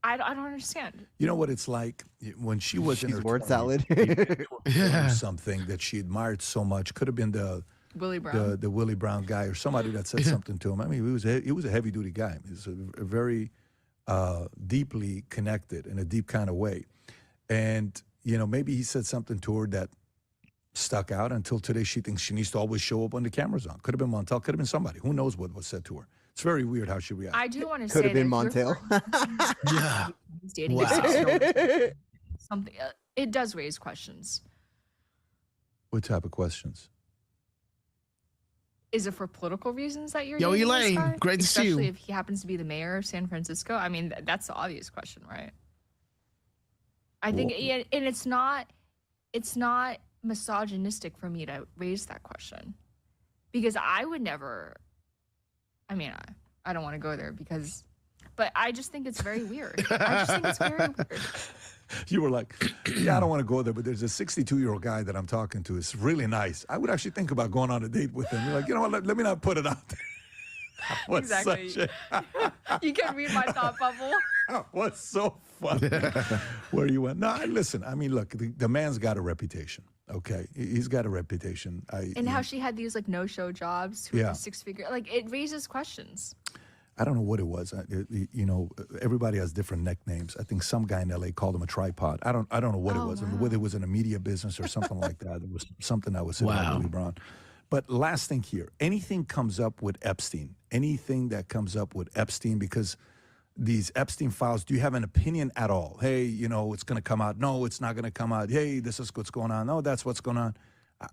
I don't understand. You know what it's like when she was in her word 20s, salad. yeah. Something that she admired so much. Could have been the Willie Brown. the Willie Brown guy or somebody that said something to him. I mean, he was a heavy duty guy. He was a very deeply connected in a deep kind of way, and you know maybe he said something to her that stuck out until today. She thinks she needs to always show up when the camera's on. Could have been Montel. Could have been somebody. Who knows what was said to her? It's very weird how she reacted. I do want to say Could have been that if you're Montel. Yeah. he's dating Wow. a 6-year-old, something it does raise questions. What type of questions? Is it for political reasons that you're Yo, dating this Elaine, guy? great to see you. Especially if he happens to be the mayor of San Francisco. I mean, that's the obvious question, right? I think, and it's not misogynistic for me to raise that question, because I would never. I mean, I don't want to go there but I just think it's very weird. I just think it's very weird. You were like, yeah, I don't want to go there, but there's a 62-year-old guy that I'm talking to. It's really nice. I would actually think about going on a date with him. You're like, you know what? Let me not put it out there. Exactly. You can read my thought bubble. What's so funny? Where you went? No, listen. I mean, look, the man's got a reputation. Okay, he's got a reputation. And how she had these like no-show jobs, Yeah. 6-figure, like it raises questions. I don't know what it was. You know, everybody has different nicknames. I think some guy in LA called him a tripod. I don't know what it was. I mean, whether it was in a media business or something like that. It was something that was said about Willie Brown. But last thing here, anything comes up with Epstein, anything that comes up with Epstein, because these Epstein files, do you have an opinion at all? Hey, you know, it's going to come out. No, it's not going to come out. Hey, this is what's going on. No, that's what's going on.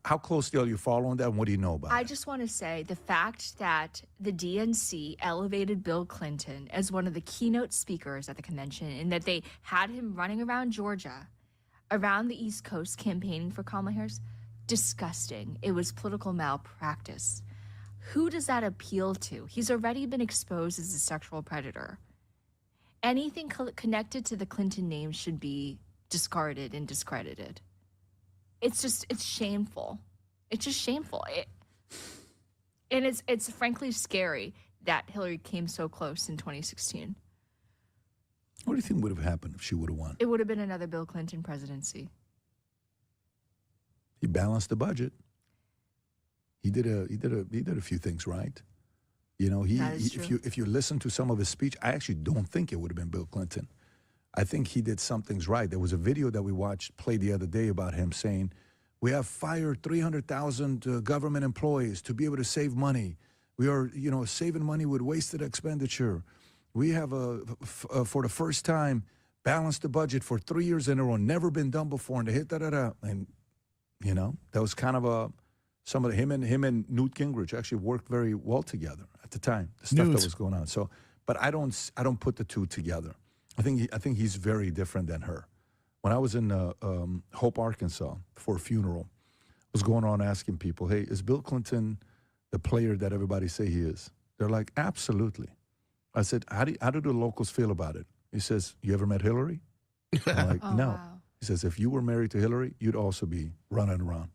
How closely are you following that, and what do you know about I it? just want to say the fact that the DNC elevated Bill Clinton as one of the keynote speakers at the convention and that they had him running around Georgia, around the East Coast campaigning for Kamala Harris, disgusting. It was political malpractice. Who does that appeal to? He's already been exposed as a sexual predator. Anything connected to the Clinton name should be discarded and discredited. It's shameful. It's just shameful. And it's frankly scary that Hillary came so close in 2016. What do you think would have happened if she would have won? It would have been another Bill Clinton presidency. He balanced the budget. He did a few things right. You know, if you listen to some of his speech, I actually don't think it would have been Bill Clinton. I think he did some things right. There was a video that we watched play the other day about him saying, we have fired 300,000 government employees to be able to save money. We are, saving money with wasted expenditure. We have, for the first time, balanced the budget for 3 years in a row. Never been done before. And they hit da-da-da. And, that was kind of him and Newt Gingrich actually worked very well together at the time, the stuff that was going on. So, but I don't put the two together. I think he's very different than her. When I was in Hope, Arkansas for a funeral, I was going around asking people, hey, is Bill Clinton the player that everybody say he is? They're like, absolutely. I said, how do the locals feel about it? He says, you ever met Hillary? I'm like, no. Wow. He says, if you were married to Hillary, you'd also be running around.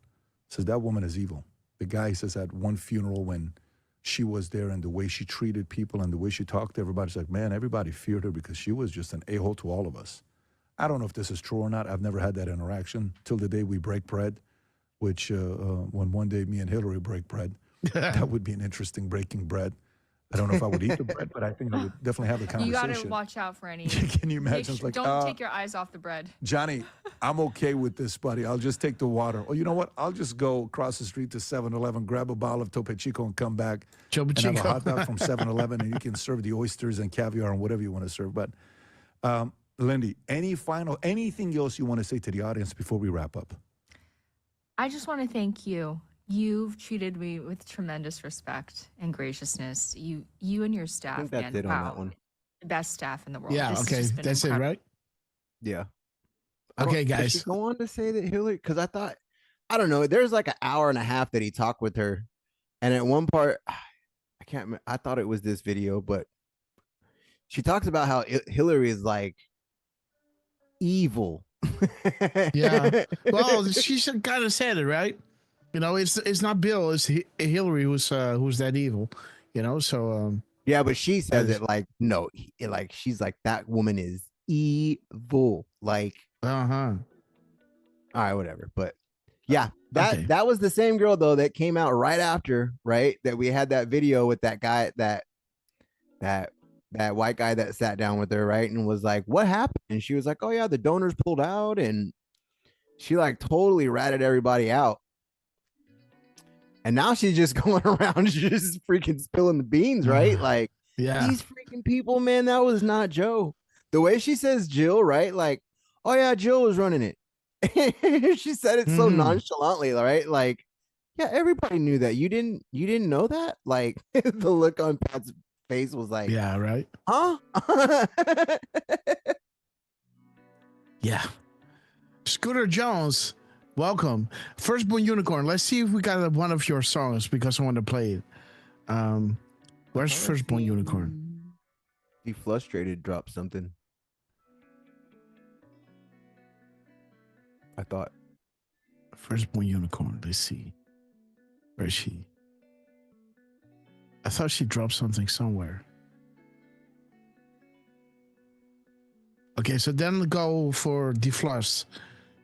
He says, that woman is evil. The guy, he says, at one funeral when she was there and the way she treated people and the way she talked to everybody, it's like, man, everybody feared her because she was just an a-hole to all of us. I don't know if this is true or not. I've never had that interaction till the day we break bread, which when one day me and Hillary break bread, that would be an interesting breaking bread. I don't know if I would eat the bread, but I think I would definitely have the conversation. You got to watch out for any. Can you imagine? It's like, don't take your eyes off the bread. Johnny, I'm okay with this, buddy. I'll just take the water. Or you know what? I'll just go across the street to 7-Eleven, grab a bottle of Topo Chico and come back and have a hot dog from 7-Eleven, and you can serve the oysters and caviar and whatever you want to serve. But, Lindy, anything else you want to say to the audience before we wrap up? I just want to thank you. You've treated me with tremendous respect and graciousness. You and your staff, I think that's man. it Wow. on that one. The best staff in the world. Yeah, This has okay. just been That's incredible. it, right? Yeah. Okay, Did guys. she go on to say that Hillary? Because I don't know. There's like an hour and a half that he talked with her, and at one part, I can't remember. I thought it was this video, but she talks about how Hillary is like evil. Yeah. Well, she kind of said it, right? It's not Bill, it's Hillary who's that evil. So Yeah, but she says it like no, like she's like that woman is evil. Like all right, whatever. But yeah, that was the same girl though that came out right after, right? That we had that video with that guy, that white guy that sat down with her, right? And was like, what happened? And she was like, oh yeah, the donors pulled out, and she like totally ratted everybody out. And now she's just going around just freaking spilling the beans, right? Like, yeah. These freaking people, man, that was not Joe. The way she says Jill, right? Like, oh yeah, Jill was running it. She said it so nonchalantly, right? Like, yeah, everybody knew that. You didn't know that? Like, the look on Pat's face was like, yeah, right? Huh? Yeah. Scooter Jones, welcome. Firstborn Unicorn. Let's see if we got one of your songs because I want to play it. Where's Firstborn Unicorn? He frustrated dropped something. I thought. Firstborn Unicorn. Let's see. Where is she? I thought she dropped something somewhere. Okay, so then go for Defloss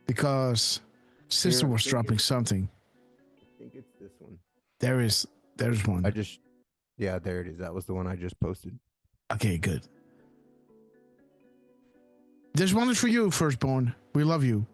because Sister was dropping something. I think it's this one. There's one. Yeah, there it is. That was the one I just posted. Okay, good. This one is for you, Firstborn. We love you.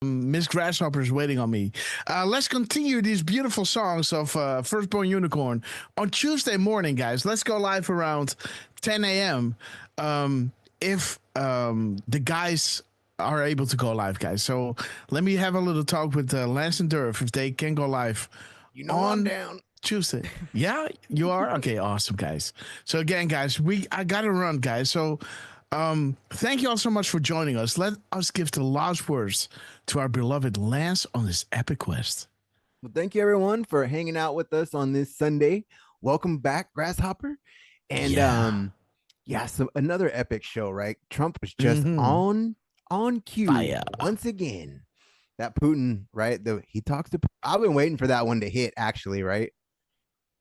Miss Grasshopper is waiting on me. Let's continue these beautiful songs of Firstborn Unicorn on Tuesday morning, guys. Let's go live around 10 a.m. If the guys are able to go live, guys. So let me have a little talk with Lance and Durf if they can go live. I'm down. Tuesday. Yeah, you are? Okay, awesome, guys. So again, guys, I gotta run, guys. So thank you all so much for joining us. Let us give the last words to our beloved Lance on this epic quest. Well, thank you everyone for hanging out with us on this Sunday. Welcome back, Grasshopper. And so another epic show, right? Trump was just on cue once again. That Putin, right? He talks to. I've been waiting for that one to hit, actually, right?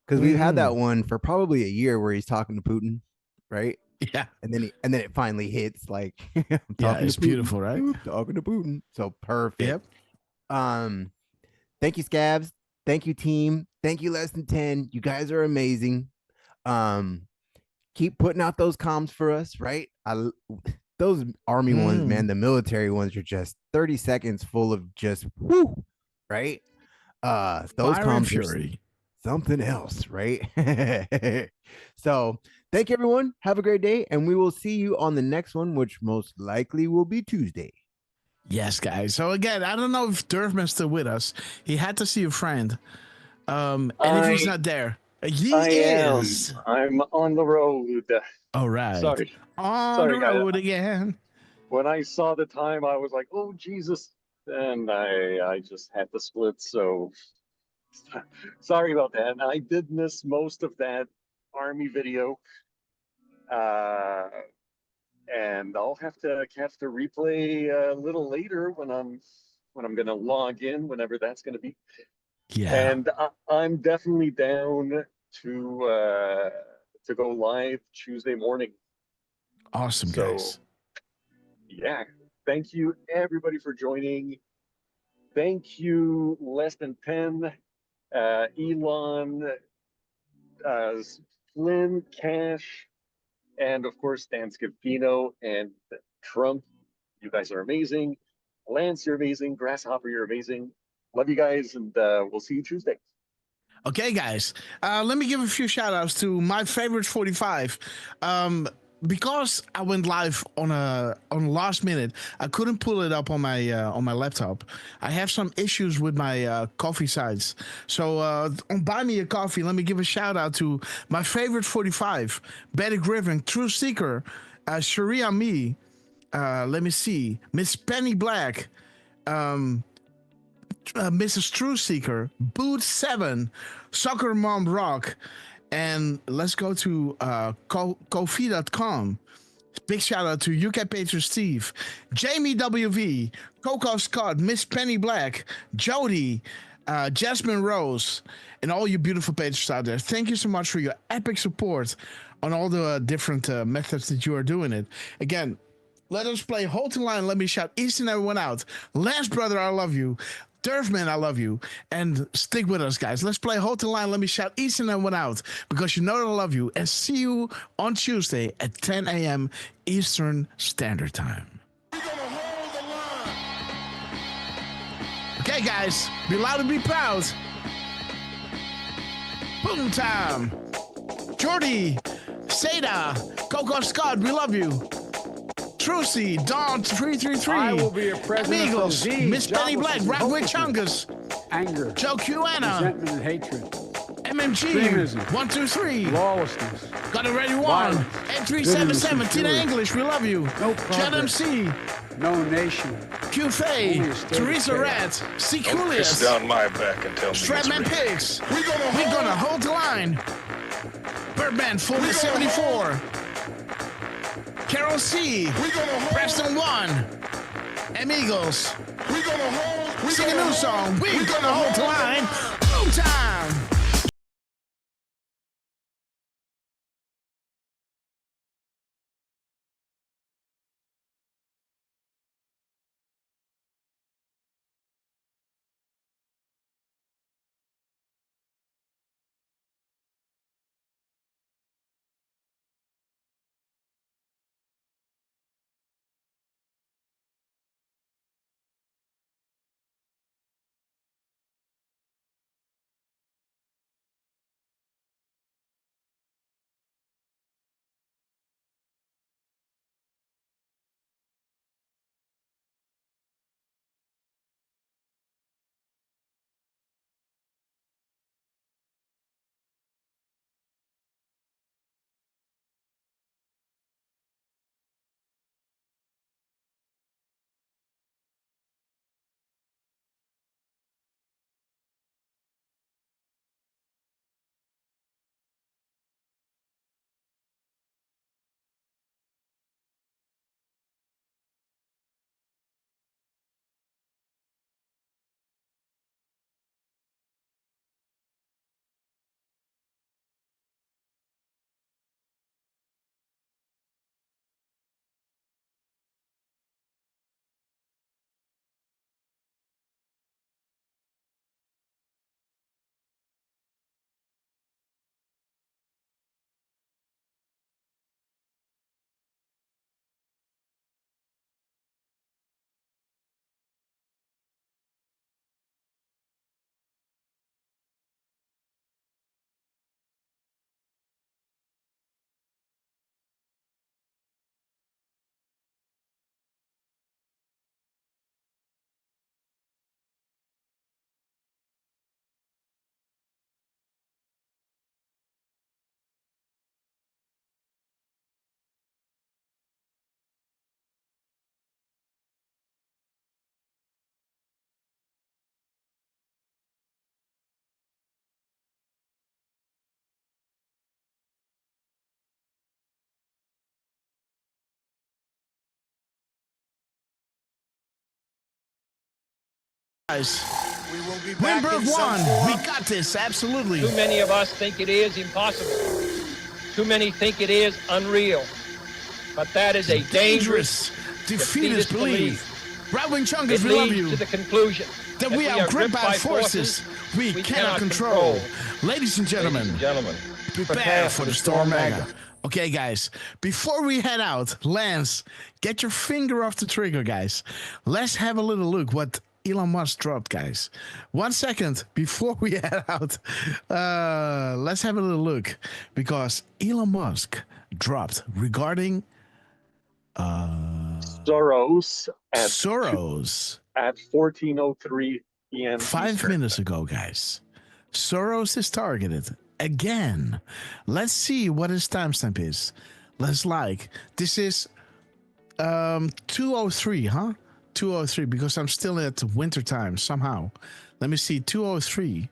Because we've had that one for probably a year where he's talking to Putin, right? Yeah. And then it finally hits. Like, it's beautiful, right? Talking to Putin. So perfect. Yep. Thank you, Scabs. Thank you, team. Thank you, Less Than 10. You guys are amazing. Keep putting out those comms for us, right? Those army ones, man, the military ones are just 30 seconds full of just whoo, right? Those Fire and comms fury. are something else, right? So thank you, everyone. Have a great day, and we will see you on the next one, which most likely will be Tuesday. Yes, guys. So again, I don't know if Durfman's still with us. He had to see a friend. And if he's not there, he is. I'm on the road. All right. Sorry. On the road again. When I saw the time, I was like, oh, Jesus. And I just had to split. So sorry about that. I did miss most of that Army video. And I'll have to replay a little later when I'm gonna log in, whenever that's gonna be. Yeah. And I'm definitely down to go live Tuesday morning. Awesome, guys. Yeah. Thank you everybody for joining. Thank you, Less Than 10, Elon, Flynn, Cash, and of course, Dan Scavino and Trump. You guys are amazing. Lance, you're amazing. Grasshopper, you're amazing. Love you guys, and we'll see you Tuesday. Okay, guys. Let me give a few shout outs to my favorite 45. Because I went live on last minute, I couldn't pull it up on my laptop. I have some issues with my coffee sites. So on Buy Me a Coffee, let me give a shout out to my favorite 45, Betty Griffin, True Seeker, Sharia Me, let me see, Miss Penny Black, Mrs. True Seeker, Boot 7, Soccer Mom Rock, and let's go to Kofi.com. Big shout out to UK Patriot Steve, Jamie WV, Coco Scott, Miss Penny Black, Jody, Jasmine Rose, and all you beautiful patrons out there. Thank you so much for your epic support on all the different methods that you are doing it. Again, let us play Hold the Line. Let me shout each and everyone out. Lance, brother, I love you. Durfman, I love you. And stick with us, guys. Let's play Hold the Line. Let me shout each and everyone out because you know that I love you. And see you on Tuesday at 10 a.m. Eastern Standard Time. Okay, guys. Be loud and be proud. Boom time. Jordy, Seda, Coco Scott, we love you. Trucy, Dawn 333. I will be a president Amigos, of disease, Miss Penny Black, joblessness, Rockwood hopelessness, Chungus, anger, Joe Q-Anna, resentment and hatred, MMG, extremism, 123, lawlessness, got it ready one, violence, 8377, bitterness, Tina and English, we love you. No Chad progress. MC, no nation, Q Faye, only a state of Teresa chaos. Rat, C. Don't piss Coolius, down my back and tell me Stratman it's real. Pigs, we're gonna hold the line. Birdman, Full 74. Carol C. Preston 1. Amigos. Sing a new song. We're gonna hold the line. Boom time. Guys, We will be back Wimberg in some won. form. We got this, absolutely. Too many of us think it is impossible. Too many think it is unreal. But that is a dangerous, defeatist belief. Right-wing chunkers, It we love leads you. to the conclusion That we are gripped by forces we cannot control. Ladies and gentlemen, prepare for the Storm Mega. Okay, guys, before we head out, Lance, get your finger off the trigger, guys. Let's have a little look what Elon Musk dropped, guys. 1 second before we head out, let's have a little look because Elon Musk dropped regarding Soros at 14:03 p.m. 5 Eastern. minutes ago, guys. Soros is targeted again. Let's see what his timestamp is. Let's this is 2:03, huh? 2:03 because I'm still at winter time somehow. Let me see 2:03.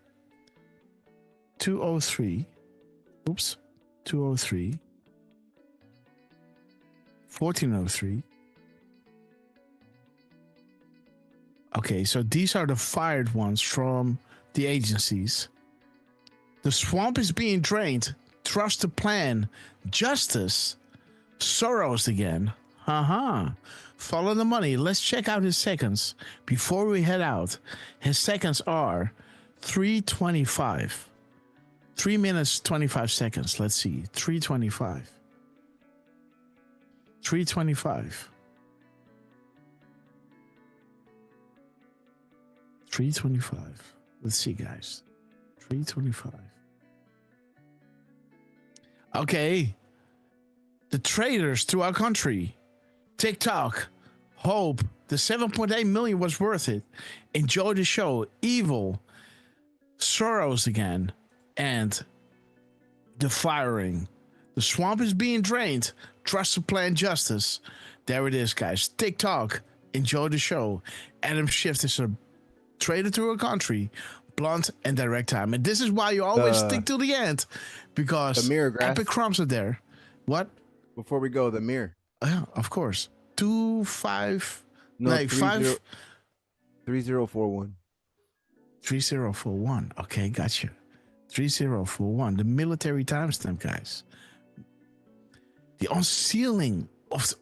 2:03. Oops. 2:03. 14:03. Okay, so these are the fired ones from the agencies. The swamp is being drained. Trust the plan. Justice. Soros again. Follow the money. Let's check out his seconds before we head out. His seconds are 3:25. 3 minutes, 25 seconds. Let's see. 3:25. 3:25. 3:25. Let's see, guys. 3:25. Okay. The traders to our country. TikTok. Hope. The 7.8 million was worth it. Enjoy the show. Evil. Soros again. And the firing. The swamp is being drained. Trust the plan. Justice. There it is, guys. TikTok. Enjoy the show. Adam Schiff is a trader to a country. Blunt and direct time. And this is why you always stick to the end. Because the mirror, Grass. epic crumbs are there. What? Before we go, the mirror. Yeah, of course. 2-5. No, like 5. 3041. 3041. Okay, gotcha. 3041. The military timestamp, guys. The unsealing of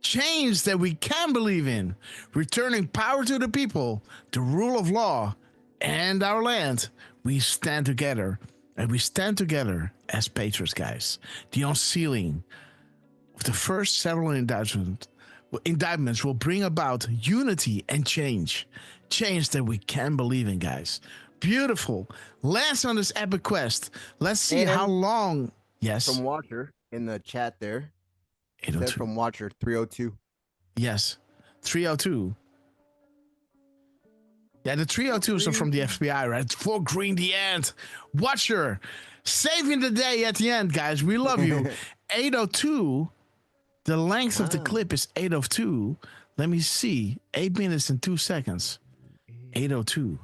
change that we can believe in. Returning power to the people, the rule of law, and our land. We stand together. And we stand together as patriots, guys. The unsealing of the first several indictments will bring about unity and change. Change that we can believe in, guys. Beautiful. Last on this epic quest. Let's see how long. Yes. From Watcher in the chat there. It said 802. from Watcher 302. Yes. 302. Yeah, the 302s are from the FBI, right? For Green the End. Watcher. Saving the day at the end, guys. We love you. 802. The length of the clip is 802. Let me see. 8 minutes and 2 seconds. 802.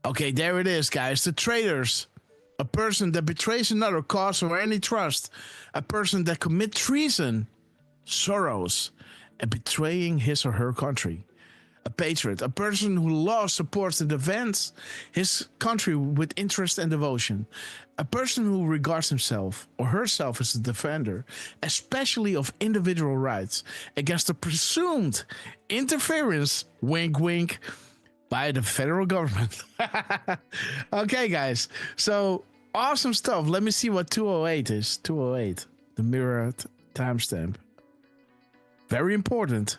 Okay, there it is, guys. The traitors. A person that betrays another cause or any trust. A person that commits treason. Soros. And betraying his or her country. A patriot, a person who loves, supports, and defends his country with interest and devotion. A person who regards himself or herself as a defender, especially of individual rights, against the presumed interference, wink, wink, by the federal government. Okay, guys. So, awesome stuff. Let me see what 208 is. 208, the mirrored timestamp. Very important.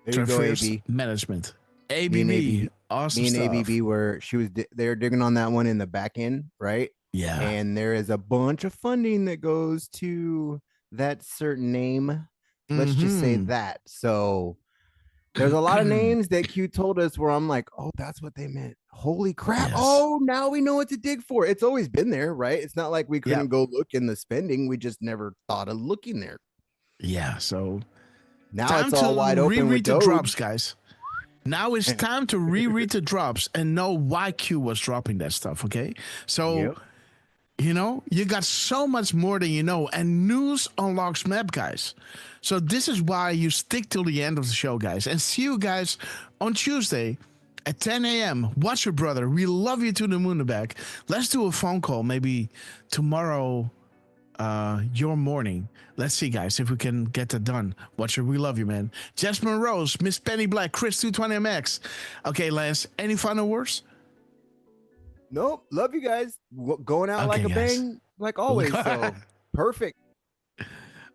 There you go, Traverse AB. management. ABB. Awesome Me and stuff. ABB were they're digging on that one in the back end, right? Yeah. And there is a bunch of funding that goes to that certain name. Let's just say that. So there's a lot of names that Q told us where I'm like, oh, that's what they meant. Holy crap. Yes. Oh, now we know what to dig for. It's always been there, right? It's not like we couldn't go look in the spending. We just never thought of looking there. Yeah. So now time it's all to wide open. reread With the Doge. drops, guys. Now it's time to reread the drops and know why Q was dropping that stuff. Okay. So You know, you got so much more than you know, and news unlocks map, guys. So this is why you stick till the end of the show, guys. And see you guys on Tuesday at 10 a.m. Watch your brother. We love you to the moon and back. Let's do a phone call maybe tomorrow, your morning. Let's see, guys, if we can get that done. Watcher, we love you, man. Jasmine Rose, Miss Penny Black, Chris 220MX. Okay, Lance, any final words? Nope. Love you guys. Going out like a bang, like always. So perfect.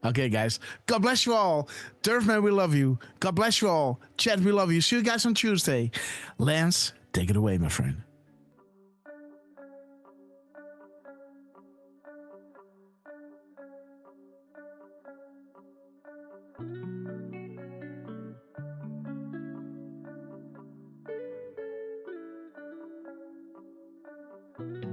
Okay, guys. God bless you all. Durfman, we love you. God bless you all. Chad, we love you. See you guys on Tuesday. Lance, take it away, my friend. you